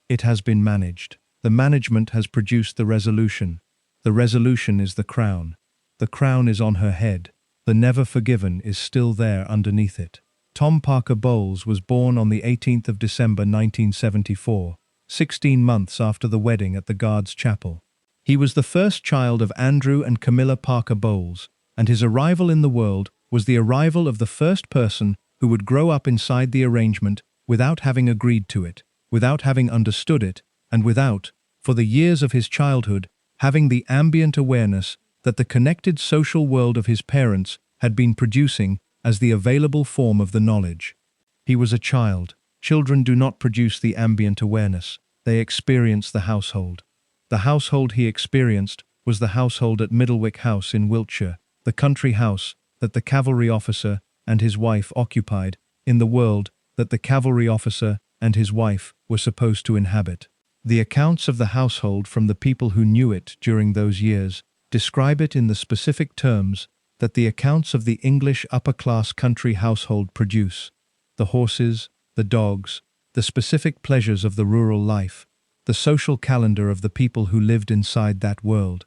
It has been managed. The management has produced the resolution. The resolution is the crown. The crown is on her head. The never forgiven is still there underneath it. Tom Parker Bowles was born on the 18th of December 1974, 16 months after the wedding at the Guards Chapel. He was the first child of Andrew and Camilla Parker Bowles, and his arrival in the world was the arrival of the first person who would grow up inside the arrangement without having agreed to it, without having understood it, and without, for the years of his childhood, having the ambient awareness that the connected social world of his parents had been producing as the available form of the knowledge. He was a child. Children do not produce the ambient awareness. They experience the household. The household he experienced was the household at Middlewick House in Wiltshire, the country house that the cavalry officer and his wife occupied, in the world that the cavalry officer and his wife were supposed to inhabit. The accounts of the household from the people who knew it during those years describe it in the specific terms that the accounts of the English upper-class country household produce: the horses, the dogs, the specific pleasures of the rural life, the social calendar of the people who lived inside that world.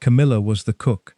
Camilla was the cook.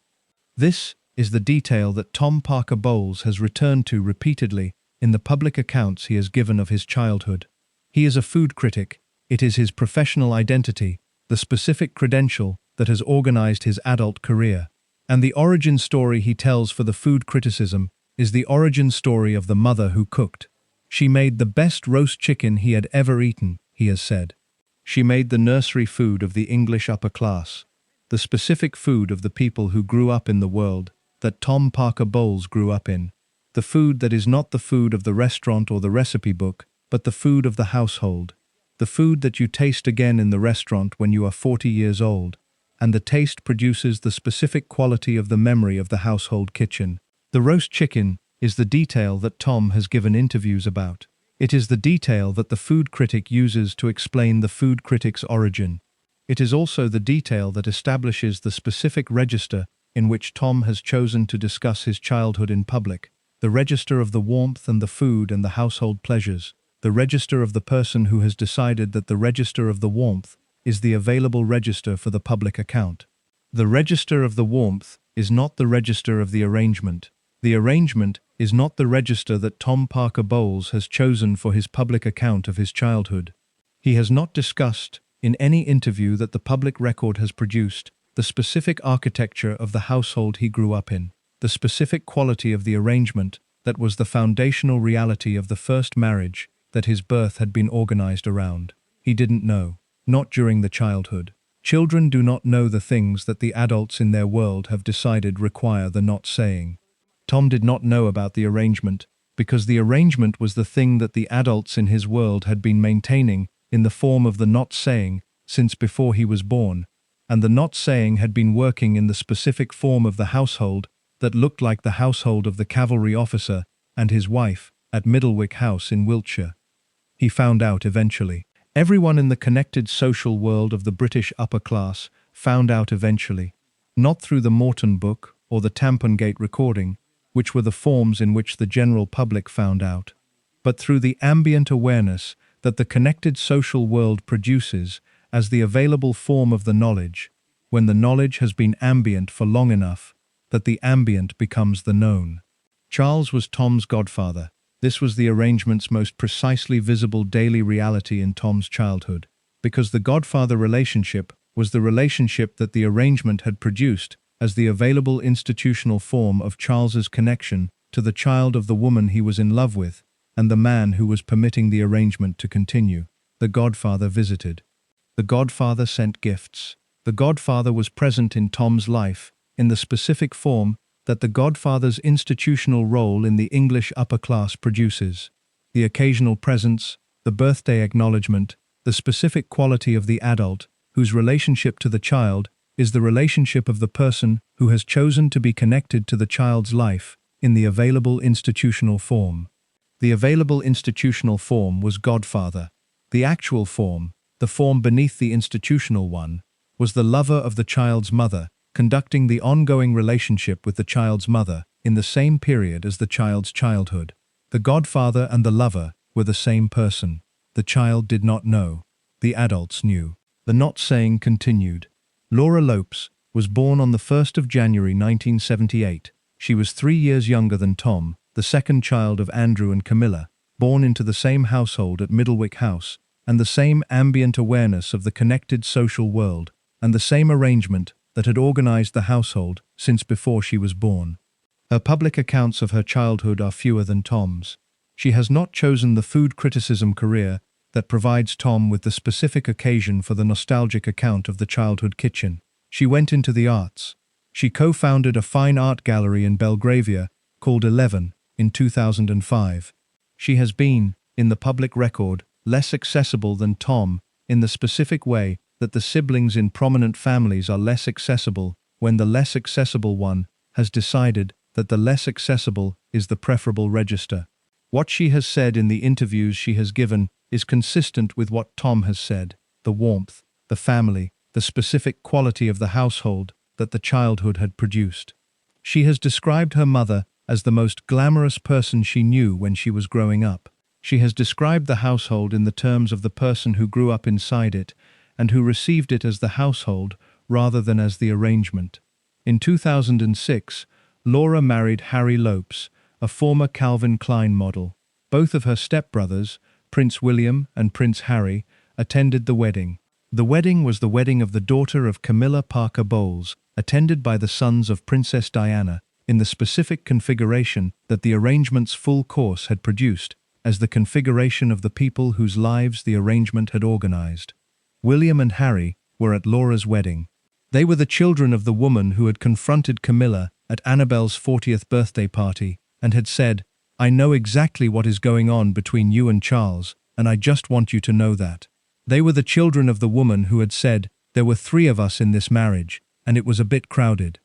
This is the detail that Tom Parker Bowles has returned to repeatedly in the public accounts he has given of his childhood. He is a food critic. It is his professional identity, the specific credential that has organized his adult career. And the origin story he tells for the food criticism is the origin story of the mother who cooked. She made the best roast chicken he had ever eaten, he has said. She made the nursery food of the English upper class, the specific food of the people who grew up in the world that Tom Parker Bowles grew up in, the food that is not the food of the restaurant or the recipe book, but the food of the household, the food that you taste again in the restaurant when you are 40 years old, and the taste produces the specific quality of the memory of the household kitchen. The roast chicken is the detail that Tom has given interviews about. It is the detail that the food critic uses to explain the food critic's origin. It is also the detail that establishes the specific register in which Tom has chosen to discuss his childhood in public, the register of the warmth and the food and the household pleasures, the register of the person who has decided that the register of the warmth is the available register for the public account. The register of the warmth is not the register of the arrangement. The arrangement is not the register that Tom Parker Bowles has chosen for his public account of his childhood. He has not discussed, in any interview that the public record has produced, the specific architecture of the household he grew up in, the specific quality of the arrangement that was the foundational reality of the first marriage that his birth had been organized around. He didn't know, not during the childhood. Children do not know the things that the adults in their world have decided require the not saying. Tom did not know about the arrangement, because the arrangement was the thing that the adults in his world had been maintaining in the form of the not saying since before he was born, and the not saying had been working in the specific form of the household that looked like the household of the cavalry officer and his wife at Middlewick House in Wiltshire. He found out eventually. Everyone in the connected social world of the British upper class found out eventually, not through the Morton book or the Tampongate recording, which were the forms in which the general public found out, but through the ambient awareness that the connected social world produces as the available form of the knowledge, when the knowledge has been ambient for long enough that the ambient becomes the known. Charles was Tom's godfather. This was the arrangement's most precisely visible daily reality in Tom's childhood, because the godfather relationship was the relationship that the arrangement had produced as the available institutional form of Charles's connection to the child of the woman he was in love with, and the man who was permitting the arrangement to continue. The godfather visited. The godfather sent gifts. The godfather was present in Tom's life in the specific form that the godfather's institutional role in the English upper class produces. The occasional presence, the birthday acknowledgement, the specific quality of the adult, whose relationship to the child is the relationship of the person who has chosen to be connected to the child's life in the available institutional form. The available institutional form was godfather. The actual form, the form beneath the institutional one, was the lover of the child's mother, conducting the ongoing relationship with the child's mother in the same period as the child's childhood. The godfather and the lover were the same person. The child did not know. The adults knew. The not saying continued. Laura Lopes was born on the 1st of January 1978. She was 3 years younger than Tom, the second child of Andrew and Camilla, born into the same household at Middlewick House, and the same ambient awareness of the connected social world, and the same arrangement that had organized the household since before she was born. Her public accounts of her childhood are fewer than Tom's. She has not chosen the food criticism career that provides Tom with the specific occasion for the nostalgic account of the childhood kitchen. She went into the arts. She co-founded a fine art gallery in Belgravia called 11 in 2005. She has been, in the public record, less accessible than Tom in the specific way that the siblings in prominent families are less accessible when the less accessible one has decided that the less accessible is the preferable register. What she has said in the interviews she has given is consistent with what Tom has said: the warmth, the family, the specific quality of the household that the childhood had produced. She has described her mother as the most glamorous person she knew when she was growing up. She has described the household in the terms of the person who grew up inside it and who received it as the household rather than as the arrangement. In 2006, Laura married Harry Lopes, a former Calvin Klein model. Both of her stepbrothers, Prince William and Prince Harry, attended the wedding. The wedding was the wedding of the daughter of Camilla Parker Bowles, attended by the sons of Princess Diana, in the specific configuration that the arrangement's full course had produced, as the configuration of the people whose lives the arrangement had organized. William and Harry were at Laura's wedding. They were the children of the woman who had confronted Camilla at Annabelle's 40th birthday party and had said, "I know exactly what is going on between you and Charles, and I just want you to know that." They were the children of the woman who had said, "There were 3 of us in this marriage, and it was a bit crowded."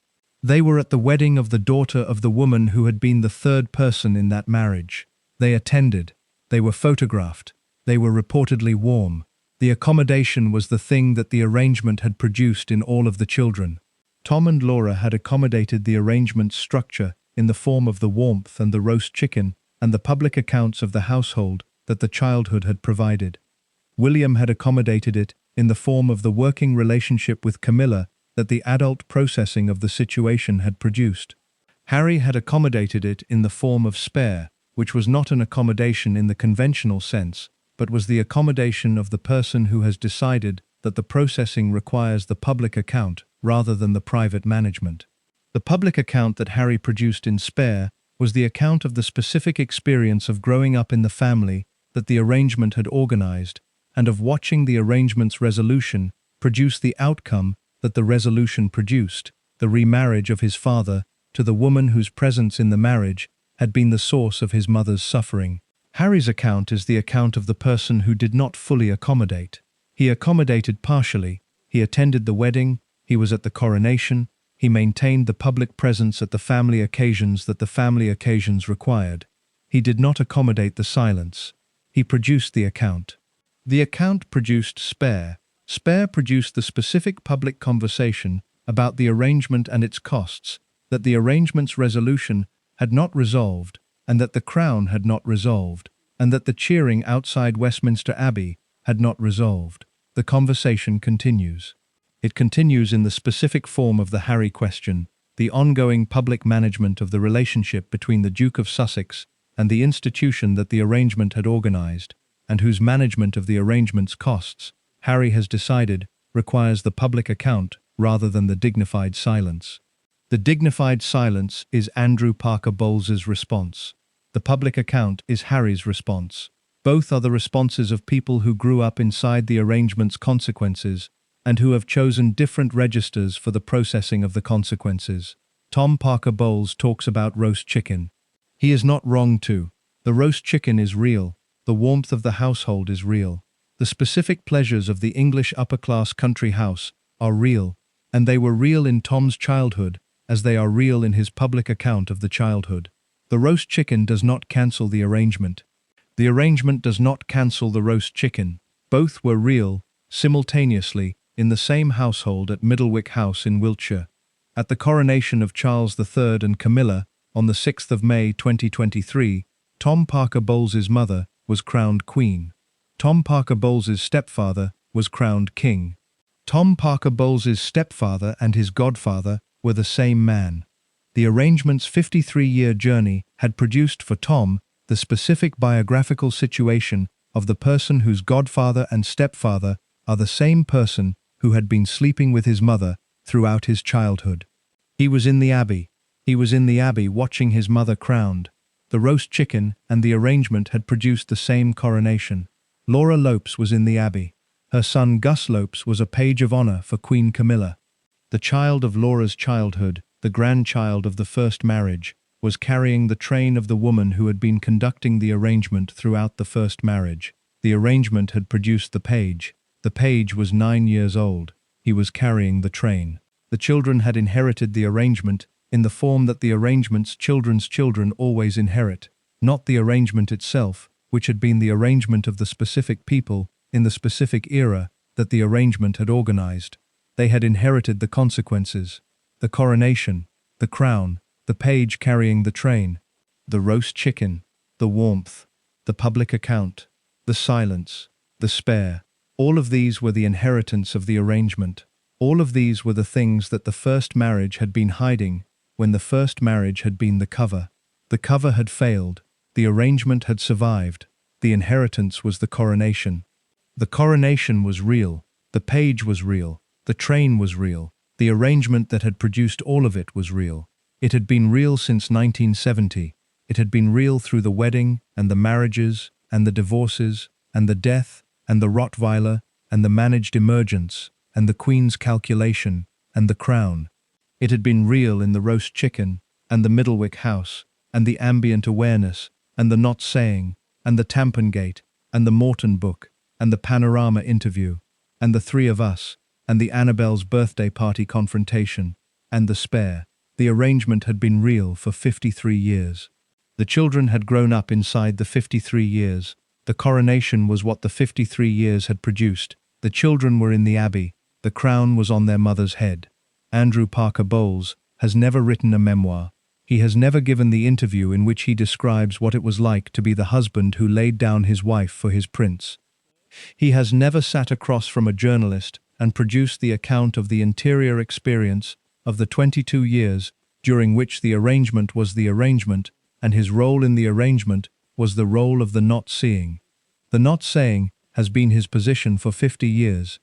They were at the wedding of the daughter of the woman who had been the 3rd person in that marriage. They attended. They were photographed. They were reportedly warm. The accommodation was the thing that the arrangement had produced in all of the children. Tom and Laura had accommodated the arrangement's structure in the form of the warmth and the roast chicken and the public accounts of the household that the childhood had provided. William had accommodated it in the form of the working relationship with Camilla that the adult processing of the situation had produced. Harry had accommodated it in the form of spare, which was not an accommodation in the conventional sense, but was the accommodation of the person who has decided that the processing requires the public account rather than the private management. The public account that Harry produced in Spare was the account of the specific experience of growing up in the family that the arrangement had organized, and of watching the arrangement's resolution produce the outcome that the resolution produced, the remarriage of his father to the woman whose presence in the marriage had been the source of his mother's suffering. Harry's account is the account of the person who did not fully accommodate. He accommodated partially, he attended the wedding, he was at the coronation, he maintained the public presence at the family occasions that the family occasions required. He did not accommodate the silence. He produced the account. The account produced Spare. Spare produced the specific public conversation about the arrangement and its costs, that the arrangement's resolution had not resolved, and that the Crown had not resolved, and that the cheering outside Westminster Abbey had not resolved. The conversation continues. It continues in the specific form of the Harry question, the ongoing public management of the relationship between the Duke of Sussex and the institution that the arrangement had organized, and whose management of the arrangement's costs, Harry has decided, requires the public account rather than the dignified silence. The dignified silence is Andrew Parker Bowles's response. The public account is Harry's response. Both are the responses of people who grew up inside the arrangement's consequences and who have chosen different registers for the processing of the consequences. Tom Parker Bowles talks about roast chicken. He is not wrong too. The roast chicken is real. The warmth of the household is real. The specific pleasures of the English upper-class country house are real, and they were real in Tom's childhood as they are real in his public account of the childhood. The roast chicken does not cancel the arrangement. The arrangement does not cancel the roast chicken. Both were real, simultaneously, in the same household at Middlewick House in Wiltshire. At the coronation of Charles III and Camilla on the 6th of May 2023, Tom Parker Bowles's mother was crowned queen. Tom Parker Bowles's stepfather was crowned king. Tom Parker Bowles's stepfather and his godfather were the same man. The arrangement's 53-year journey had produced for Tom the specific biographical situation of the person whose godfather and stepfather are the same person who had been sleeping with his mother throughout his childhood. He was in the Abbey. He was in the Abbey watching his mother crowned. The roast chicken and the arrangement had produced the same coronation. Laura Lopes was in the Abbey. Her son Gus Lopes was a page of honor for Queen Camilla. The child of Laura's childhood, the grandchild of the first marriage, was carrying the train of the woman who had been conducting the arrangement throughout the first marriage. The arrangement had produced the page. The page was 9 years old. He was carrying the train. The children had inherited the arrangement in the form that the arrangement's children's children always inherit, not the arrangement itself, which had been the arrangement of the specific people in the specific era that the arrangement had organized. They had inherited the consequences, the coronation, the crown, the page carrying the train, the roast chicken, the warmth, the public account, the silence, the spare. All of these were the inheritance of the arrangement. All of these were the things that the first marriage had been hiding when the first marriage had been the cover. The cover had failed. The arrangement had survived. The inheritance was the coronation. The coronation was real. The page was real. The train was real. The arrangement that had produced all of it was real. It had been real since 1970. It had been real through the wedding and the marriages and the divorces and the death and the Rottweiler and the managed emergence and the Queen's calculation and the crown. It had been real in the roast chicken and the Middlewick House and the ambient awareness and the not saying and the tampon gate and the Morton book and the panorama interview and the three of us and the Annabelle's birthday party confrontation and the spare. The arrangement had been real for 53 years. The children had grown up inside the 53 years. The coronation was what the 53 years had produced. The children were in the Abbey. The crown was on their mother's head. Andrew Parker Bowles has never written a memoir. He has never given the interview in which he describes what it was like to be the husband who laid down his wife for his prince. He has never sat across from a journalist and produced the account of the interior experience of the 22 years during which the arrangement was the arrangement and his role in the arrangement was the role of the not seeing. The not saying has been his position for 50 years.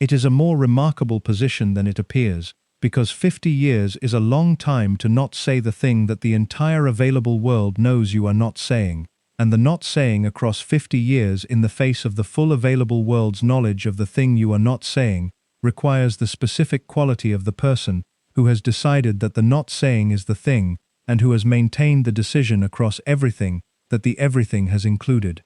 It is a more remarkable position than it appears, because 50 years is a long time to not say the thing that the entire available world knows you are not saying, and the not saying across 50 years in the face of the full available world's knowledge of the thing you are not saying requires the specific quality of the person who has decided that the not saying is the thing and who has maintained the decision across everything that the everything has included.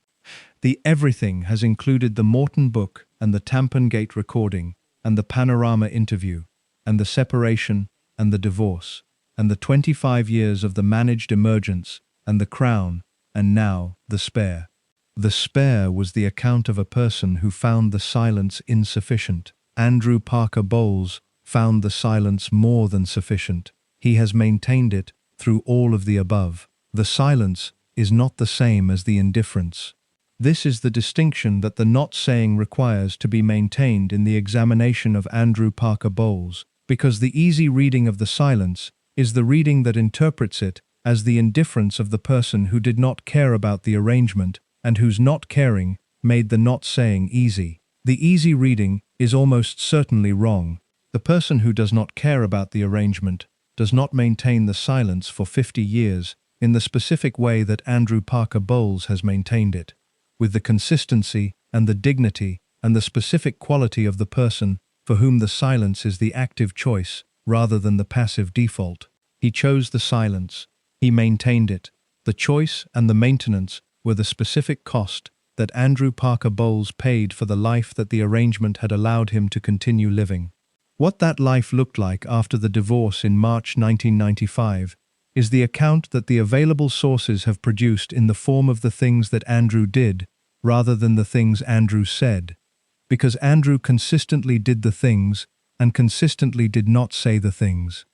The everything has included the Morton book and the Tampan Gate recording and the Panorama interview and the separation and the divorce and the 25 years of the managed emergence and the crown and now the spare. The spare was the account of a person who found the silence insufficient. Andrew Parker Bowles found the silence more than sufficient. He has maintained it through all of the above. The silence is not the same as the indifference. This is the distinction that the not saying requires to be maintained in the examination of Andrew Parker Bowles, because the easy reading of the silence is the reading that interprets it as the indifference of the person who did not care about the arrangement and whose not caring made the not saying easy. The easy reading is almost certainly wrong. The person who does not care about the arrangement does not maintain the silence for 50 years in the specific way that Andrew Parker Bowles has maintained it, with the consistency and the dignity and the specific quality of the person for whom the silence is the active choice rather than the passive default. He chose the silence. He maintained it. The choice and the maintenance were the specific cost that Andrew Parker Bowles paid for the life that the arrangement had allowed him to continue living. What that life looked like after the divorce in March 1995 is the account that the available sources have produced in the form of the things that Andrew did rather than the things Andrew said, because Andrew consistently did the things and consistently did not say the things.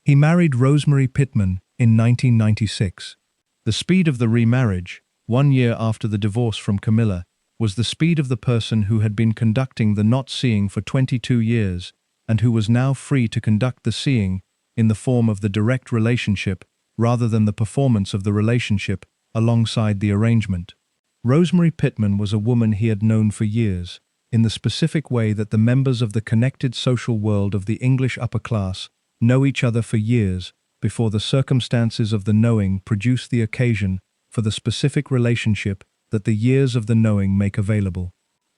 He married Rosemary Pittman in 1996. The speed of the remarriage, 1 year after the divorce from Camilla, was the speed of the person who had been conducting the not seeing for 22 years and who was now free to conduct the seeing in the form of the direct relationship rather than the performance of the relationship alongside the arrangement. Rosemary Pittman was a woman he had known for years, in the specific way that the members of the connected social world of the English upper class know each other for years before the circumstances of the knowing produce the occasion for the specific relationship that the years of the knowing make available.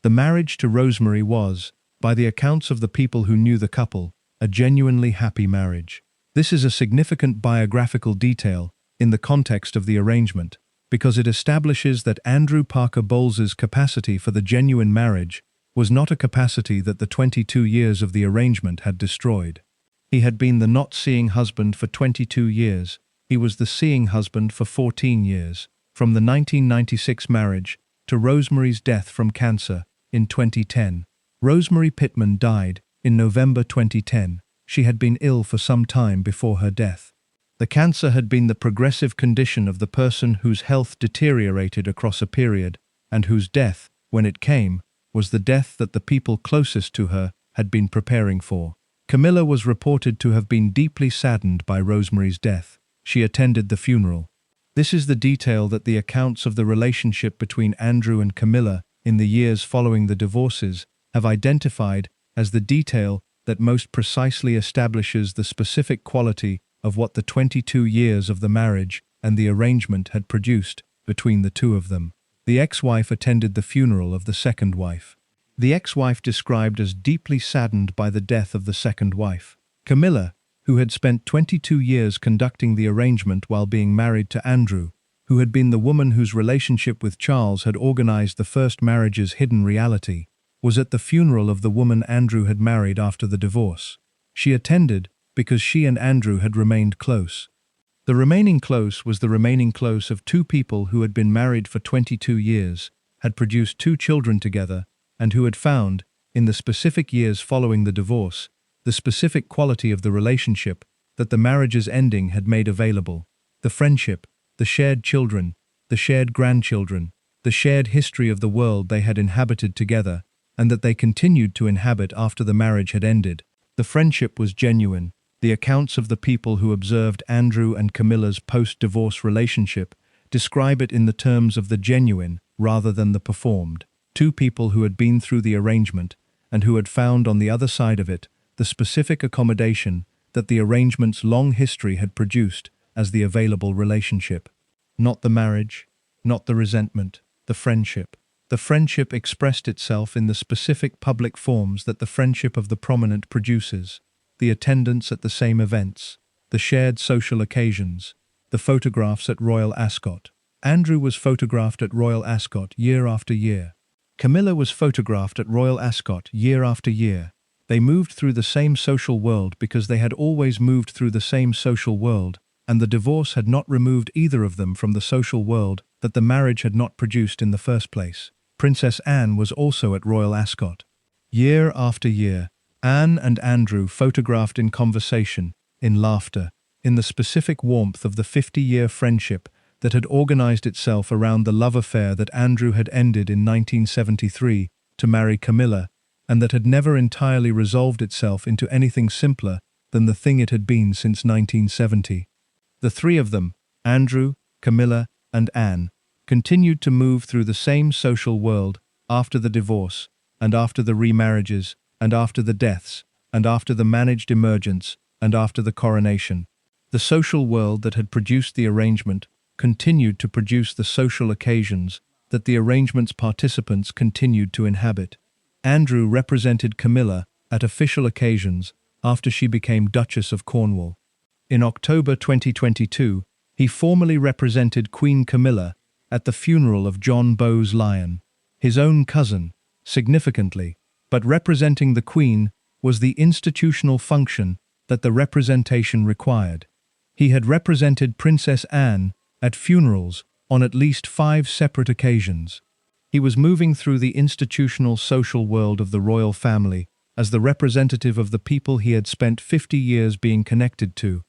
The marriage to Rosemary was, by the accounts of the people who knew the couple, a genuinely happy marriage. This is a significant biographical detail in the context of the arrangement, because it establishes that Andrew Parker Bowles's capacity for the genuine marriage was not a capacity that the 22 years of the arrangement had destroyed. He had been the not-seeing husband for 22 years. He was the seeing husband for 14 years, from the 1996 marriage to Rosemary's death from cancer in 2010. Rosemary Pittman died in November 2010. She had been ill for some time before her death. The cancer had been the progressive condition of the person whose health deteriorated across a period, and whose death, when it came, was the death that the people closest to her had been preparing for. Camilla was reported to have been deeply saddened by Rosemary's death. She attended the funeral. This is the detail that the accounts of the relationship between Andrew and Camilla in the years following the divorces have identified as the detail that most precisely establishes the specific quality of what the 22 years of the marriage and the arrangement had produced between the two of them. The ex-wife attended the funeral of the second wife. The ex-wife described as deeply saddened by the death of the second wife. Camilla, who had spent 22 years conducting the arrangement while being married to Andrew, who had been the woman whose relationship with Charles had organized the first marriage's hidden reality, was at the funeral of the woman Andrew had married after the divorce. She attended because she and Andrew had remained close. The remaining close was the remaining close of two people who had been married for 22 years, had produced 2 children together, and who had found, in the specific years following the divorce, the specific quality of the relationship that the marriage's ending had made available: the friendship, the shared children, the shared grandchildren, the shared history of the world they had inhabited together, and that they continued to inhabit after the marriage had ended. The friendship was genuine. The accounts of the people who observed Andrew and Camilla's post-divorce relationship describe it in the terms of the genuine rather than the performed. 2 people who had been through the arrangement and who had found on the other side of it the specific accommodation that the arrangement's long history had produced as the available relationship. Not the marriage, not the resentment, the friendship. The friendship expressed itself in the specific public forms that the friendship of the prominent produces: the attendance at the same events, the shared social occasions, the photographs at Royal Ascot. Andrew was photographed at Royal Ascot year after year. Camilla was photographed at Royal Ascot year after year. They moved through the same social world because they had always moved through the same social world, and the divorce had not removed either of them from the social world that the marriage had not produced in the first place. Princess Anne was also at Royal Ascot. Year after year, Anne and Andrew photographed in conversation, in laughter, in the specific warmth of the 50-year friendship that had organized itself around the love affair that Andrew had ended in 1973 to marry Camilla, and that had never entirely resolved itself into anything simpler than the thing it had been since 1970. The three of them, Andrew, Camilla, and Anne, continued to move through the same social world after the divorce, and after the remarriages, and after the deaths, and after the managed emergence, and after the coronation. The social world that had produced the arrangement continued to produce the social occasions that the arrangement's participants continued to inhabit. Andrew represented Camilla at official occasions after she became Duchess of Cornwall. In October 2022, he formally represented Queen Camilla at the funeral of John Bowes Lyon, his own cousin. Significantly, but representing the Queen was the institutional function that the representation required. He had represented Princess Anne at funerals on at least 5 separate occasions. He was moving through the institutional social world of the royal family as the representative of the people he had spent 50 years being connected to,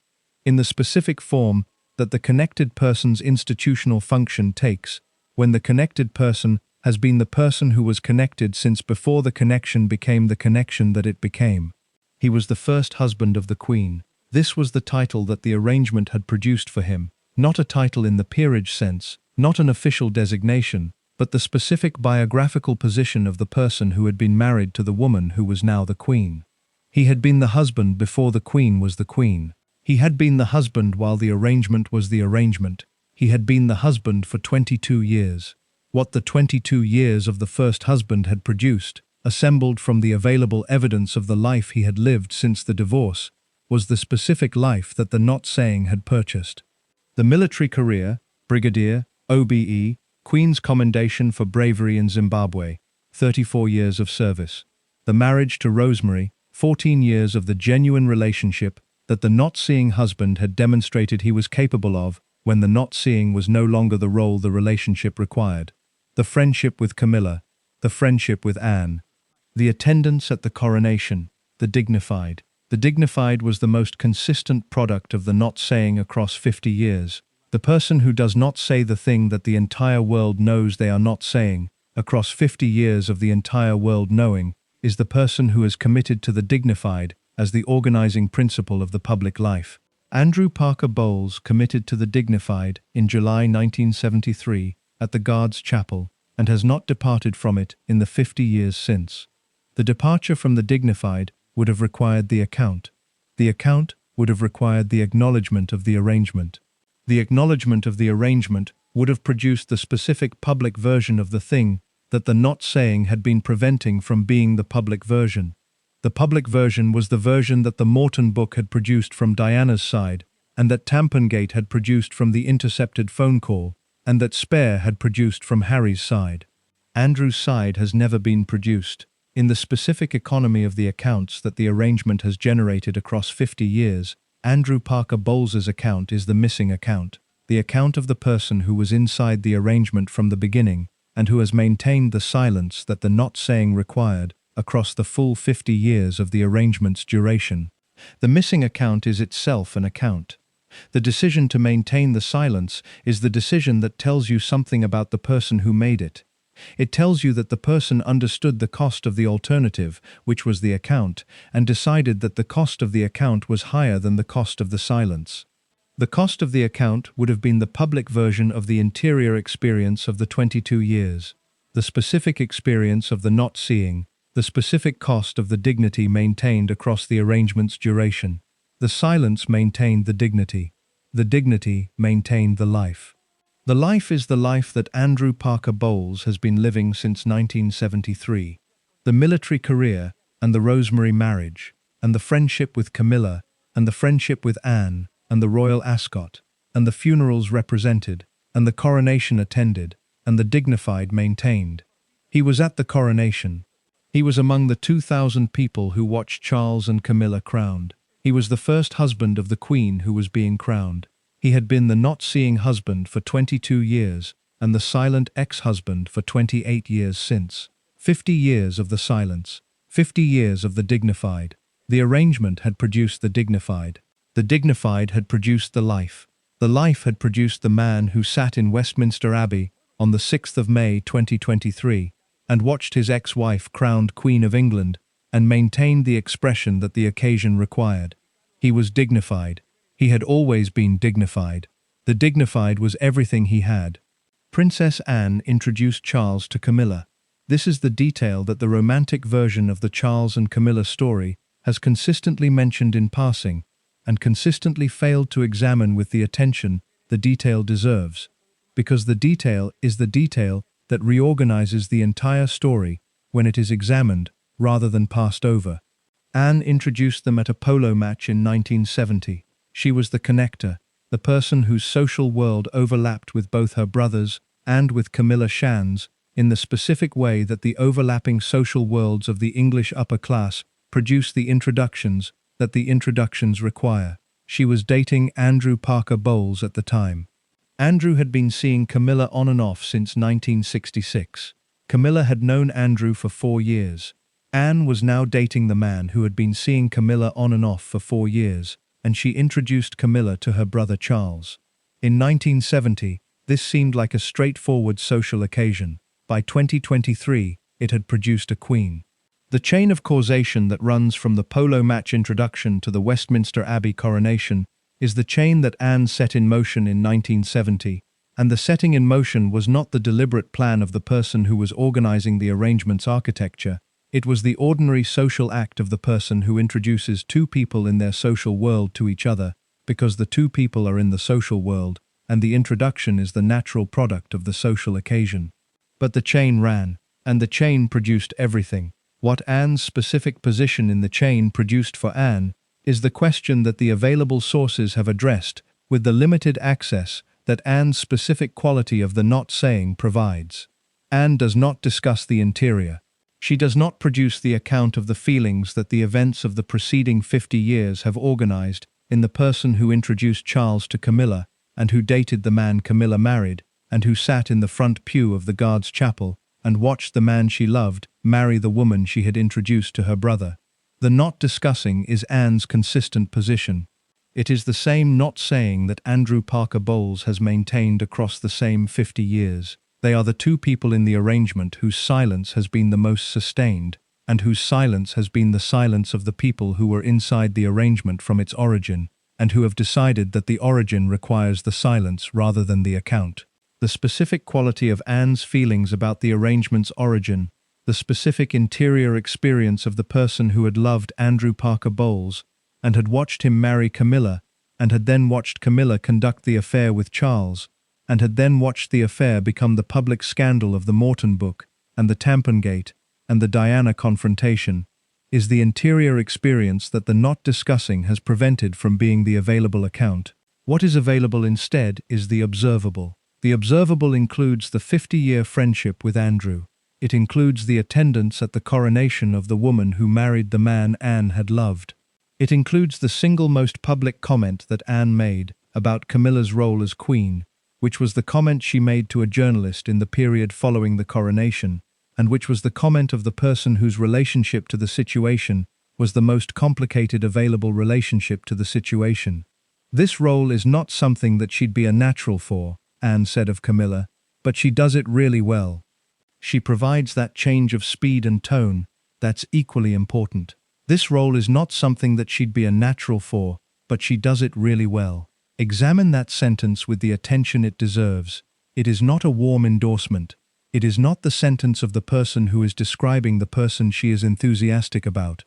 in the specific form that the connected person's institutional function takes when the connected person has been the person who was connected since before the connection became the connection that it became. He was the first husband of the Queen. This was the title that the arrangement had produced for him, not a title in the peerage sense, not an official designation, but the specific biographical position of the person who had been married to the woman who was now the Queen. He had been the husband before the Queen was the Queen. He had been the husband while the arrangement was the arrangement. He had been the husband for 22 years. What the 22 years of the first husband had produced, assembled from the available evidence of the life he had lived since the divorce, was the specific life that the not saying had purchased. The military career, Brigadier, OBE, Queen's Commendation for Bravery in Zimbabwe, 34 years of service. The marriage to Rosemary, 14 years of the genuine relationship that the not-seeing husband had demonstrated he was capable of when the not-seeing was no longer the role the relationship required. The friendship with Camilla, the friendship with Anne. The attendance at the coronation, the dignified. The dignified was the most consistent product of the not-saying across 50 years. The person who does not say the thing that the entire world knows they are not saying, across 50 years of the entire world knowing, is the person who is committed to the dignified as the organizing principle of the public life. Andrew Parker Bowles committed to the dignified in July 1973 at the Guards Chapel and has not departed from it in the 50 years since. The departure from the dignified would have required the account. The account would have required the acknowledgement of the arrangement. The acknowledgement of the arrangement would have produced the specific public version of the thing that the not saying had been preventing from being the public version. The public version was the version that the Morton book had produced from Diana's side, and that Tampongate had produced from the intercepted phone call, and that Spare had produced from Harry's side. Andrew's side has never been produced. In the specific economy of the accounts that the arrangement has generated across 50 years, Andrew Parker Bowles's account is the missing account, the account of the person who was inside the arrangement from the beginning, and who has maintained the silence that the not saying required across the full 50 years of the arrangement's duration. The missing account is itself an account. The decision to maintain the silence is the decision that tells you something about the person who made it. It tells you that the person understood the cost of the alternative, which was the account, and decided that the cost of the account was higher than the cost of the silence. The cost of the account would have been the public version of the interior experience of the 22 years, the specific experience of the not seeing, the the specific cost of the dignity maintained across the arrangement's duration. The silence maintained the dignity. The dignity maintained the life. The life is the life that Andrew Parker Bowles has been living since 1973. The military career, and the Rosemary marriage, and the friendship with Camilla, and the friendship with Anne, and the royal ascot, and the funerals represented, and the coronation attended, and the dignified maintained. He was at the coronation. He was among the 2,000 people who watched Charles and Camilla crowned. He was the first husband of the Queen who was being crowned. He had been the not-seeing husband for 22 years, and the silent ex-husband for 28 years since. 50 years of the silence. 50 years of the dignified. The arrangement had produced the dignified. The dignified had produced the life. The life had produced the man who sat in Westminster Abbey on the 6th of May 2023 and watched his ex-wife crowned Queen of England and maintained the expression that the occasion required. He was dignified. He had always been dignified. The dignified was everything he had. Princess Anne introduced Charles to Camilla. This is the detail that the romantic version of the Charles and Camilla story has consistently mentioned in passing, and consistently failed to examine with the attention the detail deserves, because the detail is the detail that reorganizes the entire story when it is examined rather than passed over. Anne introduced them at a polo match in 1970. She was the connector, the person whose social world overlapped with both her brothers and with Camilla Shand's in the specific way that the overlapping social worlds of the English upper class produce the introductions that the introductions require. She was dating Andrew Parker Bowles at the time. Andrew had been seeing Camilla on and off since 1966. Camilla had known Andrew for 4 years. Anne was now dating the man who had been seeing Camilla on and off for 4 years, and she introduced Camilla to her brother Charles. In 1970, this seemed like a straightforward social occasion. By 2023, it had produced a queen. The chain of causation that runs from the polo match introduction to the Westminster Abbey coronation is the chain that Anne set in motion in 1970, and the setting in motion was not the deliberate plan of the person who was organizing the arrangement's architecture. It was the ordinary social act of the person who introduces two people in their social world to each other, because the two people are in the social world, and the introduction is the natural product of the social occasion. But the chain ran, and the chain produced everything. What Anne's specific position in the chain produced for Anne is the question that the available sources have addressed with the limited access that Anne's specific quality of the not saying provides. Anne does not discuss the interior. She does not produce the account of the feelings that the events of the preceding 50 years have organized in the person who introduced Charles to Camilla and who dated the man Camilla married and who sat in the front pew of the Guards' Chapel and watched the man she loved marry the woman she had introduced to her brother. The not discussing is Anne's consistent position. It is the same not saying that Andrew Parker Bowles has maintained across the same 50 years. They are the two people in the arrangement whose silence has been the most sustained, and whose silence has been the silence of the people who were inside the arrangement from its origin, and who have decided that the origin requires the silence rather than the account. The specific quality of Anne's feelings about the arrangement's origin, the specific interior experience of the person who had loved Andrew Parker Bowles and had watched him marry Camilla, and had then watched Camilla conduct the affair with Charles, and had then watched the affair become the public scandal of the Morton book, and the Tampongate, and the Diana confrontation, is the interior experience that the not discussing has prevented from being the available account. What is available instead is the observable. The observable includes the 50-year friendship with Andrew. It includes the attendance at the coronation of the woman who married the man Anne had loved. It includes the single most public comment that Anne made about Camilla's role as queen, which was the comment she made to a journalist in the period following the coronation, and which was the comment of the person whose relationship to the situation was the most complicated available relationship to the situation. This role is not something that she'd be a natural for, Anne said of Camilla, but she does it really well. She provides that change of speed and tone that's equally important. This role is not something that she'd be a natural for, but she does it really well. Examine that sentence with the attention it deserves. It is not a warm endorsement. It is not the sentence of the person who is describing the person she is enthusiastic about.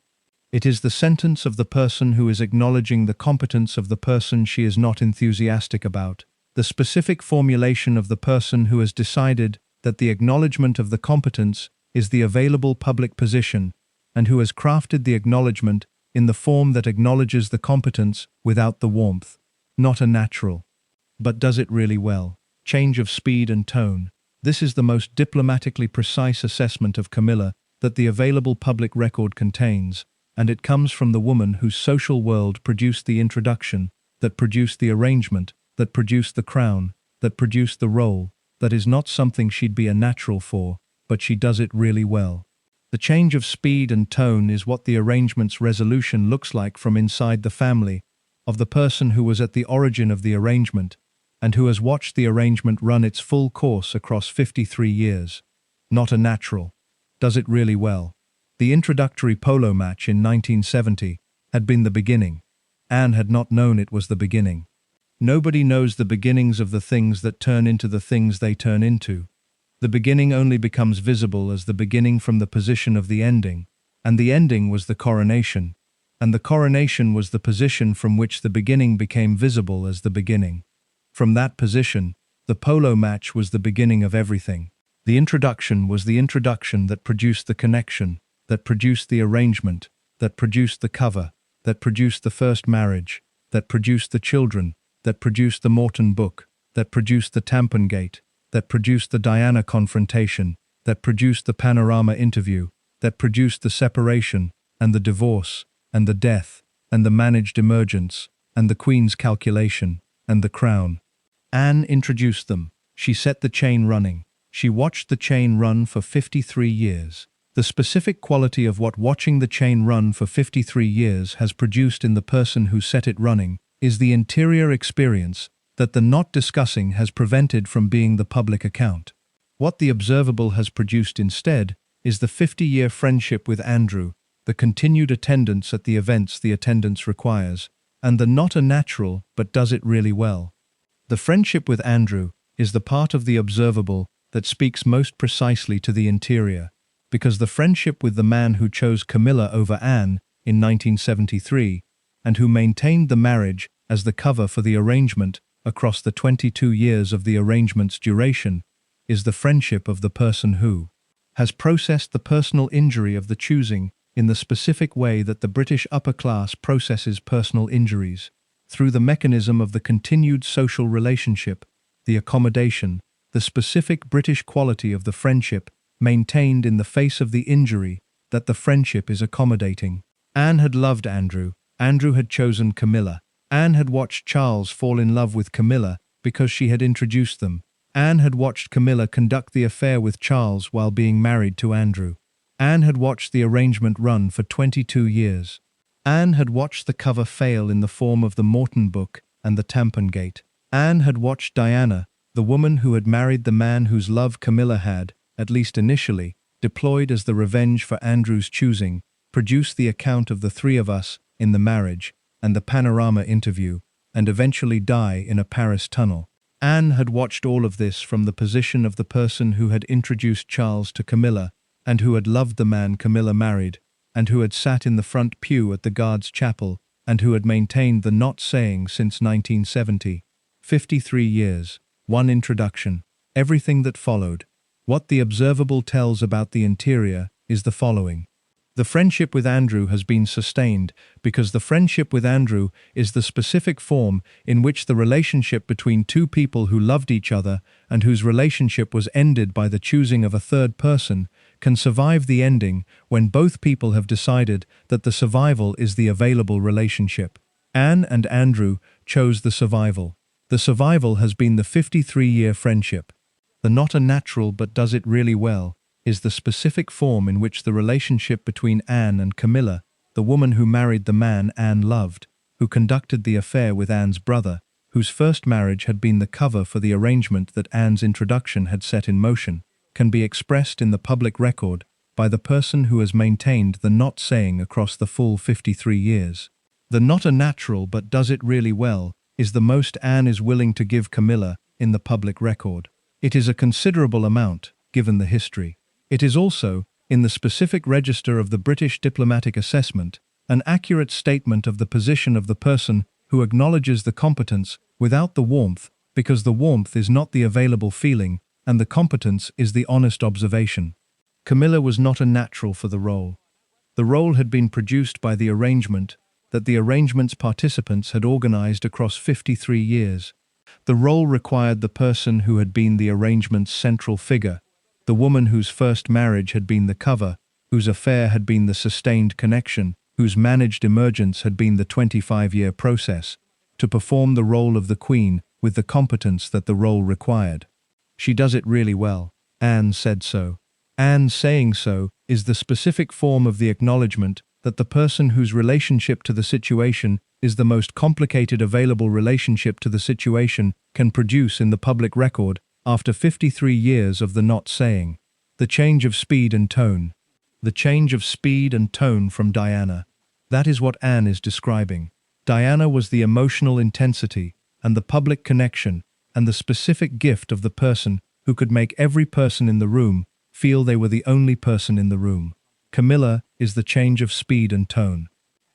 It is the sentence of the person who is acknowledging the competence of the person she is not enthusiastic about, the specific formulation of the person who has decided that the acknowledgement of the competence is the available public position, and who has crafted the acknowledgement in the form that acknowledges the competence without the warmth. Not a natural. But does it really well? Change of speed and tone. This is the most diplomatically precise assessment of Camilla that the available public record contains, and it comes from the woman whose social world produced the introduction, that produced the arrangement, that produced the crown, that produced the role, that is not something she'd be a natural for, but she does it really well. The change of speed and tone is what the arrangement's resolution looks like from inside the family, of the person who was at the origin of the arrangement, and who has watched the arrangement run its full course across 53 years. Not a natural. Does it really well. The introductory polo match in 1970 had been the beginning. Anne had not known it was the beginning. Nobody knows the beginnings of the things that turn into the things they turn into. The beginning only becomes visible as the beginning from the position of the ending, and the ending was the coronation, and the coronation was the position from which the beginning became visible as the beginning. From that position, the polo match was the beginning of everything. The introduction was the introduction that produced the connection, that produced the arrangement, that produced the cover, that produced the first marriage, that produced the children, that produced the Morton book, that produced the Tampon Gate, that produced the Diana confrontation, that produced the Panorama interview, that produced the separation, and the divorce, and the death, and the managed emergence, and the Queen's calculation, and the crown. Anne introduced them. She set the chain running. She watched the chain run for 53 years. The specific quality of what watching the chain run for 53 years has produced in the person who set it running is the interior experience that the not discussing has prevented from being the public account. What the observable has produced instead is the 50-year friendship with Andrew, the continued attendance at the events the attendance requires, and the not a natural but does it really well. The friendship with Andrew is the part of the observable that speaks most precisely to the interior, because the friendship with the man who chose Camilla over Anne in 1973, and who maintained the marriage as the cover for the arrangement across the 22 years of the arrangement's duration, is the friendship of the person who has processed the personal injury of the choosing in the specific way that the British upper class processes personal injuries, through the mechanism of the continued social relationship, the accommodation, the specific British quality of the friendship maintained in the face of the injury that the friendship is accommodating. Anne had loved Andrew. Andrew had chosen Camilla. Anne had watched Charles fall in love with Camilla because she had introduced them. Anne had watched Camilla conduct the affair with Charles while being married to Andrew. Anne had watched the arrangement run for 22 years. Anne had watched the cover fail in the form of the Morton book and the Tampon Gate. Anne had watched Diana, the woman who had married the man whose love Camilla had, at least initially, deployed as the revenge for Andrew's choosing, produce the account of the three of us in the marriage and the Panorama interview, and eventually die in a Paris tunnel. Anne had watched all of this from the position of the person who had introduced Charles to Camilla, and who had loved the man Camilla married, and who had sat in the front pew at the Guards' Chapel, and who had maintained the not saying since 1970. 53 years, one introduction, everything that followed. What the observable tells about the interior is the following. The friendship with Andrew has been sustained because the friendship with Andrew is the specific form in which the relationship between two people who loved each other and whose relationship was ended by the choosing of a third person can survive the ending when both people have decided that the survival is the available relationship. Anne and Andrew chose the survival. The survival has been the 53-year friendship. The not a natural but does it really well is the specific form in which the relationship between Anne and Camilla, the woman who married the man Anne loved, who conducted the affair with Anne's brother, whose first marriage had been the cover for the arrangement that Anne's introduction had set in motion, can be expressed in the public record by the person who has maintained the not saying across the full 53 years. The not a natural but does it really well is the most Anne is willing to give Camilla in the public record. It is a considerable amount. given the history. It is also, in the specific register of the British Diplomatic Assessment, an accurate statement of the position of the person who acknowledges the competence without the warmth, because the warmth is not the available feeling, and the competence is the honest observation. Camilla was not a natural for the role. The role had been produced by the arrangement that the arrangement's participants had organized across 53 years. The role required the person who had been the arrangement's central figure, the woman whose first marriage had been the cover, whose affair had been the sustained connection, whose managed emergence had been the 25-year process, to perform the role of the Queen with the competence that the role required. She does it really well. Anne said so. Anne saying so is the specific form of the acknowledgement that the person whose relationship to the situation is the most complicated available relationship to the situation can produce in the public record after 53 years of the not saying. The change of speed and tone. The change of speed and tone from Diana. That is what Anne is describing. Diana was the emotional intensity and the public connection and the specific gift of the person who could make every person in the room feel they were the only person in the room. Camilla is the change of speed and tone.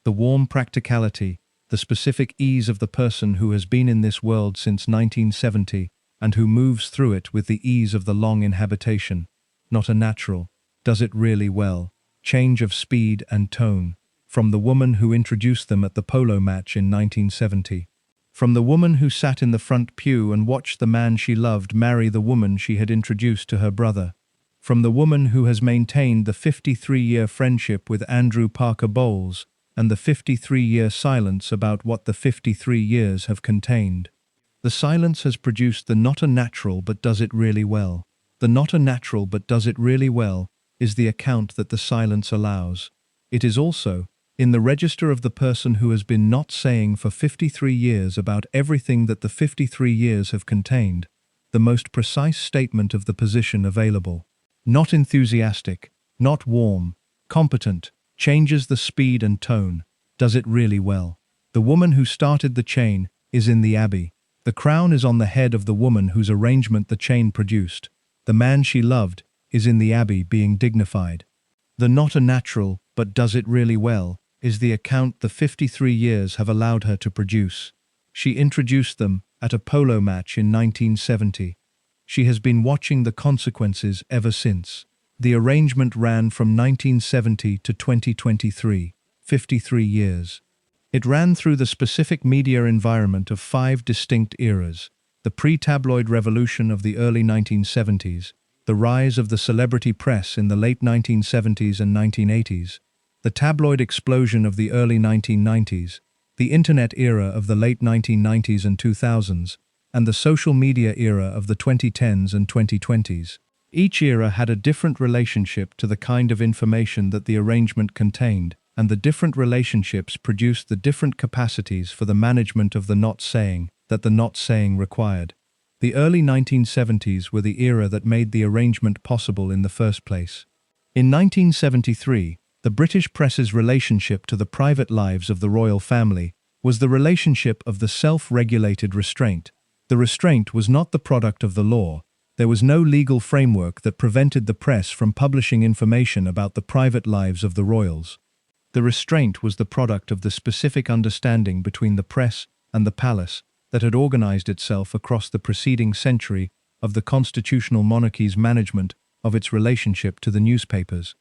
The warm practicality, the specific ease of the person who has been in this world since 1970 and who moves through it with the ease of the long inhabitation. Not a natural. Does it really well. Change of speed and tone. From the woman who introduced them at the polo match in 1970. From the woman who sat in the front pew and watched the man she loved marry the woman she had introduced to her brother. From the woman who has maintained the 53-year friendship with Andrew Parker Bowles and the 53-year silence about what the 53 years have contained. The silence has produced the not a natural but does it really well. The not a natural but does it really well is the account that the silence allows. It is also, in the register of the person who has been not saying for 53 years about everything that the 53 years have contained, the most precise statement of the position available. Not enthusiastic, not warm, competent, changes the speed and tone, does it really well. The woman who started the chain is in the abbey. The crown is on the head of the woman whose arrangement the chain produced. The man she loved is in the abbey being dignified. The not a natural, but does it really well, is the account the 53 years have allowed her to produce. She introduced them at a polo match in 1970. She has been watching the consequences ever since. The arrangement ran from 1970 to 2023, 53 years. It ran through the specific media environment of 5 distinct eras: the pre-tabloid revolution of the early 1970s, the rise of the celebrity press in the late 1970s and 1980s, the tabloid explosion of the early 1990s, the internet era of the late 1990s and 2000s, and the social media era of the 2010s and 2020s. Each era had a different relationship to the kind of information that the arrangement contained, and the different relationships produced the different capacities for the management of the not saying that the not saying required. The early 1970s were the era that made the arrangement possible in the first place. In 1973, the British press's relationship to the private lives of the royal family was the relationship of the self-regulated restraint. The restraint was not the product of the law. There was no legal framework that prevented the press from publishing information about the private lives of the royals. The restraint was the product of the specific understanding between the press and the palace that had organized itself across the preceding century of the constitutional monarchy's management of its relationship to the newspapers.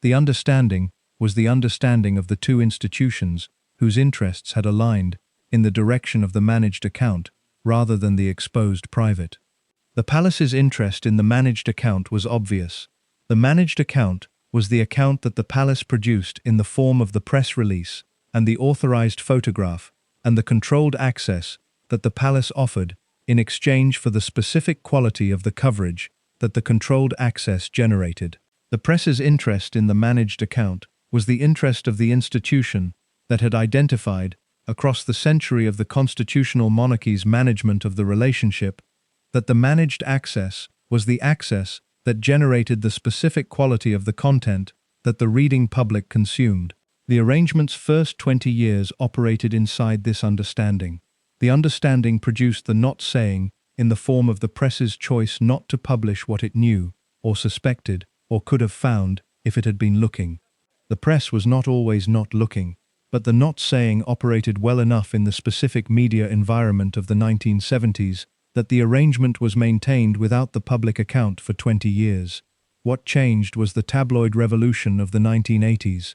The understanding was the understanding of the two institutions whose interests had aligned in the direction of the managed account rather than the exposed private. The palace's interest in the managed account was obvious. The managed account was the account that the palace produced in the form of the press release and the authorized photograph and the controlled access that the palace offered in exchange for the specific quality of the coverage that the controlled access generated. The press's interest in the managed account was the interest of the institution that had identified, across the century of the constitutional monarchy's management of the relationship, that the managed access was the access that generated the specific quality of the content that the reading public consumed. The arrangement's first 20 years operated inside this understanding. The understanding produced the not saying in the form of the press's choice not to publish what it knew, or suspected, or could have found if it had been looking. The press was not always not looking, but the not saying operated well enough in the specific media environment of the 1970s that the arrangement was maintained without the public account for 20 years. What changed was the tabloid revolution of the 1980s.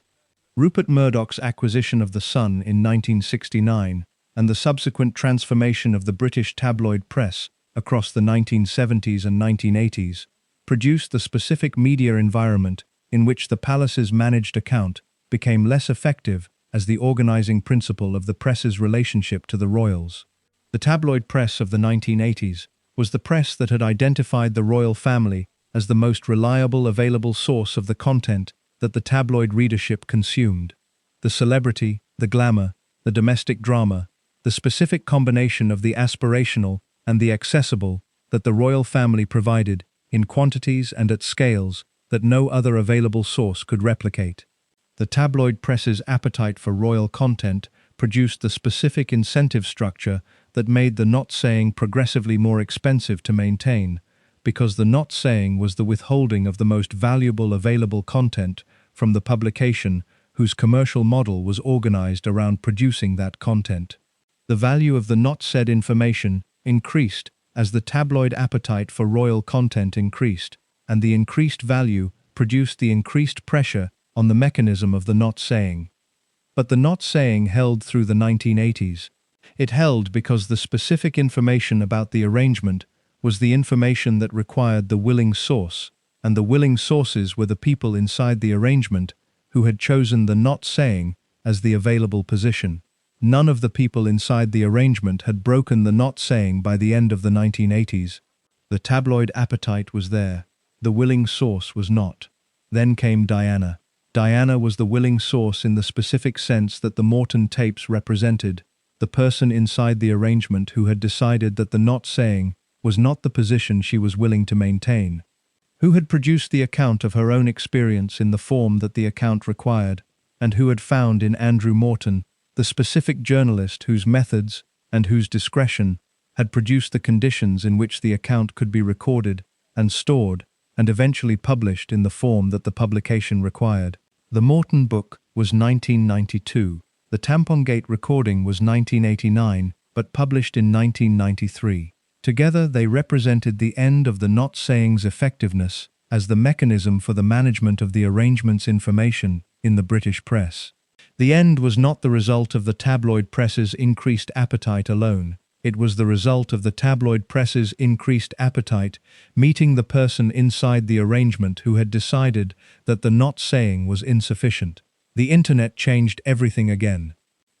Rupert Murdoch's acquisition of The Sun in 1969 and the subsequent transformation of the British tabloid press across the 1970s and 1980s produced the specific media environment in which the palace's managed account became less effective as the organizing principle of the press's relationship to the royals. The tabloid press of the 1980s was the press that had identified the royal family as the most reliable available source of the content that the tabloid readership consumed. The celebrity, the glamour, the domestic drama, the specific combination of the aspirational and the accessible that the royal family provided in quantities and at scales that no other available source could replicate. The tabloid press's appetite for royal content produced the specific incentive structure that made the not saying progressively more expensive to maintain, because the not saying was the withholding of the most valuable available content from the publication whose commercial model was organized around producing that content. The value of the not said information increased as the tabloid appetite for royal content increased, and the increased value produced the increased pressure on the mechanism of the not saying. But the not saying held through the 1980s. It held because the specific information about the arrangement was the information that required the willing source, and the willing sources were the people inside the arrangement who had chosen the not saying as the available position. None of the people inside the arrangement had broken the not saying by the end of the 1980s. The tabloid appetite was there. The willing source was not. Then came Diana. Diana was the willing source in the specific sense that the Mourned tapes represented, the person inside the arrangement who had decided that the not saying was not the position she was willing to maintain, who had produced the account of her own experience in the form that the account required, and who had found in Andrew Morton the specific journalist whose methods and whose discretion had produced the conditions in which the account could be recorded and stored and eventually published in the form that the publication required. The Mourned book was 1992. The Tampongate recording was 1989, but published in 1993. Together they represented the end of the not saying's effectiveness as the mechanism for the management of the arrangement's information in the British press. The end was not the result of the tabloid press's increased appetite alone. It was the result of the tabloid press's increased appetite meeting the person inside the arrangement who had decided that the not saying was insufficient. The internet changed everything again.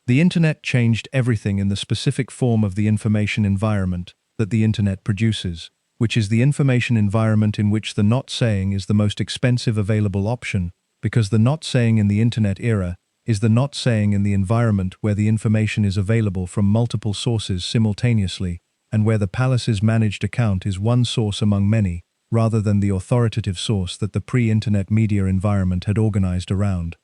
The internet changed everything in the specific form of the information environment that the internet produces, which is the information environment in which the not saying is the most expensive available option, because the not saying in the internet era is the not saying in the environment where the information is available from multiple sources simultaneously, and where the palace's managed account is one source among many, rather than the authoritative source that the pre-internet media environment had organized around.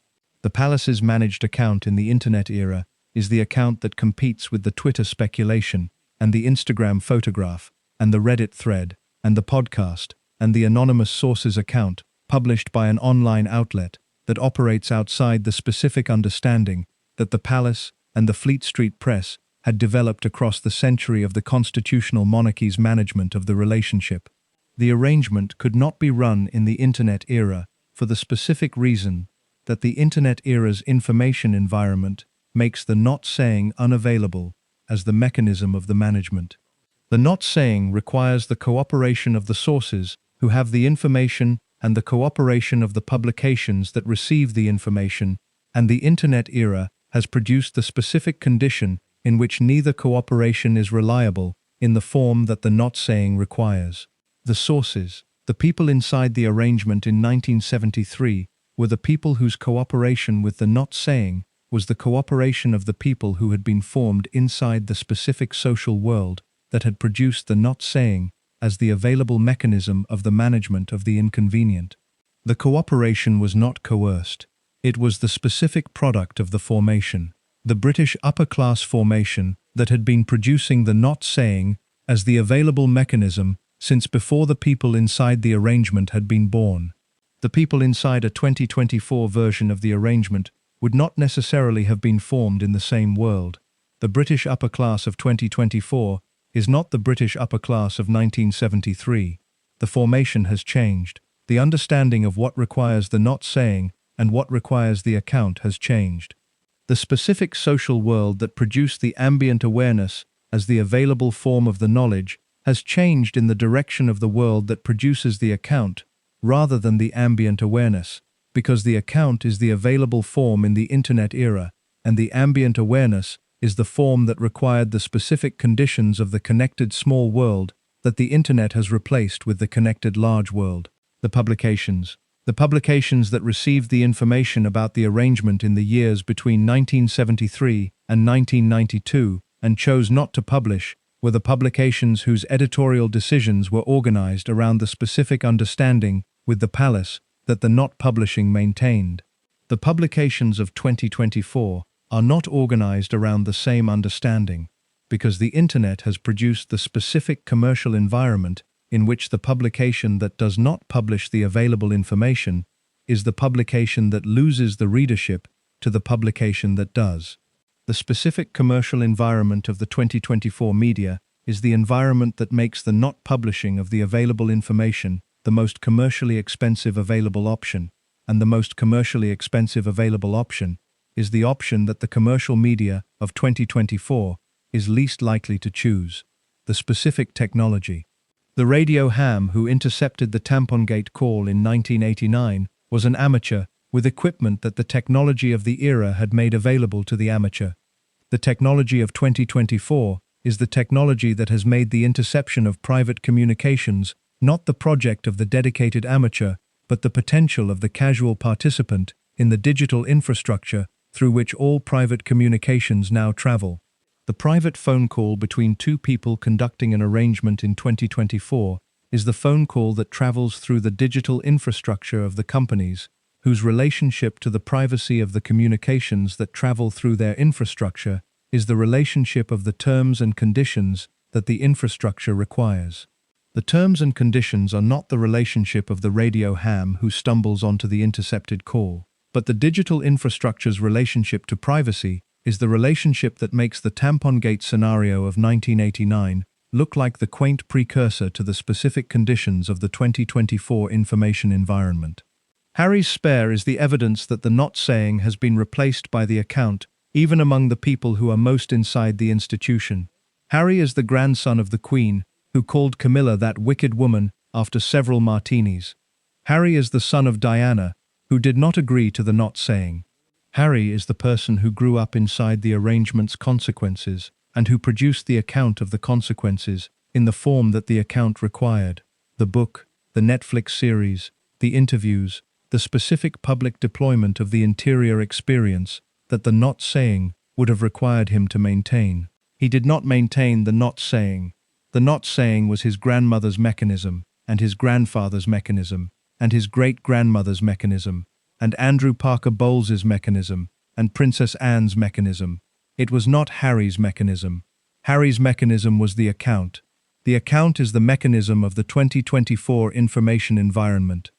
The palace's managed account in the internet era is the account that competes with the Twitter speculation, and the Instagram photograph, and the Reddit thread, and the podcast, and the anonymous sources account, published by an online outlet that operates outside the specific understanding that the palace and the Fleet Street press had developed across the century of the constitutional monarchy's management of the relationship. The arrangement could not be run in the internet era for the specific reason that the internet era's information environment makes the not saying unavailable as the mechanism of the management. The not saying requires the cooperation of the sources who have the information and the cooperation of the publications that receive the information, and the internet era has produced the specific condition in which neither cooperation is reliable in the form that the not saying requires. The sources, the people inside the arrangement in 1973, were the people whose cooperation with the not saying was the cooperation of the people who had been formed inside the specific social world that had produced the not saying as the available mechanism of the management of the inconvenient. The cooperation was not coerced. It was the specific product of the formation, the British upper-class formation that had been producing the not saying as the available mechanism since before the people inside the arrangement had been born. The people inside a 2024 version of the arrangement would not necessarily have been formed in the same world. The British upper class of 2024 is not the British upper class of 1973. The formation has changed. The understanding of what requires the not saying and what requires the account has changed. The specific social world that produced the ambient awareness as the available form of the knowledge has changed in the direction of the world that produces the account rather than the ambient awareness, because the account is the available form in the internet era, and the ambient awareness is the form that required the specific conditions of the connected small world that the internet has replaced with the connected large world. The publications that received the information about the arrangement in the years between 1973 and 1992 and chose not to publish were the publications whose editorial decisions were organized around the specific understanding with the palace that the not publishing maintained. The publications of 2024 are not organized around the same understanding, because the internet has produced the specific commercial environment in which the publication that does not publish the available information is the publication that loses the readership to the publication that does. The specific commercial environment of the 2024 media is the environment that makes the not publishing of the available information the most commercially expensive available option, and the most commercially expensive available option is the option that the commercial media of 2024 is least likely to choose, the specific technology. The radio ham who intercepted the Tampongate call in 1989 was an amateur with equipment that the technology of the era had made available to the amateur. The technology of 2024 is the technology that has made the interception of private communications not the project of the dedicated amateur, but the potential of the casual participant in the digital infrastructure through which all private communications now travel. The private phone call between two people conducting an arrangement in 2024 is the phone call that travels through the digital infrastructure of the companies, whose relationship to the privacy of the communications that travel through their infrastructure is the relationship of the terms and conditions that the infrastructure requires. The terms and conditions are not the relationship of the radio ham who stumbles onto the intercepted call, but the digital infrastructure's relationship to privacy is the relationship that makes the Tampongate scenario of 1989 look like the quaint precursor to the specific conditions of the 2024 information environment. Harry's spare is the evidence that the not saying has been replaced by the account, even among the people who are most inside the institution. Harry is the grandson of the Queen, who called Camilla that wicked woman after several martinis. Harry is the son of Diana, who did not agree to the not saying. Harry is the person who grew up inside the arrangement's consequences and who produced the account of the consequences in the form that the account required. The book, the Netflix series, the interviews, the specific public deployment of the interior experience that the not saying would have required him to maintain. He did not maintain the not saying. The not saying was his grandmother's mechanism, and his grandfather's mechanism, and his great-grandmother's mechanism, and Andrew Parker Bowles's mechanism, and Princess Anne's mechanism. It was not Harry's mechanism. Harry's mechanism was the account. The account is the mechanism of the 2024 information environment.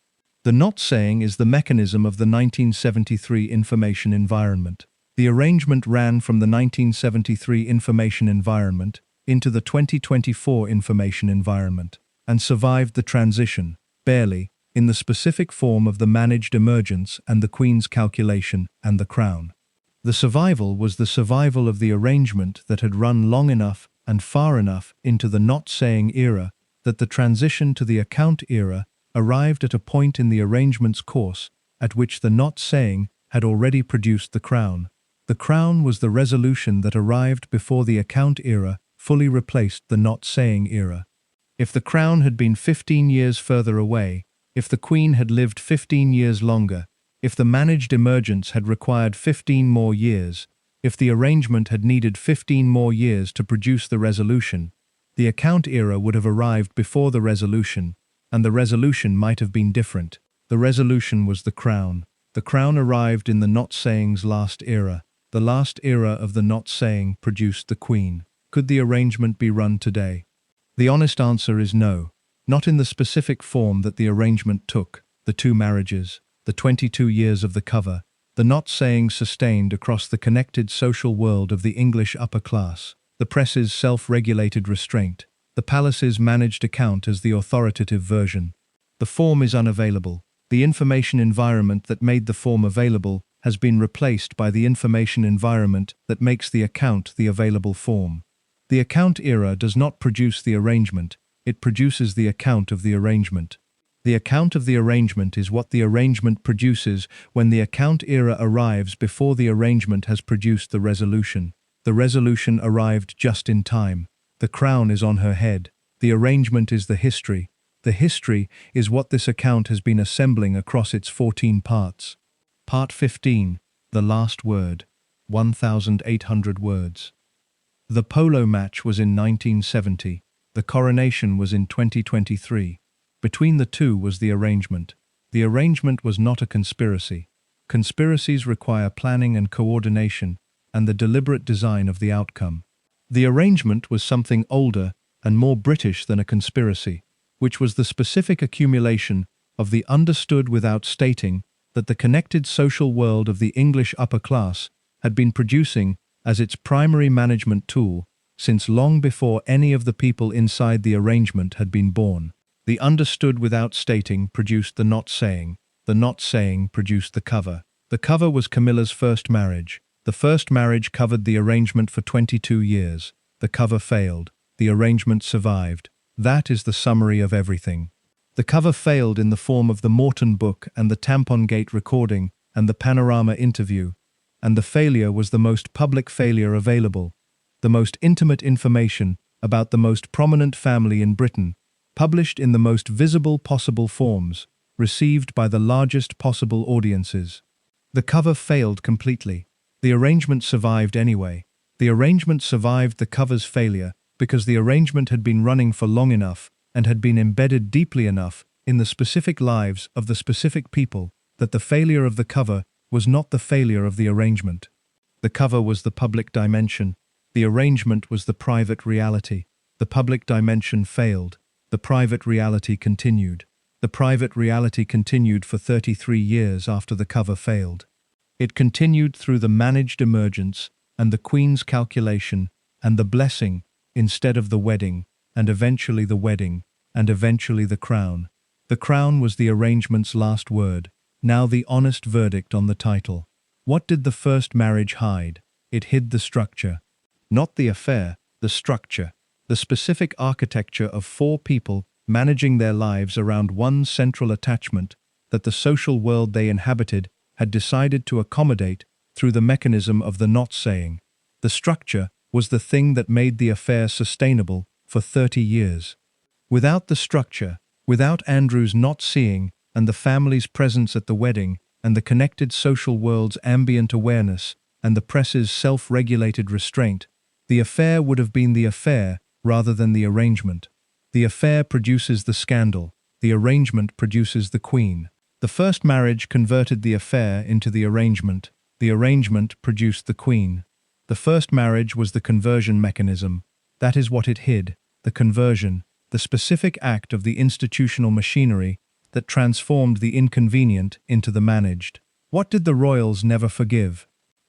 The not saying is the mechanism of the 1973 information environment. The arrangement ran from the 1973 information environment into the 2024 information environment, and survived the transition, barely, in the specific form of the managed emergence and the Queen's calculation and the Crown. The survival was the survival of the arrangement that had run long enough and far enough into the not-saying era that the transition to the account era arrived at a point in the arrangement's course at which the not-saying had already produced the Crown. The Crown was the resolution that arrived before the account era fully replaced the not-saying era. If the Crown had been 15 years further away, if the Queen had lived 15 years longer, if the managed emergence had required 15 more years, if the arrangement had needed 15 more years to produce the resolution, the account era would have arrived before the resolution, and the resolution might have been different. The resolution was the Crown. The Crown arrived in the not-saying's last era. The last era of the not-saying produced the Queen. Could the arrangement be run today? The honest answer is no. not in the specific form that the arrangement took, the 2 marriages, the 22 years of the cover, the not saying sustained across the connected social world of the English upper class, the press's self-regulated restraint, the palace's managed account as the authoritative version. The form is unavailable. The information environment that made the form available has been replaced by the information environment that makes the account the available form. The account era does not produce the arrangement, it produces the account of the arrangement. The account of the arrangement is what the arrangement produces when the account era arrives before the arrangement has produced the resolution. The resolution arrived just in time. The crown is on her head. The arrangement is the history. The history is what this account has been assembling across its 14 parts. Part 15. The last word. 1,800 words. The polo match was in 1970. The coronation was in 2023. Between the two was the arrangement. The arrangement was not a conspiracy. Conspiracies require planning and coordination, and the deliberate design of the outcome. The arrangement was something older and more British than a conspiracy, which was the specific accumulation of the understood without stating that the connected social world of the English upper class had been producing as its primary management tool since long before any of the people inside the arrangement had been born. The understood without stating produced the not saying produced the cover. The cover was Camilla's first marriage. The first marriage covered the arrangement for 22 years. The cover failed. The arrangement survived. That is the summary of everything. The cover failed in the form of the Morton book and the Tampon Gate recording and the Panorama interview, and the failure was the most public failure available, the most intimate information about the most prominent family in Britain, published in the most visible possible forms, received by the largest possible audiences. The cover failed completely. The arrangement survived anyway. The arrangement survived the cover's failure because the arrangement had been running for long enough and had been embedded deeply enough in the specific lives of the specific people that the failure of the cover was not the failure of the arrangement. The cover was the public dimension. The arrangement was the private reality. The public dimension failed. The private reality continued. The private reality continued for 33 years after the cover failed. It continued through the managed emergence and the Queen's calculation and the blessing instead of the wedding, and eventually the wedding, and eventually the crown. The crown was the arrangement's last word, now the honest verdict on the title. What did the first marriage hide? It hid the structure. Not the affair, the structure. The specific architecture of 4 people managing their lives around one central attachment that the social world they inhabited had decided to accommodate through the mechanism of the not saying. The structure was the thing that made the affair sustainable for 30 years. Without the structure, without Andrew's not seeing and the family's presence at the wedding and the connected social world's ambient awareness and the press's self-regulated restraint, the affair would have been the affair rather than the arrangement. The affair produces the scandal. The arrangement produces the queen. The first marriage converted the affair into the arrangement. The arrangement produced the queen. The first marriage was the conversion mechanism. That is what it hid, the conversion, the specific act of the institutional machinery that transformed the inconvenient into the managed. What did the royals never forgive?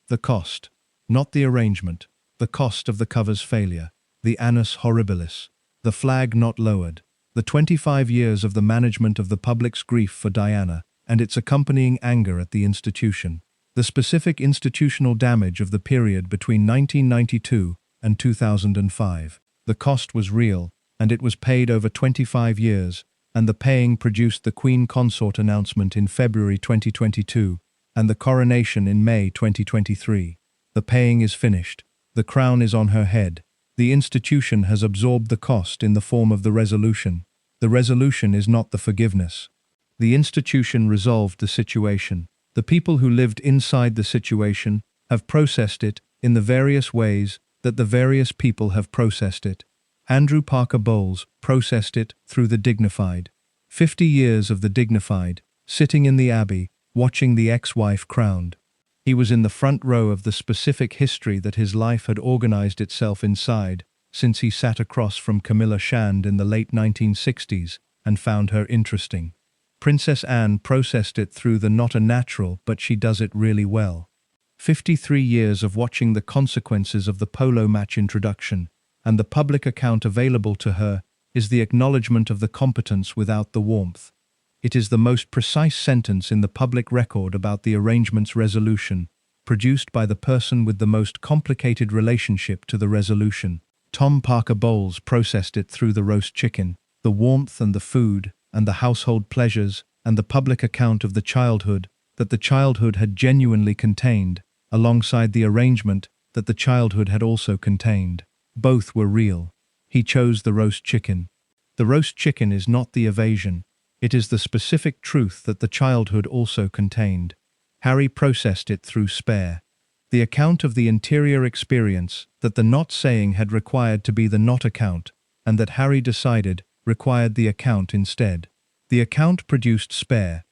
The cost. Not the arrangement. The cost of the cover's failure. The annus horribilis. The flag not lowered. The 25 years of the management of the public's grief for Diana and its accompanying anger at the institution. The specific institutional damage of the period between 1992 and 2005. The cost was real, and it was paid over 25 years, and the paying produced the Queen Consort announcement in February 2022, and the coronation in May 2023. The paying is finished. The crown is on her head. The institution has absorbed the cost in the form of the resolution. The resolution is not the forgiveness. The institution resolved the situation. The people who lived inside the situation have processed it in the various ways that the various people have processed it. Andrew Parker Bowles processed it through the dignified. 50 years of the dignified, sitting in the abbey, watching the ex-wife crowned. He was in the front row of the specific history that his life had organized itself inside, since he sat across from Camilla Shand in the late 1960s, and found her interesting. Princess Anne processed it through the not a natural, but she does it really well. 53 years of watching the consequences of the polo match introduction, and the public account available to her is the acknowledgement of the competence without the warmth. It is the most precise sentence in the public record about the arrangement's resolution, produced by the person with the most complicated relationship to the resolution. Tom Parker Bowles processed it through the roast chicken, the warmth and the food, and the household pleasures, and the public account of the childhood that the childhood had genuinely contained, alongside the arrangement that the childhood had also contained. Both were real. He chose the roast chicken. The roast chicken is not the evasion. It is the specific truth that the childhood also contained. Harry processed it through spare. The account of the interior experience that the not saying had required to be the not account, and that Harry decided required the account instead. The account produced spare.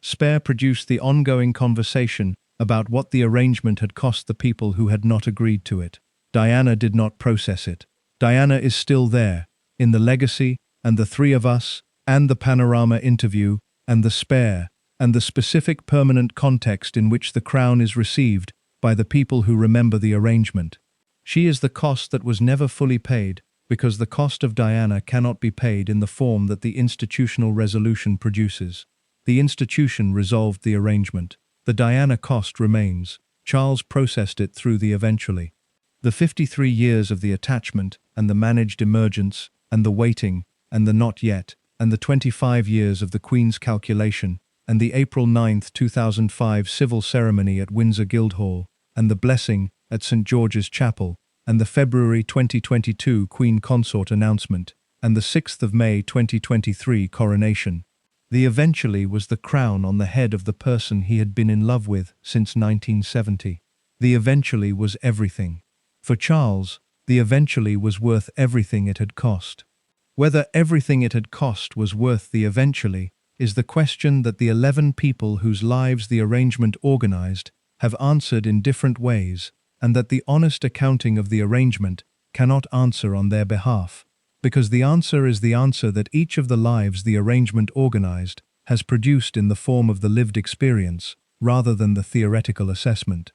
Spare produced the ongoing conversation about what the arrangement had cost the people who had not agreed to it. Diana did not process it. Diana is still there, in the legacy, and the three of us, and the panorama interview, and the spare, and the specific permanent context in which the crown is received by the people who remember the arrangement. She is the cost that was never fully paid, because the cost of Diana cannot be paid in the form that the institutional resolution produces. The institution resolved the arrangement. The Diana cost remains. Charles processed it through the eventually. The 53 years of the attachment, and the managed emergence, and the waiting, and the not yet, and the 25 years of the Queen's calculation, and the April 9, 2005 civil ceremony at Windsor Guildhall, and the blessing at St. George's Chapel, and the February 2022 Queen Consort announcement, and the 6th of May 2023 coronation. The eventually was the crown on the head of the person he had been in love with since 1970. The eventually was everything. For Charles, the eventually was worth everything it had cost. Whether everything it had cost was worth the eventually is the question that the 11 people whose lives the arrangement organized have answered in different ways, and that the honest accounting of the arrangement cannot answer on their behalf, because the answer is the answer that each of the lives the arrangement organized has produced in the form of the lived experience, rather than the theoretical assessment.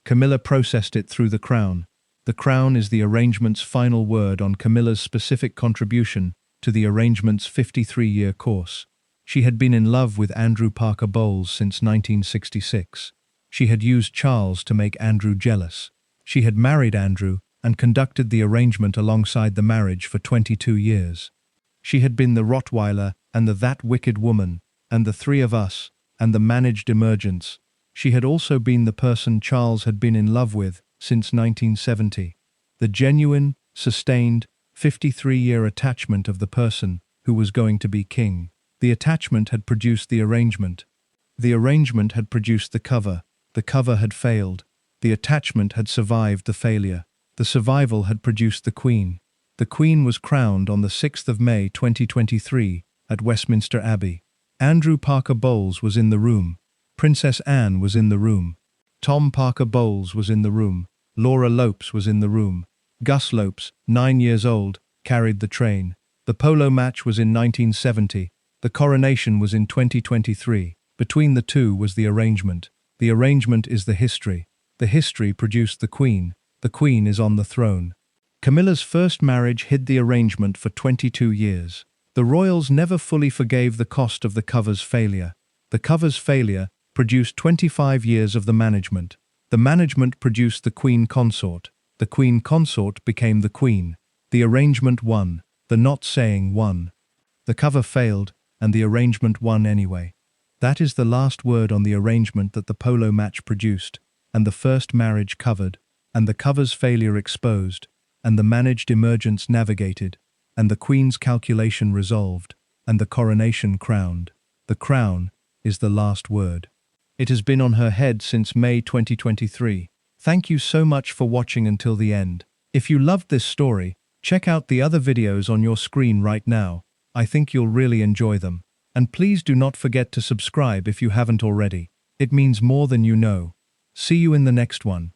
Camilla processed it through the crown. The crown is the arrangement's final word on Camilla's specific contribution to the arrangement's 53-year course. She had been in love with Andrew Parker Bowles since 1966. She had used Charles to make Andrew jealous. She had married Andrew and conducted the arrangement alongside the marriage for 22 years. She had been the Rottweiler and the That Wicked Woman, and the Three of Us, and the Managed Emergence. She had also been the person Charles had been in love with since 1970. The genuine, sustained, 53-year attachment of the person who was going to be king. The attachment had produced the arrangement. The arrangement had produced the cover. The cover had failed. The attachment had survived the failure. The survival had produced the Queen. The Queen was crowned on the 6th of May 2023 at Westminster Abbey. Andrew Parker Bowles was in the room. Princess Anne was in the room. Tom Parker Bowles was in the room. Laura Lopes was in the room. Gus Lopes, 9 years old, carried the train. The polo match was in 1970. The coronation was in 2023. Between the two was the arrangement. The arrangement is the history. The history produced the Queen. The Queen is on the throne. Camilla's first marriage hid the arrangement for 22 years. The royals never fully forgave the cost of the cover's failure. The cover's failure produced 25 years of the management. The management produced the Queen Consort. The Queen Consort became the Queen. The arrangement won. The not saying won. The cover failed, and the arrangement won anyway. That is the last word on the arrangement that the polo match produced, and the first marriage covered, and the cover's failure exposed, and the managed emergence navigated, and the Queen's calculation resolved, and the coronation crowned. The crown is the last word. It has been on her head since May 2023. Thank you so much for watching until the end. If you loved this story, check out the other videos on your screen right now. I think you'll really enjoy them. And please do not forget to subscribe if you haven't already. It means more than you know. See you in the next one.